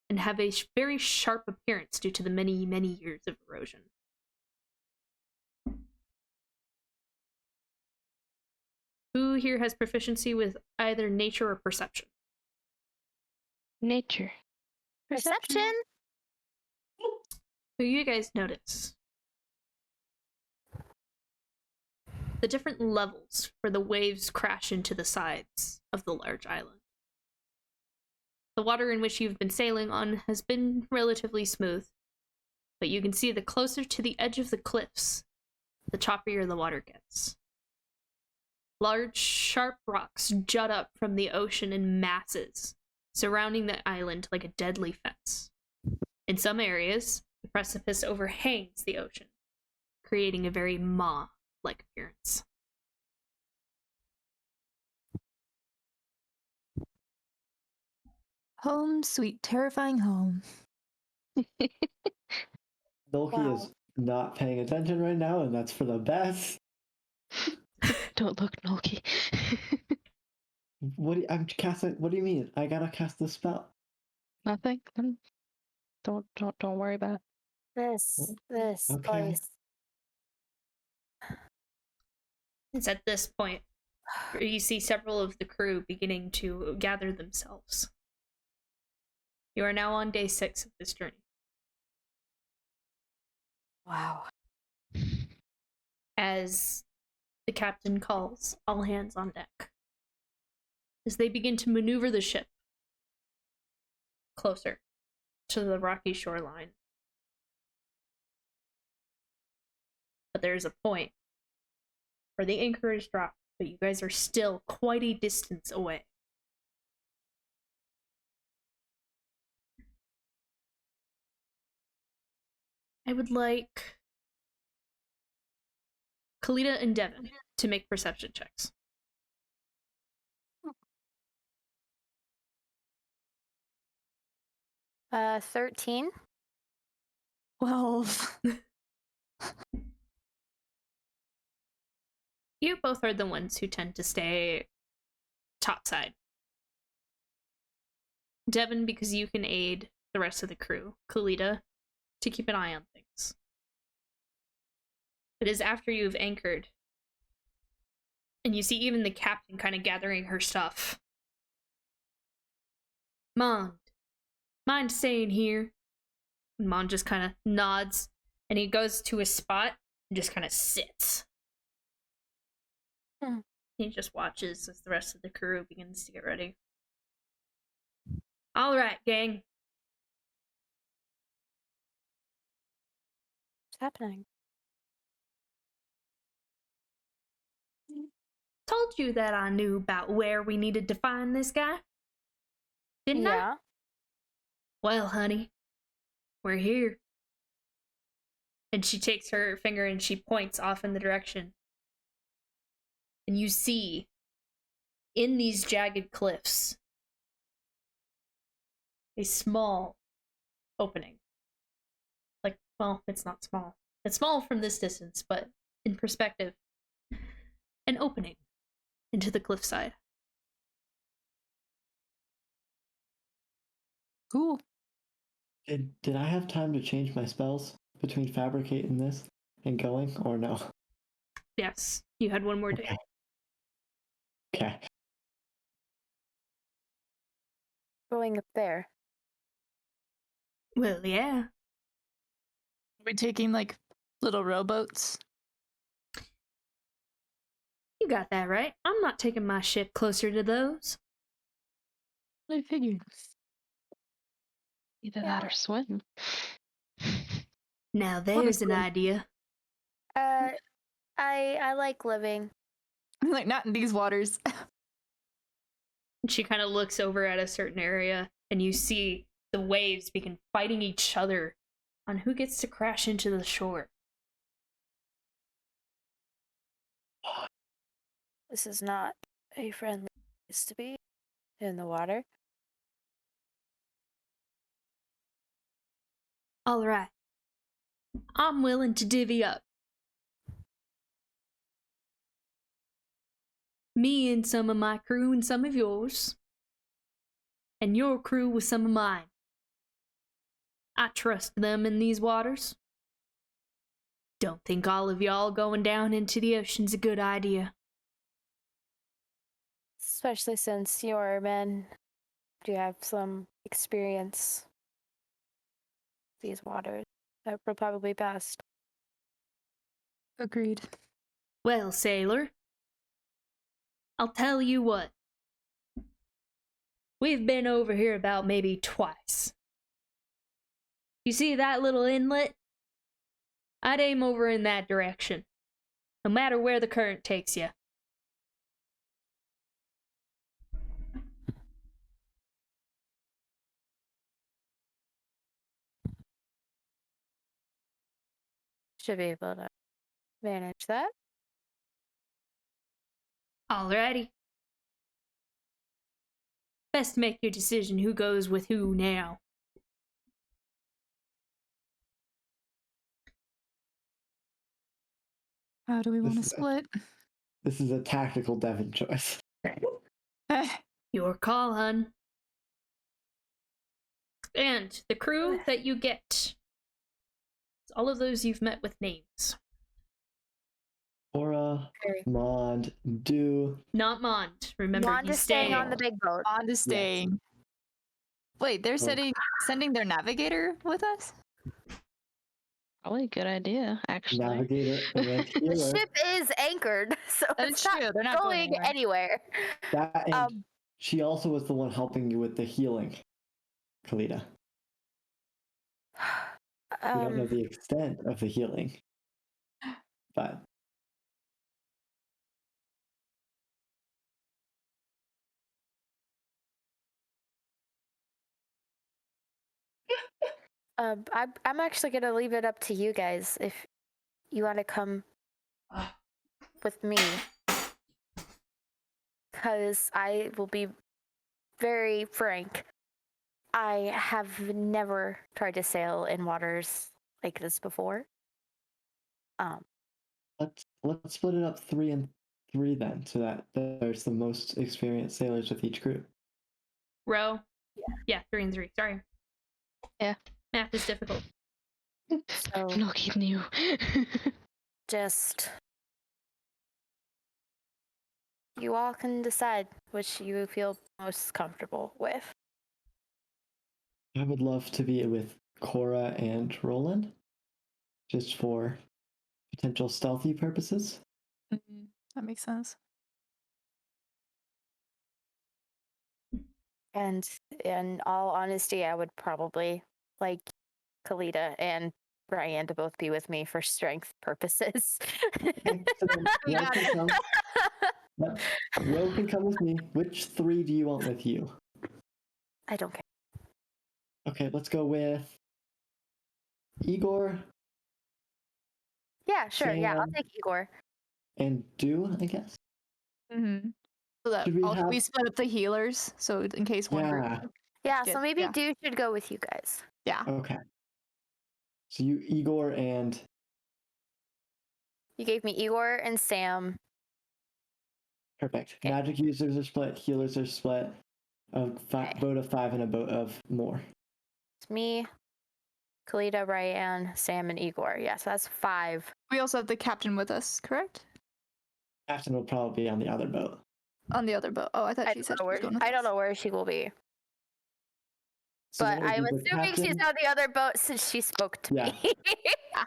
and have a very sharp appearance due to the many, many years of erosion. Who here has proficiency with either nature or perception? Nature. Perception? Who you guys notice? The different levels where the waves crash into the sides of the large island. The water in which you've been sailing on has been relatively smooth, but you can see the closer to the edge of the cliffs, the choppier the water gets. Large, sharp rocks jut up from the ocean in masses, surrounding the island like a deadly fence. In some areas, the precipice overhangs the ocean, creating a very maw-like appearance. Home, sweet, terrifying home. Nolki Wow. is not paying attention right now, and that's for the best. Don't look, Nolki. I'm casting. What do you mean? I gotta cast the spell. Nothing. Don't worry about it. This Okay. place. It's at this point where you see several of the crew beginning to gather themselves. You are now on day 6 of this journey. Wow. As the captain calls all hands on deck, as they begin to maneuver the ship closer to the rocky shoreline. But there's a point where the anchor is dropped, but you guys are still quite a distance away. I would like Kalita and Devin to make perception checks. 13. 12. You both are the ones who tend to stay topside. Devin, because you can aid the rest of the crew. Kalita, to keep an eye on things. It is after you've anchored, and you see even the captain kind of gathering her stuff. Mind staying here? And Mon just kind of nods, and he goes to a spot and just kind of sits. He just watches as the rest of the crew begins to get ready. All right, gang. What's happening? Told you that I knew about where we needed to find this guy. Didn't I? Yeah. Well, honey, we're here. And she takes her finger and she points off in the direction. and you see in these jagged cliffs a small opening. Like, well, it's not small. It's small from this distance, but in perspective, an opening into the cliffside. Cool. Did I have time to change my spells between fabricating this and going, or no? Yes, you had one more day. Okay. Going up there. Well, yeah. We're taking like little rowboats. You got that right. I'm not taking my ship closer to those. I figured. Either that or swim. Now there's an idea. I like living. Like, not in these waters. And she kind of looks over at a certain area, and you see the waves begin fighting each other on who gets to crash into the shore. This is not a friendly place to be in the water. All right. I'm willing to divvy up. Me and some of my crew and some of yours. And your crew with some of mine. I trust them in these waters. Don't think all of y'all going down into the ocean's a good idea. Especially since your men do have some experience. These waters. That would probably be best. Agreed. Well, sailor, I'll tell you what. We've been over here about maybe twice. You see that little inlet? I'd aim over in that direction, no matter where the current takes you. Should be able to manage that. Alrighty. Best make your decision who goes with who now. How do we want to This is- split? This is a tactical Devon choice. Your call, hun. And the crew that you get. All of those you've met with names. Aura, Okay. Mond, Do. Not Mond. Remember, Wand he's is staying on staying. the big boat. On to staying. Wait, they're sending their navigator with us? Probably a good idea, actually. Navigator and The healer. ship is anchored, so That's it's not true. They're not going anywhere. That and Um, she also was the one helping you with the healing, Kalita. We don't know the extent of the healing, but I'm actually gonna leave it up to you guys if you want to come with me, because I will be very frank. I have never tried to sail in waters like this before. let's split it up 3 and 3 then, so that there's the most experienced sailors with each group. Row. Yeah, 3 and 3. Sorry. Yeah. Math is difficult. So Loki knew. just you all can decide which you feel most comfortable with. I would love to be with Cora and Roland, just for potential stealthy purposes. That makes sense. And in all honesty, I would probably like Kalita and Brian to both be with me for strength purposes. Okay, so then Ro can come. Yep, Ro can come with me. Which 3 do you want with you? I don't care. Okay, let's go with Igor Yeah, sure. Yeah, I'll Sam. take Igor. and Do, I guess. Mm-hmm. So that Should we we have- split up the healers, so in case one group. Yeah. Yeah, Get- so maybe yeah. Dew should go with you guys. Yeah. Okay. So you, Igor, and You gave me Igor and Sam. perfect. Okay. Magic users are split. Healers are split. A Okay. boat of 5 and a boat of more. It's me, Kalita, Ryan, Sam, and Igor. Yeah, so that's 5. We also have the captain with us, correct? Captain will probably be on the other boat. On the other boat. Oh, I thought I she said don't, she was going with I don't us. know where she will be. So But that would I'm be the assuming she's captain- on the other boat since she spoke to Yeah. me.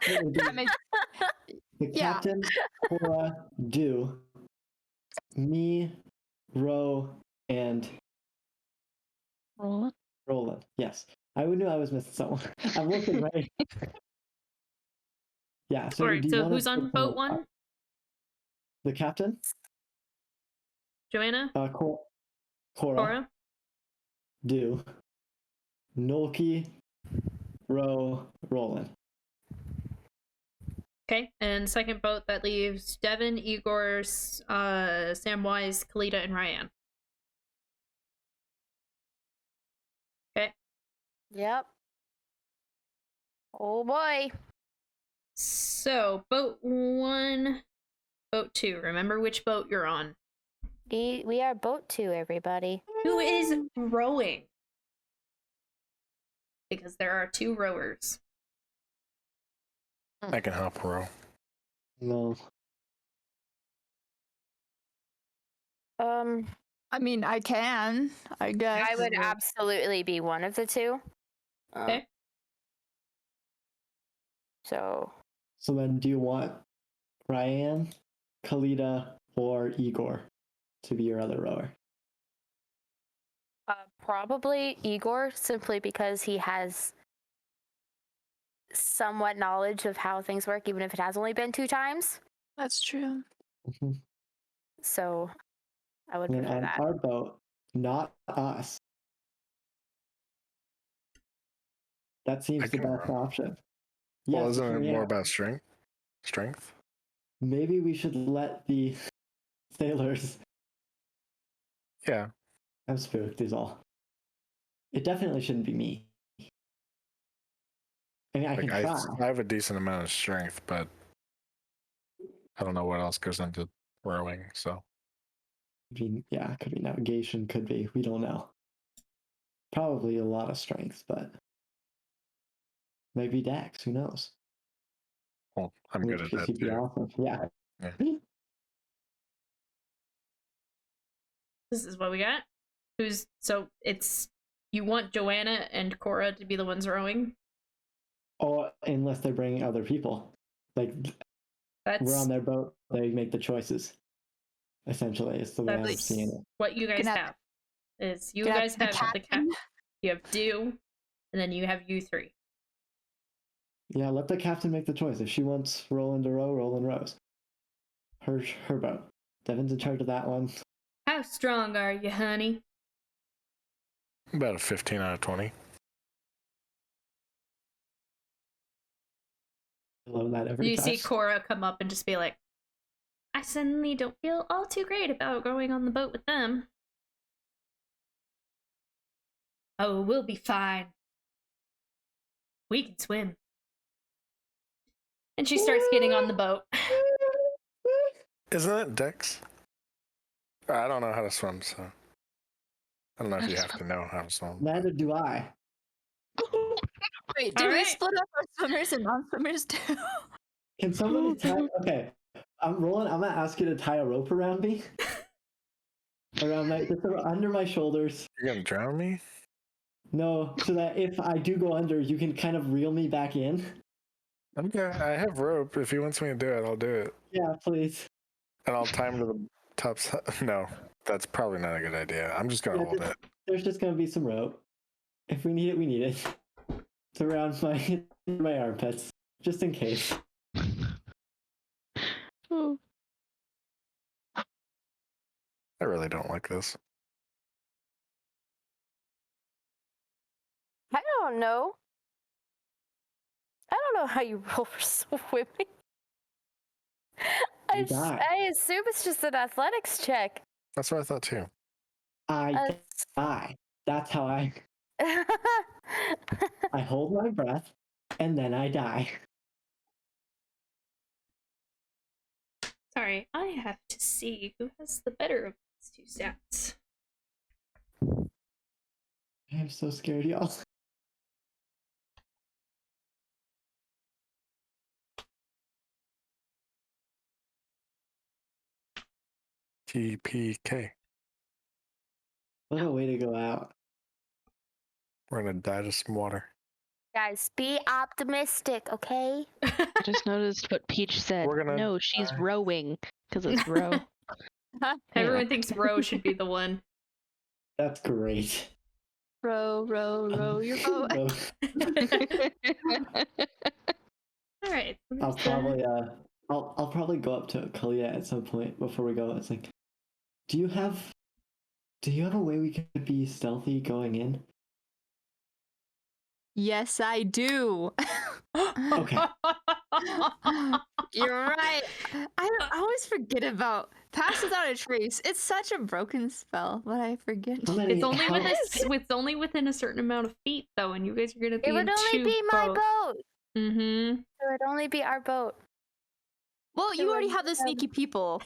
It would be That makes- the yeah. captain, Cora, Dew, me, Ro, and Roland. Roland. Yes. I knew I was missing someone. I'm looking right. Yeah. So, Alright, do you so wanna who's on split boat them one? apart? The captain, Joanna? Cora, Cora? Dew, Nolki, Ro, Roland. Okay, and second boat that leaves Devin, Igor, Samwise, Kalita, and Ryan. Okay, Yep. Oh boy. so boat 1, boat 2. Remember which boat you're on. We are boat 2, everybody. Who is rowing? Because there are 2 rowers. I can help row. No. I mean, I can, I guess. I would absolutely be one of the 2. Okay. So So then, do you want Ryan, Kalita, or Igor to be your other rower? probably Igor, simply because he has somewhat knowledge of how things work, even if it has only been 2 times. That's true. Mhm. So I would And then prefer on that. our boat, not us. That seems I the can best row. option. Well, Yes, isn't it yeah. more about strength? Strength? Maybe we should let the sailors. Yeah. I'm spooked, is all. It definitely shouldn't be me. I mean, I can Like try. I have a decent amount of strength, but I don't know what else goes into rowing. So Yeah, could be navigation, could be. We don't know. Probably a lot of strength, but maybe Dex. Who knows? well, I'm In good which at case that he'd be too. awesome. Yeah. Yeah. This is what we got. So it's you want Joanna and Cora to be the ones rowing? Or unless they're bringing other people, like That's we're on their boat, they make the choices. Essentially, is the way I'm that's seeing it. what you guys Can I- have. Is you Can I guys be have the captain? you have Dew, and then you have you 3. Yeah, let the captain make the choice. If she wants Roland to row, Roland rows. Her boat. Devin's in charge of that one. How strong are you, honey? About a 15 out of 20. I love that every You time. see Cora come up and just be like, I suddenly don't feel all too great about going on the boat with them. Oh, we'll be fine. We can swim. And she starts getting on the boat. Isn't it Dex? I don't know how to swim, so I don't know if you have to know how to swim. Neither do I. Wait, did we Alright. split up our swimmers and non-swimmers too? Can somebody tie? Okay, I'm Roland. I'm gonna ask you to tie a rope around me, around my just under my shoulders. You're gonna drown me? No, so that if I do go under, you can kind of reel me back in. Okay, I have rope. If he wants me to do it, I'll do it. Yeah, please. And I'll tie him to the top side. No, that's probably not a good idea. I'm just gonna Yeah, hold just- it. There's just gonna be some rope. If we need it, we need it. It's around my armpits, just in case. Oh, I really don't like this. I don't know. I don't know how you roll for swimming. die. I assume it's just an athletics check. That's what I thought too. I die. That's how I hold my breath and then I die. Sorry, I have to see who has the better of these two stats. I am so scared, y'all. TPK. What a way to go out. We're gonna die to some water. Guys, be optimistic, okay? I just noticed what Peach said. We're gonna No, she's die. rowing because it's row. Everyone thinks Ro should be the one. That's great. Row, row, row your boat. Alright. I'll probably I'll probably go up to Kalia at some point before we go. It's like, do you have a way we could be stealthy going in? Yes, I do. Okay. You're right. I always forget about Pass Without a Trace. It's such a broken spell, but I forget. How many, It's only how- it's only within a certain amount of feet though, and you guys are gonna be It would in only two be my boats. boat. Mm-hmm. It would only be our boat. Well, you already have the sneaky people.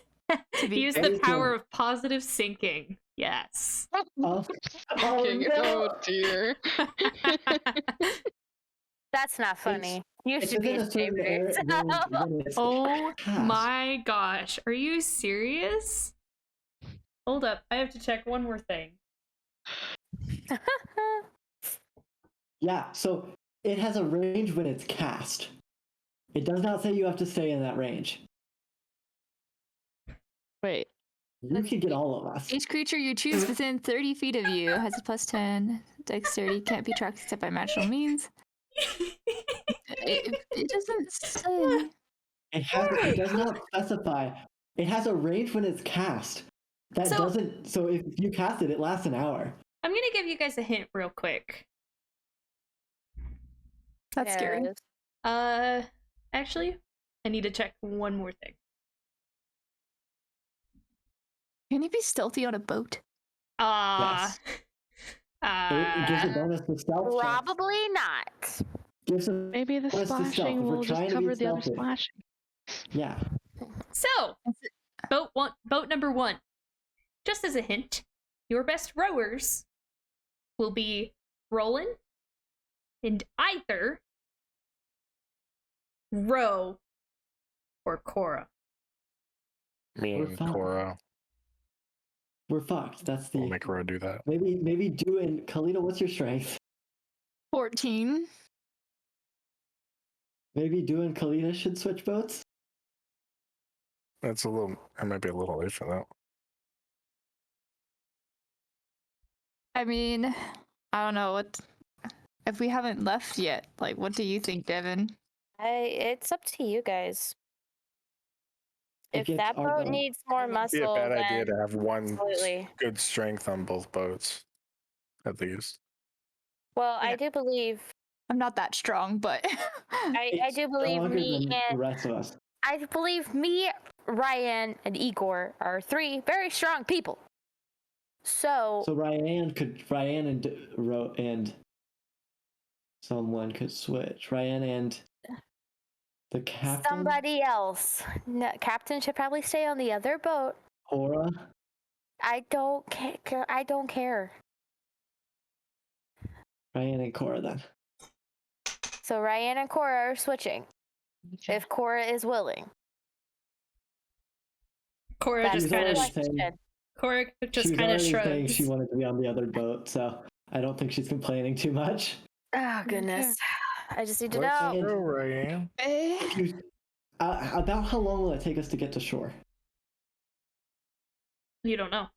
To be Use fair. the power of positive syncing. Yes. oh, Okay, no! dear. That's not funny. You It's should be within a ashamed certain of area. yourself. Then it's Oh passed. my gosh. Are you serious? Hold up. I have to check one more thing. Yeah, so it has a range when it's cast. It does not say you have to stay in that range. Wait. You can get all of us. Each creature you choose within 30 feet of you has a +10 dexterity, can't be tracked except by magical means. It doesn't say. It does not specify. It has a range when it's cast. That So- doesn't. So if you cast it, it lasts an hour. I'm gonna give you guys a hint real quick. That's scary. Yes. Actually, I need to check one more thing. Can you be stealthy on a boat? Yes. It gives a bonus to stealth checks. Probably not. Gives a Maybe the bonus to stealth. splashing If we're will trying just to be cover the other stealthy. splashing. Yeah. So, boat number one. Just as a hint, your best rowers will be Roland and either Ro or Cora. Me We're and fine. Cora. We're fucked. That's We'll the. make Cora do that. Maybe do and Kalina, what's your strength? 14. Maybe Do and Kalina should switch boats. That's a little. I might be a little late for that. I mean, I don't know what. If we haven't left yet, like, what do you think, Devin? It's up to you guys. It If gets that our boat boat. needs more It'd be a muscle, bad then idea to have one absolutely. good strength on both boats, at least. Well, I Yeah. do believe I'm not that strong, but I do believe Stronger me than the and rest of us. I believe me, Ryan, and Igor are three very strong people. So So Ryan and someone could switch. Ryan and the captain. somebody else. No, captain should probably stay on the other boat. Cora. I don't care. I don't care. Ryan and Cora then. So Ryan and Cora are switching. If Cora is willing. Cora That's just She's kind of already saying- Cora She just was kind of already saying shrugs. she wanted to be on the other boat, so I don't think she's complaining too much. Oh goodness. I just need to Let's know. go, Ryan. If you- about how long will it take us to get to shore? You don't know.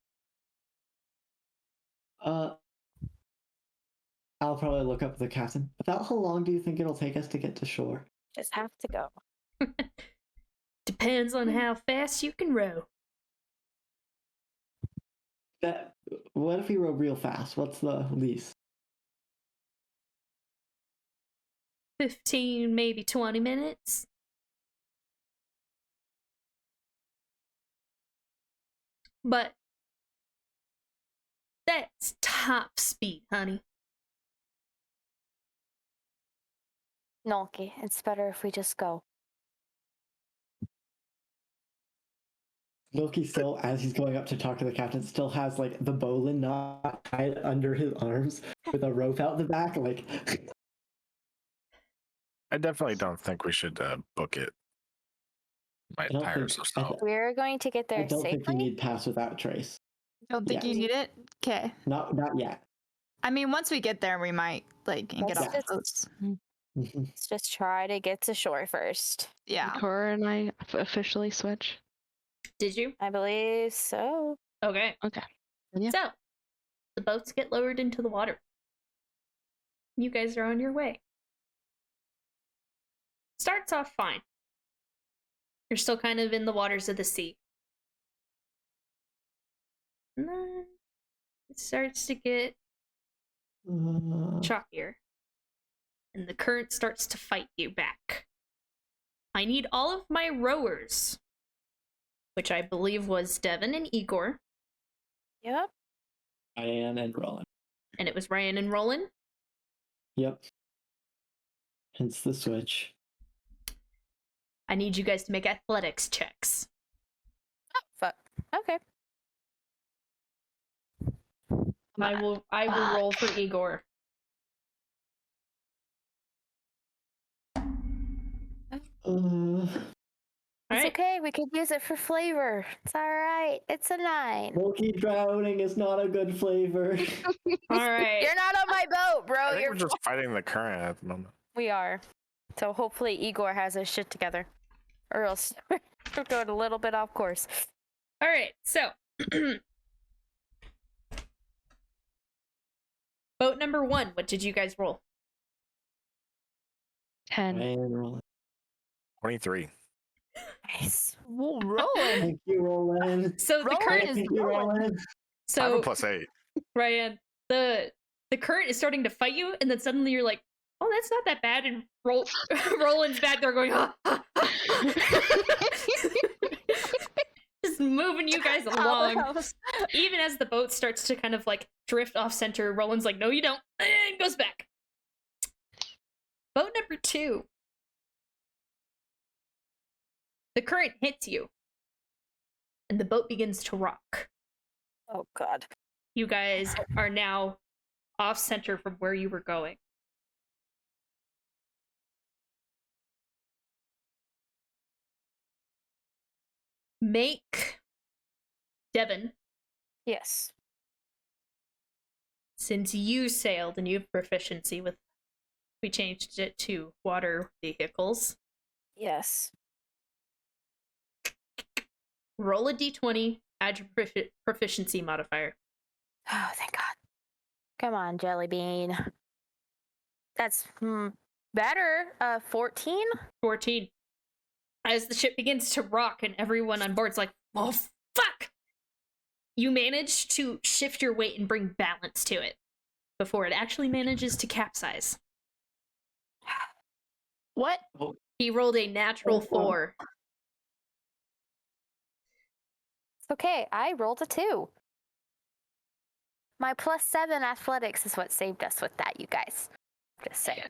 I'll probably look up the captain. About how long do you think it'll take us to get to shore? Just have to go. Depends on how fast you can row. What if we row real fast? What's the least? 15, maybe 20 minutes. But that's top speed, honey. Nolki, it's better if we just go. Loki still, as he's going up to talk to the captain, still has like the bowline knot tied under his arms with a rope out the back. Like, I definitely don't think we should book it. Might don't tire think- us I out. th- We're going to get I there don't think you safely. need pass without trace. Don't think you Yes. need it? Okay. Not yet. I mean, once we get there, we might, like, and get Let's off the just- boats. Mhm. Let's just try to get to shore first. Yeah. Cora and I officially switch. Did you? I believe so. Okay. Okay. Yeah. So, the boats get lowered into the water. You guys are on your way. Starts off fine. You're still kind of in the waters of the sea. And then it starts to get chalkier. And the current starts to fight you back. I need all of my rowers, which I believe was Devin and Igor, Yep. Diane and Roland. and it was Ryan and Roland. Yep. Hence the switch. I need you guys to make athletics checks. Fuck. Okay. I will roll for Igor. Uh, It's Alright. okay. We could use it for flavor. It's all right. It's a 9. Loki drowning is not a good flavor. Alright. You're not on my boat, I bro. think You're we're just fighting the current at the moment. We are. So hopefully Igor has his shit together. Or else we're going a little bit off course. Alright, so boat number 1, what did you guys roll? 10. Diane and Roland. 23. Nice. Whoa, rolling. Thank you, Roland. So the Roland current is Thank you, rolling. Roland. I have a so +8. Ryan, the current is starting to fight you, and then suddenly you're like, oh, that's not that bad, and Roland's back there going, just moving you guys along. Powerhouse. Even as the boat starts to kind of like drift off center, Roland's like, no, you don't, and goes back. Boat number 2. The current hits you, and the boat begins to rock. Oh god. You guys are now off center from where you were going. Make Devin, Yes. since you sailed and you have proficiency with, we changed it to water vehicles. Yes. Roll a d20, add your proficiency modifier. Oh, thank god. Come on, Jelly Bean. That's better. 14? 14. As the ship begins to rock and everyone on board's like, oh, fuck! You manage to shift your weight and bring balance to it before it actually manages to capsize. What? He rolled a natural 4. It's okay. I rolled a 2. My +7 athletics is what saved us with that, you guys. Just saying.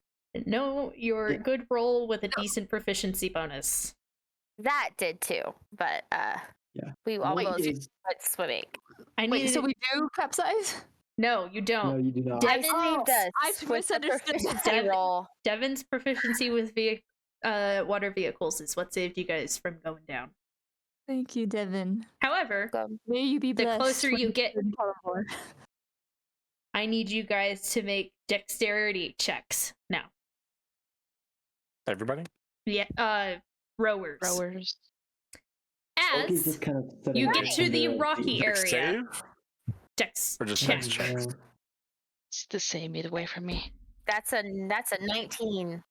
No, your good roll with a decent proficiency bonus. That did too, but Yeah. we Wait, almost is- went swimming. I Wait, needed... so we do capsize? No, you don't. No, you do not. Devin- I saved us. I with the misunderstood. proficiency Devin- roll. Devin's proficiency with water vehicles is what saved you guys from going down. Thank you, Devin. However, May you be The blessed. closer you when get- in Paramore. I need you guys to make dexterity checks now. Everybody? Yeah, rowers. Rowers. Loki's As just kind of sitting you there get to the under rocky area, Save? dex Or just check. dex checks? It's the same either way for me. That's a 19.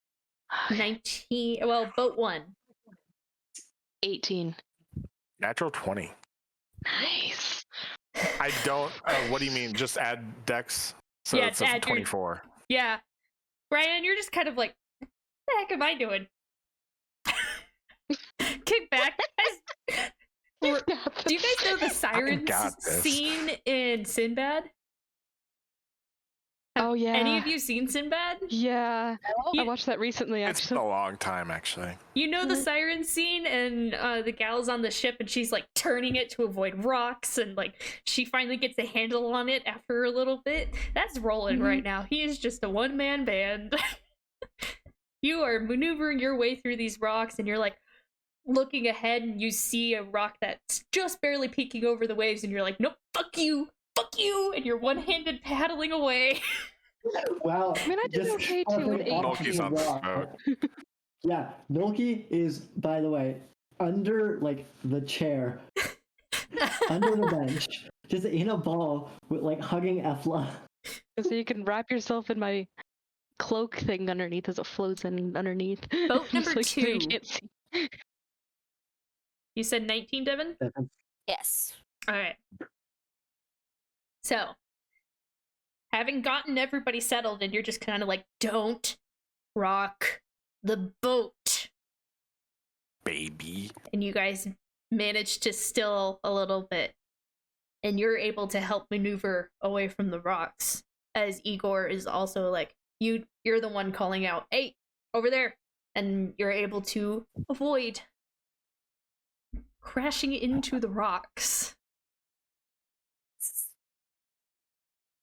19. Well, boat 1. 18. Natural 20. Nice. I don't. What do you mean? Just add dex? So Yeah, it's a add your- 24. Yeah, Brian, you're just kind of like, what the heck am I doing? Kick back. Do you guys know the sirens got this. scene in Sinbad? Oh yeah. Any of you seen Sinbad? Yeah. You- I watched that recently, It's been actually. a long time, actually. You know the siren scene, and the gal's on the ship, and she's like turning it to avoid rocks, and like she finally gets a handle on it after a little bit. That's Roland right now. He is just a one-man band. You are maneuvering your way through these rocks, and you're like looking ahead, and you see a rock that's just barely peeking over the waves, and you're like, "Nope, fuck you, and you're one-handed paddling away. Wow. I mean, I did just okay too shoving with 8. off Nolki's the on the rock. boat. Yeah, Nolki is, by the way, under like the chair, under the bench, just in a ball with like hugging Efla. So you can wrap yourself in my cloak thing underneath as it floats in underneath. Boat number So you 2. can't see. You said 19, Devin? Yes. All right. So, having gotten everybody settled, and you're just kind of like, don't rock the boat. Baby. And you guys manage to still a little bit. And you're able to help maneuver away from the rocks. As Igor is also like, you're the one calling out, "Hey, over there." And you're able to avoid crashing into the rocks.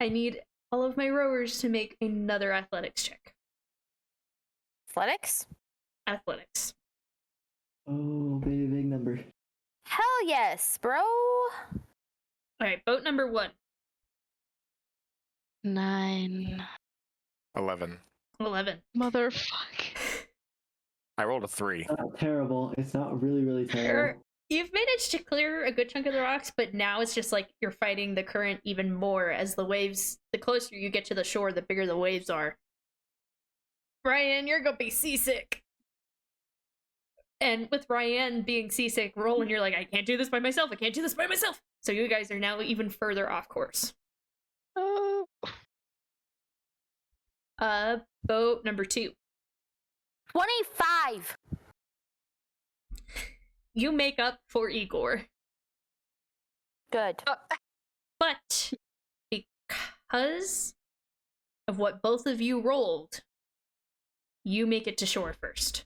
I need all of my rowers to make another athletics check. Athletics? Athletics. Oh, baby, big number. Hell yes, bro. Alright, boat number 1. 9. 11. 11. Motherfuck. I rolled a 3. It's not terrible. It's not really, really terrible. You've managed to clear a good chunk of the rocks, but now it's just like you're fighting the current even more as the waves, the closer you get to the shore, the bigger the waves are. Ryan, you're gonna be seasick. And with Ryan being seasick, Roland, you're like, I can't do this by myself. So you guys are now even further off course. Oh. Boat number 2. 25. You make up for Igor. Good. But because of what both of you rolled, you make it to shore first.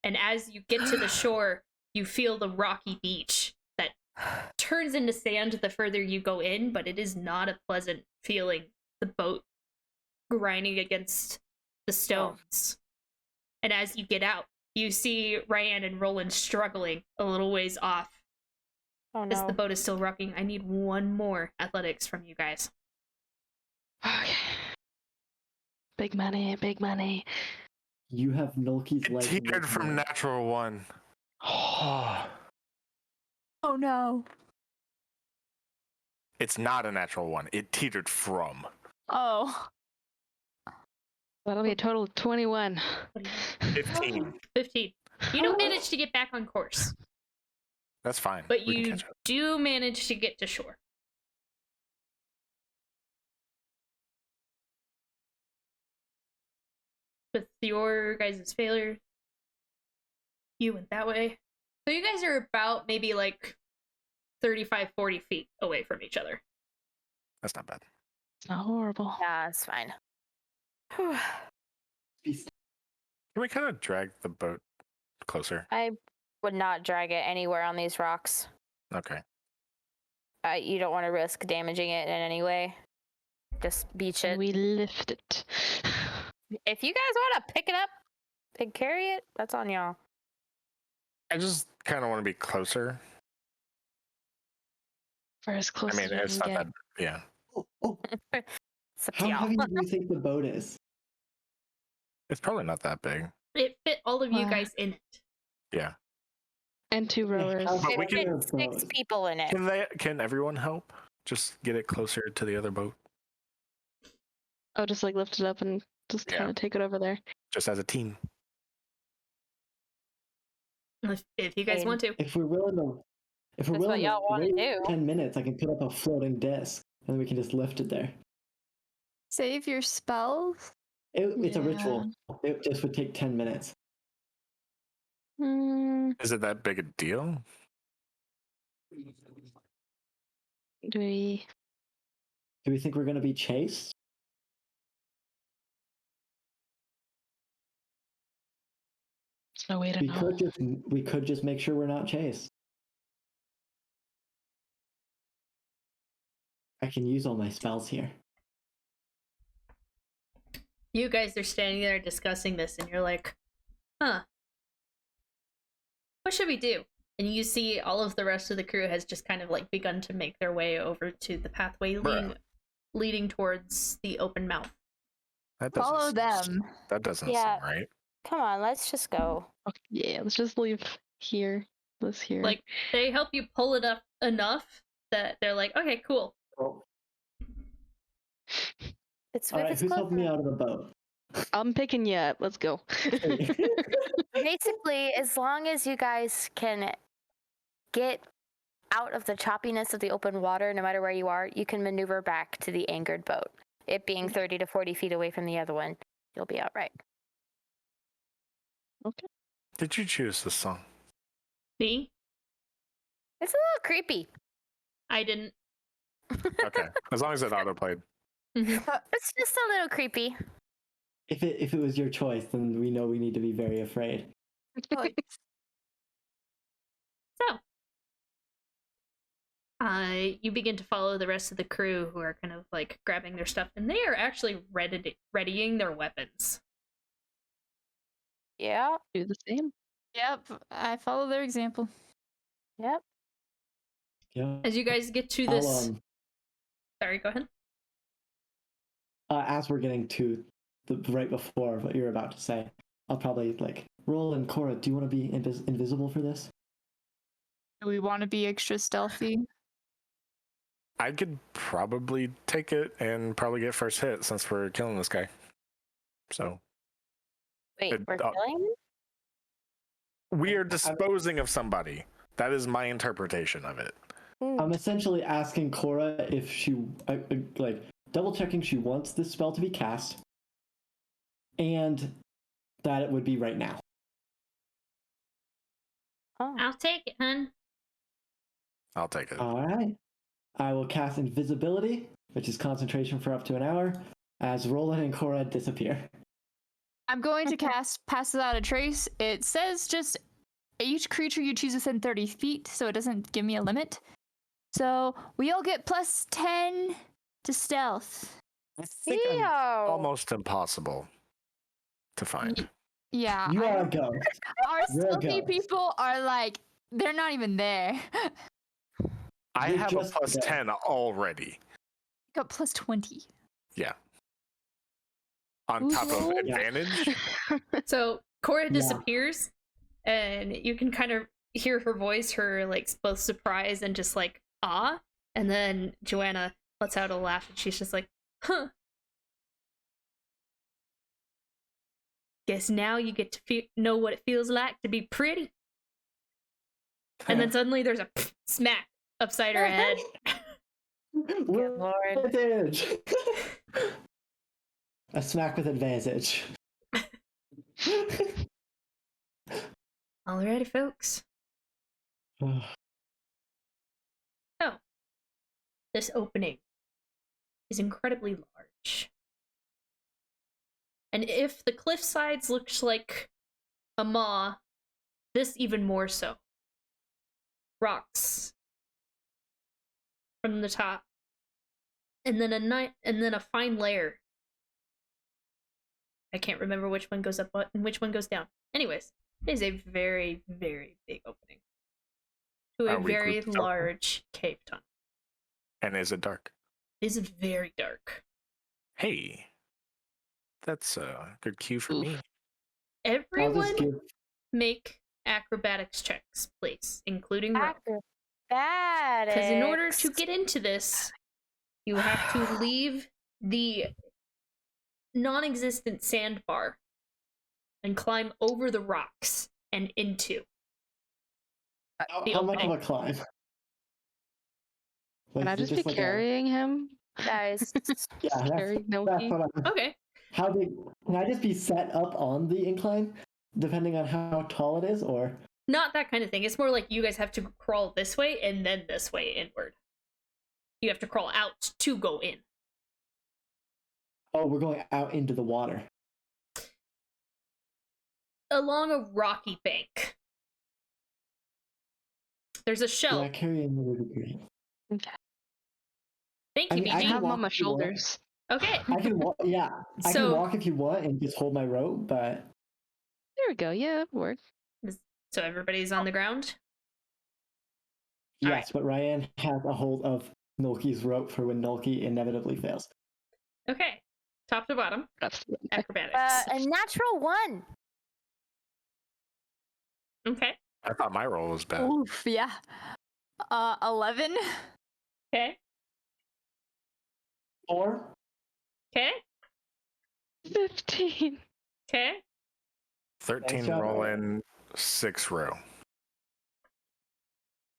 And as you get to the shore, you feel the rocky beach that turns into sand the further you go in, but it is not a pleasant feeling. The boat grinding against the stones. And as you get out, you see Ryan and Roland struggling a little ways off. Oh As the no. boat is still rocking. I need one more athletics from you guys. Okay. Big money, big money. You have Nolki's It life. in your teetered from hand. natural 1. Oh. Oh no. It's not a natural 1. It teetered from. Oh. That'll be a total of 21. 15. 15. You don't manage to get back on course, That's fine. but We can you catch up. do manage to get to shore. With your guys' failure, you went that way. So you guys are about maybe like 35, 40 feet away from each other. That's not bad. It's not horrible. Yeah, it's fine. Beast. Can we kind of drag the boat closer? I would not drag it anywhere on these rocks. Okay. You don't want to risk damaging it in any way. Just beach it. We lift it. If you guys want to pick it up and carry it, that's on y'all. I just kind of want to be closer. For as close I mean, as we it's can not get. that. Yeah. Oh, It's up to how y'all. heavy do you think the boat is? It's probably not that big. It fit all of you Wow. guys in it. Yeah. And 2 rowers. how But we It can- fits 6 people in it. Can everyone help? Just get it closer to the other boat, Oh, just like lift it up and just Yeah. kind of take it over there. just as a team. If you guys And- want to. If we're willing to, That's what y'all wanna wait do. 10 minutes, I can put up a floating disc, and then we can just lift it there. Save your spells. It's a Yeah. ritual. It just would take 10 minutes. Hmm. Is it that big a deal? Do we? Do we think we're going to be chased? There's no way to know. We could just make sure we're not chased. I can use all my spells here. You guys are standing there discussing this, and you're like, huh. What should we do? And you see all of the rest of the crew has just kind of like begun to make their way over to the pathway leading towards the open mouth. Follow them. That doesn't Yeah. seem right. Come on, let's just go. Okay, yeah, let's just leave here. This here. Like, they help you pull it up enough that they're like, okay, cool. Oh. It's All with right, its who's helping me closer. out of the boat? I'm picking you up. Let's go. Basically, as long as you guys can get out of the choppiness of the open water, no matter where you are, you can maneuver back to the anchored boat. It being 30 to 40 feet away from the other one, you'll be all right. Okay. Did you choose this song? Me? It's a little creepy. I didn't. Okay, as long as it autoplayed. It's just a little creepy. If it was your choice, then we know we need to be very afraid. So, you begin to follow the rest of the crew who are kind of like grabbing their stuff, and they are actually readying their weapons. Yeah. Do the same. Yep, I follow their example. Yep. Yeah. As you guys get to I'll, this... Sorry, go ahead. As we're getting to the right before what you're about to say, I'll probably like Roland, Cora, do you want to be invisible for this? Do we want to be extra stealthy? I could probably take it and probably get first hit since we're killing this guy. So Wait, we're killing him? we are disposing of somebody. That is my interpretation of it. I'm essentially asking Cora if she like double checking she wants this spell to be cast, and that it would be right now. Oh. I'll take it, hun. I'll take it. All right. I will cast invisibility, which is concentration for up to an hour, as Roland and Cora disappear. I'm going to cast Pass Without a Trace. It says just each creature you choose within 30 feet, so it doesn't give me a limit. So we all get plus 10 to stealth. I think I'm almost impossible to find. Yeah. You are a ghost. Our You're a stealthy ghost. people are like, they're not even there. I You're have a just plus a ghost. 10 already. Got plus 20. Yeah. On top of Ooh. advantage. So Cora Yeah. disappears, and you can kind of hear her voice, her like both surprise and just like awe. And then Joanna lets out a laugh, and she's just like, "Huh. Guess now you get to know what it feels like to be pretty." And then suddenly there's a smack upside her head. Good lord. Advantage. A smack with advantage. Alrighty, folks. So, this opening is incredibly large. And if the cliff sides looks like a maw, this even more so. Rocks from the top, and then a fine layer. I can't remember which one goes up and which one goes down. Anyways, it is a very, very big opening to a Are we very grouped up? large cave tunnel. And is it dark? It is very dark. Hey. That's a good cue for me. I'll just Everyone give make acrobatics checks, please, including Ro. Acrobatics. Because in order to get into this, you have to leave the non-existent sandbar and climb over the rocks and into. the how much of opening. a climb? Can I is it just be like carrying him? Guys, Yeah, Carry that's Milky? what I'm. Okay. How big? Can I just be set up on the incline, depending on how tall it is, or Not that kind of thing. It's more like you guys have to crawl this way and then this way inward. You have to crawl out to go in. Oh, we're going out into the water. Along a rocky bank. There's a shelf. Yeah, carrying the degree. Okay. Thank you, I mean, I I BG. have them walk on my if you want. shoulders. Okay. I can walk. Yeah, I So- can walk if you want and just hold my rope, but There we go. Yeah, that works. So everybody's on the ground? yes, but Ryan has a hold of Nolki's rope for when Nolki inevitably fails. Okay. Top to bottom. Absolutely. Acrobatics. A natural 1. Okay. I thought my roll was bad. Oof, yeah. 11. Okay. 4. Okay. 15. Okay. 13 Nice job, roll Ryan. in, 6 row.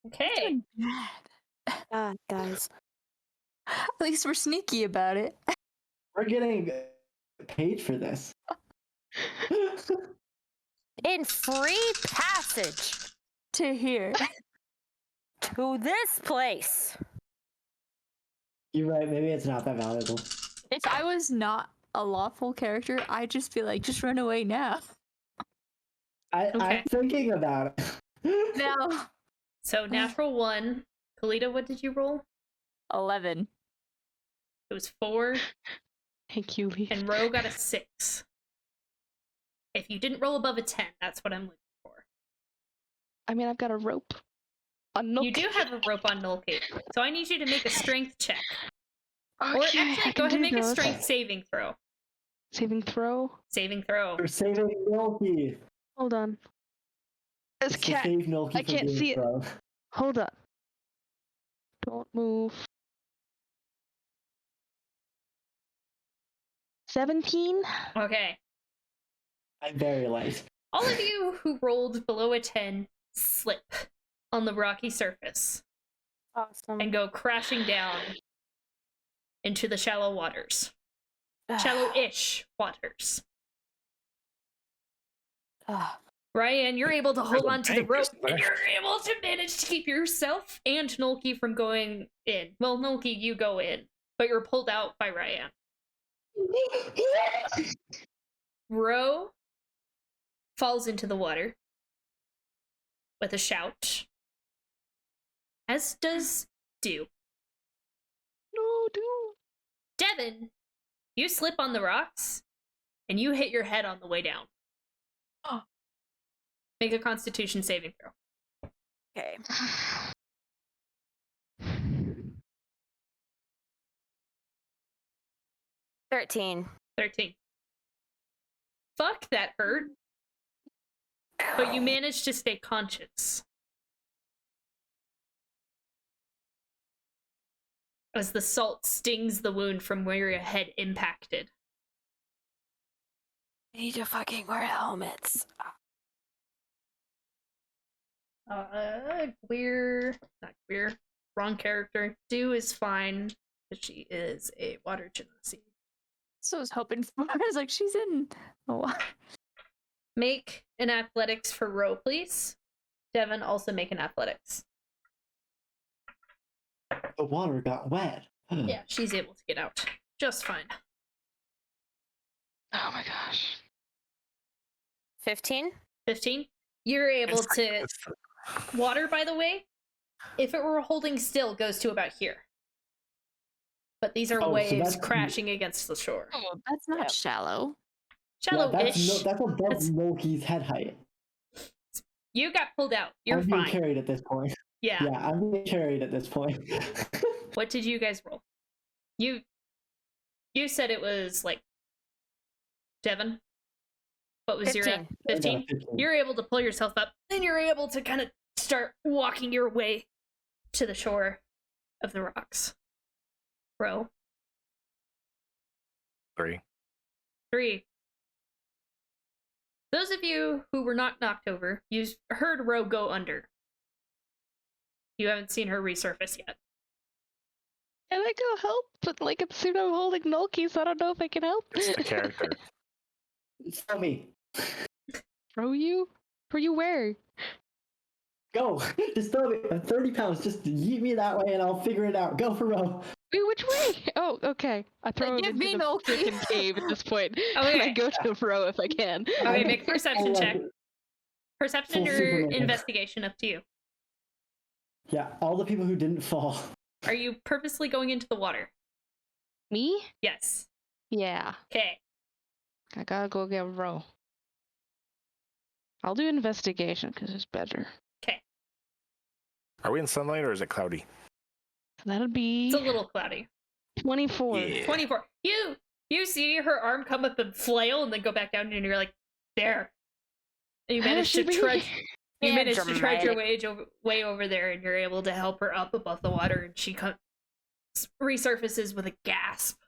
Okay. Ah, guys. At least we're sneaky about it. We're getting paid for this. In free passage To here. to this place. You're right. Maybe it's not that valuable. If I was not a lawful character, I'd just be like, just run away now. Okay. I'm thinking about it. No. So natural 1. Kalita, what did you roll? 11. It was 4. Thank you, Lee. And Ro got a 6. If you didn't roll above a 10, that's what I'm looking for. I mean, I've got a rope. You do have a rope on Nolki, so I need you to make a strength check. Okay, Or I actually, can go ahead and do make a those. strength saving throw. Saving throw. Saving throw. We're saving Nolki. Hold on. This It's to cat. save Nolki I from can't being see it. pro. Hold on. Don't move. 17. Okay. I'm very light. All of you who rolled below a 10 slip on the rocky surface Awesome. and go crashing down into the shallow waters. Shallow-ish waters. Ryan, you're able to hold a on to the bank, rope, isn't there? and you're able to manage to keep yourself and Nolki from going in. Well, Nolki, you go in, but you're pulled out by Ryan. Ro falls into the water with a shout, as does Do. No, dude. Devin, you slip on the rocks, and you hit your head on the way down. Make a Constitution saving throw. Okay. 13. 13. Fuck, that hurt. But you managed to stay conscious. As the salt stings the wound from where your head impacted. I need to fucking wear helmets. Not Queer. Wrong character. Do is fine, but she is a water genasi. So I was hoping for. I was like, she's in the water. Make an athletics for Ro, please. Devin, also make an athletics. The water got wet. Yeah, she's able to get out. Just fine. Oh my gosh. 15? 15? You're able It's to... it's- Water, by the way, if it were holding still, goes to about here. But these are Oh, so waves that's- crashing against the shore. Oh, that's not Yeah. shallow. Shallow-ish. That's above That's- Nolki's head height. You got pulled out. You're I'm being fine. carried at this point. Yeah. Yeah, I'm being carried at this point. What did you guys roll? You said it was like Devin. What was your 15. 15? 15. You're able to pull yourself up, and you're able to kind of start walking your way to the shore of the rocks. Ro. 3. 3. Those of you who were not knocked over, you heard Ro go under. You haven't seen her resurface yet. Can I go help? But like, I'm soon I'm holding Nolki, so I don't know if I can help. It's the character. Tell me. Throw you? Throw you where? Go. Just throw me 30 pounds. Just yeet me that way, and I'll figure it out. Go for row. Wait, which way? Oh, okay. I throw him Give into me the milk. freaking cave at this point. And I Okay. go to the row if I can. Okay, make a perception I'll, check. Perception full or Superman. investigation, up to you. Yeah, all the people who didn't fall. Are you purposely going into the water? Me? Yes. Yeah. Okay. I gotta go get a row. I'll do investigation because it's better. Okay. Are we in sunlight or is it cloudy? That'll It's be a little cloudy. 24. Yeah. 24. You see her arm come up and flail and then go back down, and you're like, there. And you managed to trudge. You Yeah, managed to trudge your dramatic. way over there, and you're able to help her up above the water, and she resurfaces with a gasp.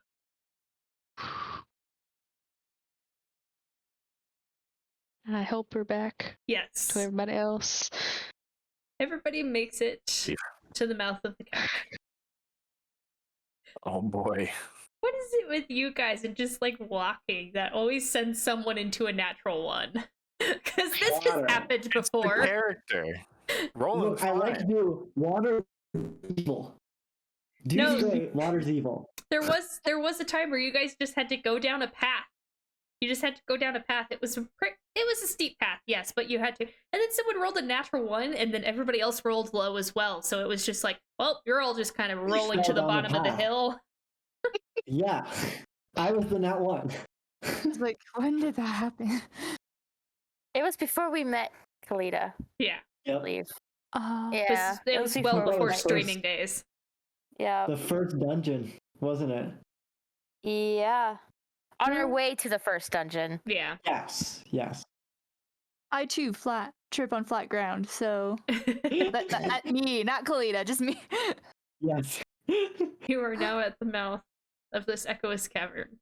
And I help her back Yes. to everybody else. Everybody makes it Yeah. to the mouth of the cave. Oh boy. What is it with you guys and just like walking that always sends someone into a natural one? Because this has Water. happened The before. character. Rolling Look, I like to do water evil. Do No. straight, water's evil. There was a time where you guys just had to go down a path. You just had to go down a path. It was a steep path, yes, but you had to. And then someone rolled a natural one, and then everybody else rolled low as well. So it was just like, well, you're all just kind of rolling to fell the down the bottom of the path. hill. Yeah, I was the nat one. It's like, when did that happen? It was before we met Kalita, Yeah, I Yep. believe. it Yeah. was well before before first. streaming days. Yeah. The first dungeon, wasn't it? Yeah. On our way to the first dungeon. Yeah. Yes, yes. I too trip on flat ground, so that me, not Kalita, just me. Yes. You are now at the mouth of this echoous cavern.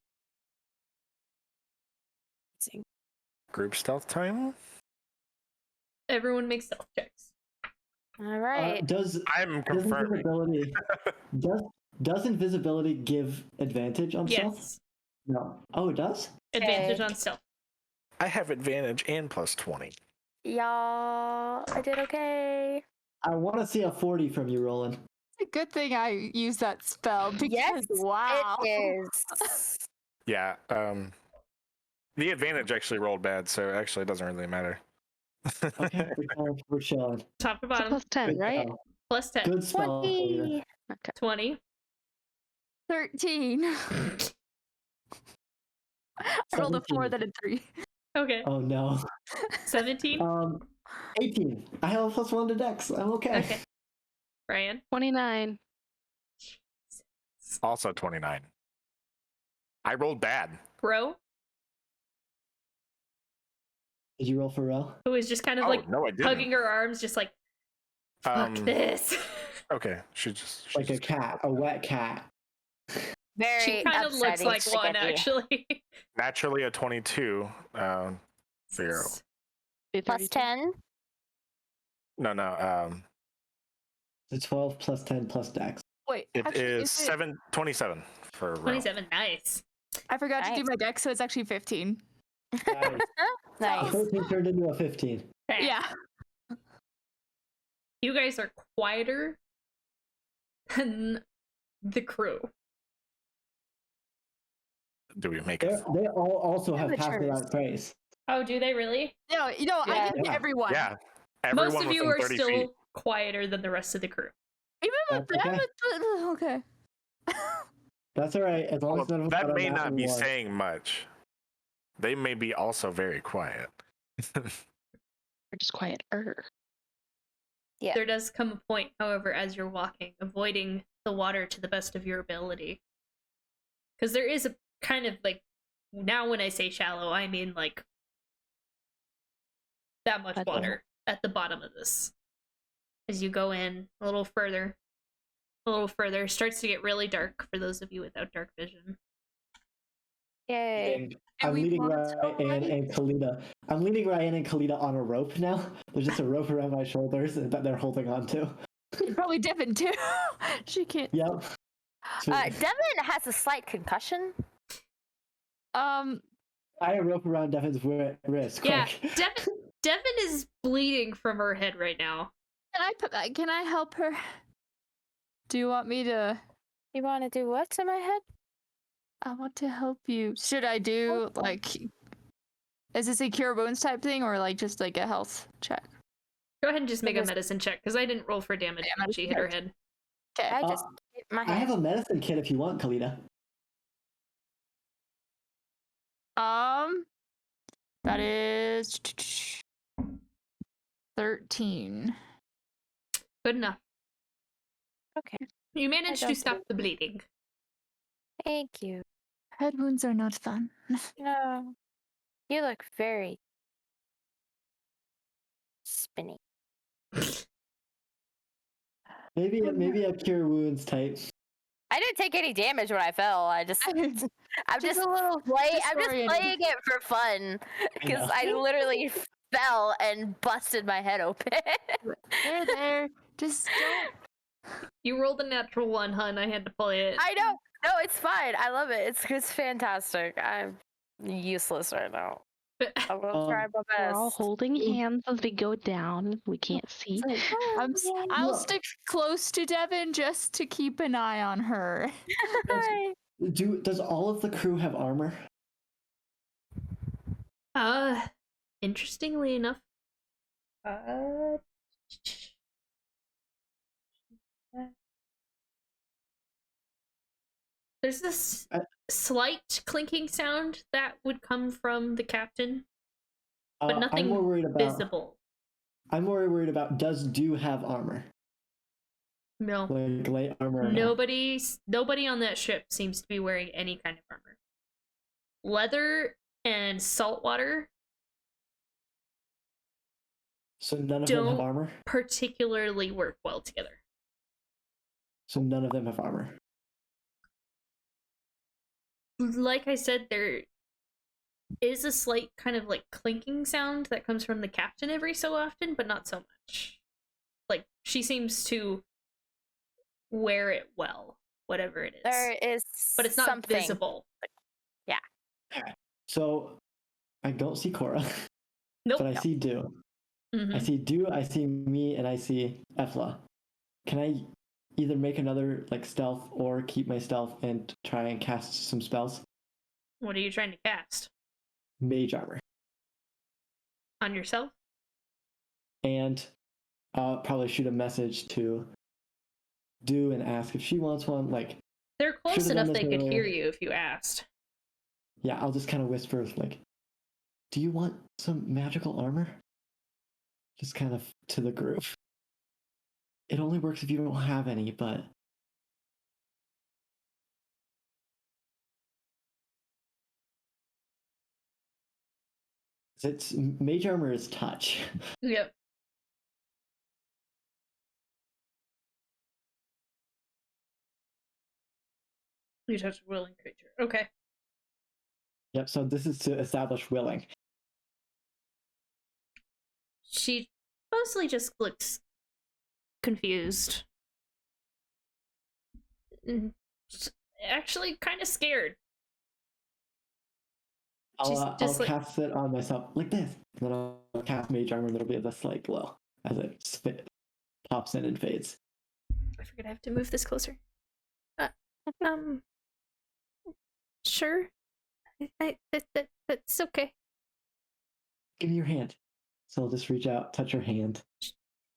Group stealth time? Everyone makes stealth checks. All right. Does I'm confirming. invisibility does invisibility give advantage on stealth? Yes. No. Oh, it does? Advantage Okay. on stealth. I have advantage and plus 20. Y'all, I did okay. I want to see a 40 from you, Roland. It's a good thing I used that spell because Yes, wow. It is. Yeah, the advantage actually rolled bad, so actually it doesn't really matter. Okay, we're chilling. Top to It's a bottom. plus 10, Good right? spell. Plus 10. Good spell. Kalita. 20. 20. 13. I rolled a 4 17. then a 3. Okay. Oh no. 17. 18. I have a plus 1 to Dex. I'm okay. Okay. Brian. 29. Also 29. I rolled bad. Ro, Did you roll for Rel? who is just kind of Oh, like no, I didn't. hugging her arms, just like, fuck this. Okay, she just Like a cat, a wet cat. Very She kind of looks upsetting like one, spaghetti. actually. naturally a 22. Zero. Plus 32. 10. No. It's 12 plus 10 plus Dex. Wait, It actually, is 27 for Ro. 27. Nice. I forgot to do Nice. my deck, so it's actually 15. Nice. A Nice. 13 turned into a 15. Okay. Yeah. You guys are quieter than the crew. Do we make They it? they all also have passed Amateurs. without praise. Oh, do they really? No, I Yeah. did Yeah. everyone. Yeah. Everyone Most of you within are 30 still feet. quieter than the rest of the crew. Even with That's them, okay. okay. That's alright, as long Well, as none of us that got a may nat not be one. saying much. They may be also very quiet. We're just quieter. Yeah. There does come a point, however, as you're walking, avoiding the water to the best of your ability. Because there is a kind of like, now when I say shallow, I mean like that much Puddle. water at the bottom of this. As you go in a little further, it starts to get really dark for those of you without dark vision. Yay. And And I'm we leading want to Ryan already? and Kalita. I'm leading Ryan and Kalita on a rope now. There's just a rope around my shoulders that they're holding on to. Probably Devin too. She can't. Yep. Sweet. Devin has a slight concussion. Um, I have a rope around Devin's wrist. Yeah, Quick. Devin is bleeding from her head right now. Can I help her? Do you want me to? You want to do what to my head? I want to help you. Should I do like? Is this a cure wounds type thing or like just like a health check? Go ahead and just make a Just- medicine check because I didn't roll for damage when she hit her head. Okay. I just hit my I head. have a medicine kit if you want, Kalita. That is 13. Good enough. Okay. You managed to don't stop the bleeding. Thank you. Head wounds are not fun. No. You look very spinny. Maybe a cure wounds type. I didn't take any damage when I fell. I'm just a little I'm just disoriented. playing it for fun because I literally fell and busted my head open. There. Just don't. You rolled a natural one, hun. I had to play it. I know. No, it's fine. I love it. It's fantastic. I'm useless right now. I will try my We're all best. holding hands as we go down. We can't see. I'll stick close to Devin just to keep an eye on her. Does all of the crew have armor? Interestingly enough, there's this slight clinking sound that would come from the captain, but nothing I'm more worried about, visible. I'm more worried about does Do have armor? No. Like light armor? Or no? Nobody on that ship seems to be wearing any kind of armor. Leather and saltwater So none of them have don't armor? particularly work well together. So none of them have armor. Like I said, there is a slight kind of like clinking sound that comes from the captain every so often, but not so much. Like, she seems to wear it well, whatever it is. There is but it's not something. visible. Yeah. So I don't see Cora, Nope. but I see Do. Mhm. I see Do, I see me, and I see Efla. Can I either make another like stealth or keep my stealth and try and cast some spells? What are you trying to cast? Mage armor. On yourself? And I'll probably shoot a message to Do and ask if she wants one. Like, They're close should've done enough this they could earlier. hear you if you asked. Yeah, I'll just kind of whisper, like, do you want some magical armor? Just kind of to the group. It only works if you don't have any, but it's mage armor is touch. Yep. You touch a willing creature. Okay. Yep, so this is to establish willing. She mostly just looks confused. Actually, kind of scared. She's I'll just like, cast it on myself like this. And then I'll cast mage armor and there'll be a slight glow as it pops in and fades. I forget I have to move this closer. Sure. That's okay. Give me your hand. So I'll just reach out, touch her hand.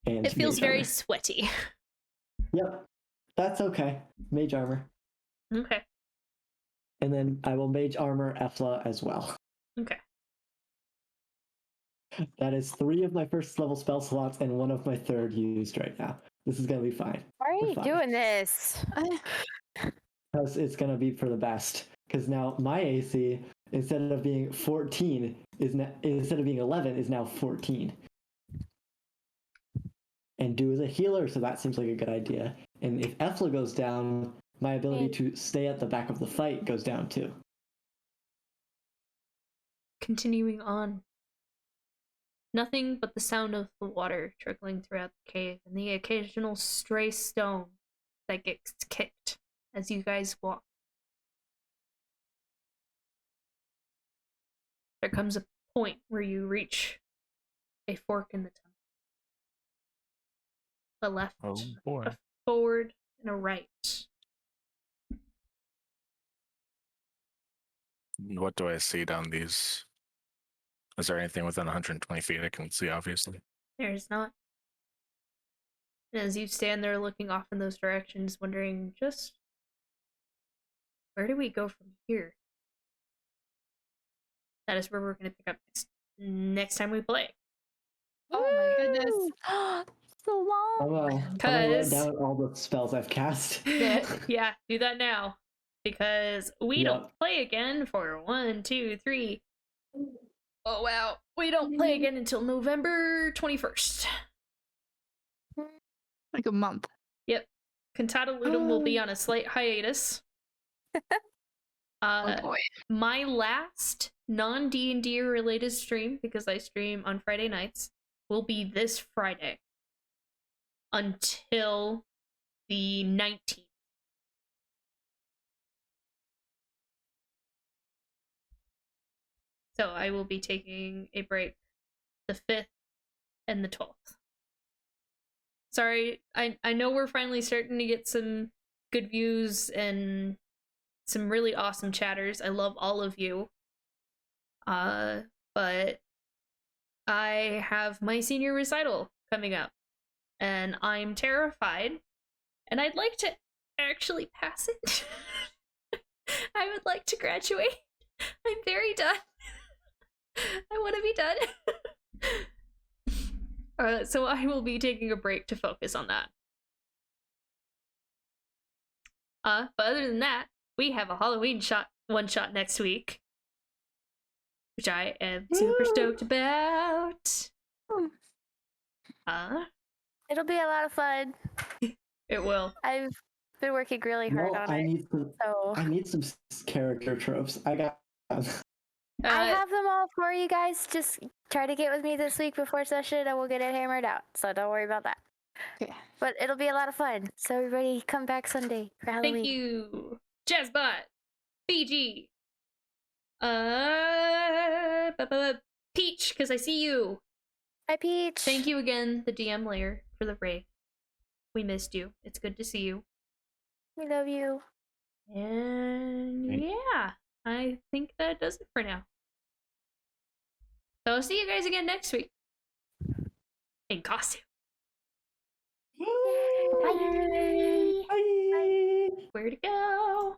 And It feels mage very armor. sweaty. Yep, that's okay. Mage armor. Okay. And then I will mage armor Efla as well. Okay. That is 3 of my first level spell slots and 1 of my 3rd used right now. This is gonna be fine. Why are We're you fine. doing this? Because it's gonna be for the best. Because now my AC, instead of being 14, instead of being 11, is now 14. And Do is a healer, so that seems like a good idea. And if Efla goes down, my ability to stay at the back of the fight goes down too. Continuing on. Nothing but the sound of the water trickling throughout the cave and the occasional stray stone that gets kicked as you guys walk. There comes a point where you reach a fork in the tunnel. a left, Oh boy. a forward, and a right. What do I see down these? Is there anything within 120 feet I can see, obviously? There's not. And as you stand there looking off in those directions, wondering just where do we go from here? That is where we're going to pick up next time we play. Oh my goodness. So long. I'm gonna write Because down all the spells I've cast. yeah, do that now. Because we don't Yep. play again for 1, 2, 3. Oh wow. We don't play again until November 21st. Like a month. Yep. Cantata Lutum will be on a slight hiatus. Oh boy. My last non-D&D related stream, because I stream on Friday nights, will be this Friday until the 19th. So I will be taking a break the 5th and the 12th. Sorry, I know we're finally starting to get some good views and some really awesome chatters. I love all of you. But I have my senior recital coming up, and I'm terrified, and I'd like to actually pass it. I would like to graduate. I'm very done. I want to be done. So I will be taking a break to focus on that. But other than that, we have a Halloween one shot next week, which I am super stoked about. It'll be a lot of fun. It will. I've been working really hard Well, on I it. need some character tropes. I got. I have them all for you guys. Just try to get with me this week before session and we'll get it hammered out. So don't worry about that. Okay. But it'll be a lot of fun. So everybody come back Sunday for Halloween. Thank you, Jazzbot, BG, Peach, because I see you. Hi, Peach. Thank you again, the DM layer, for the raid. We missed you. It's good to see you. We love you. And yeah, I think that does it for now. So I'll see you guys again next week. In costume. Bye. Bye. Where to go?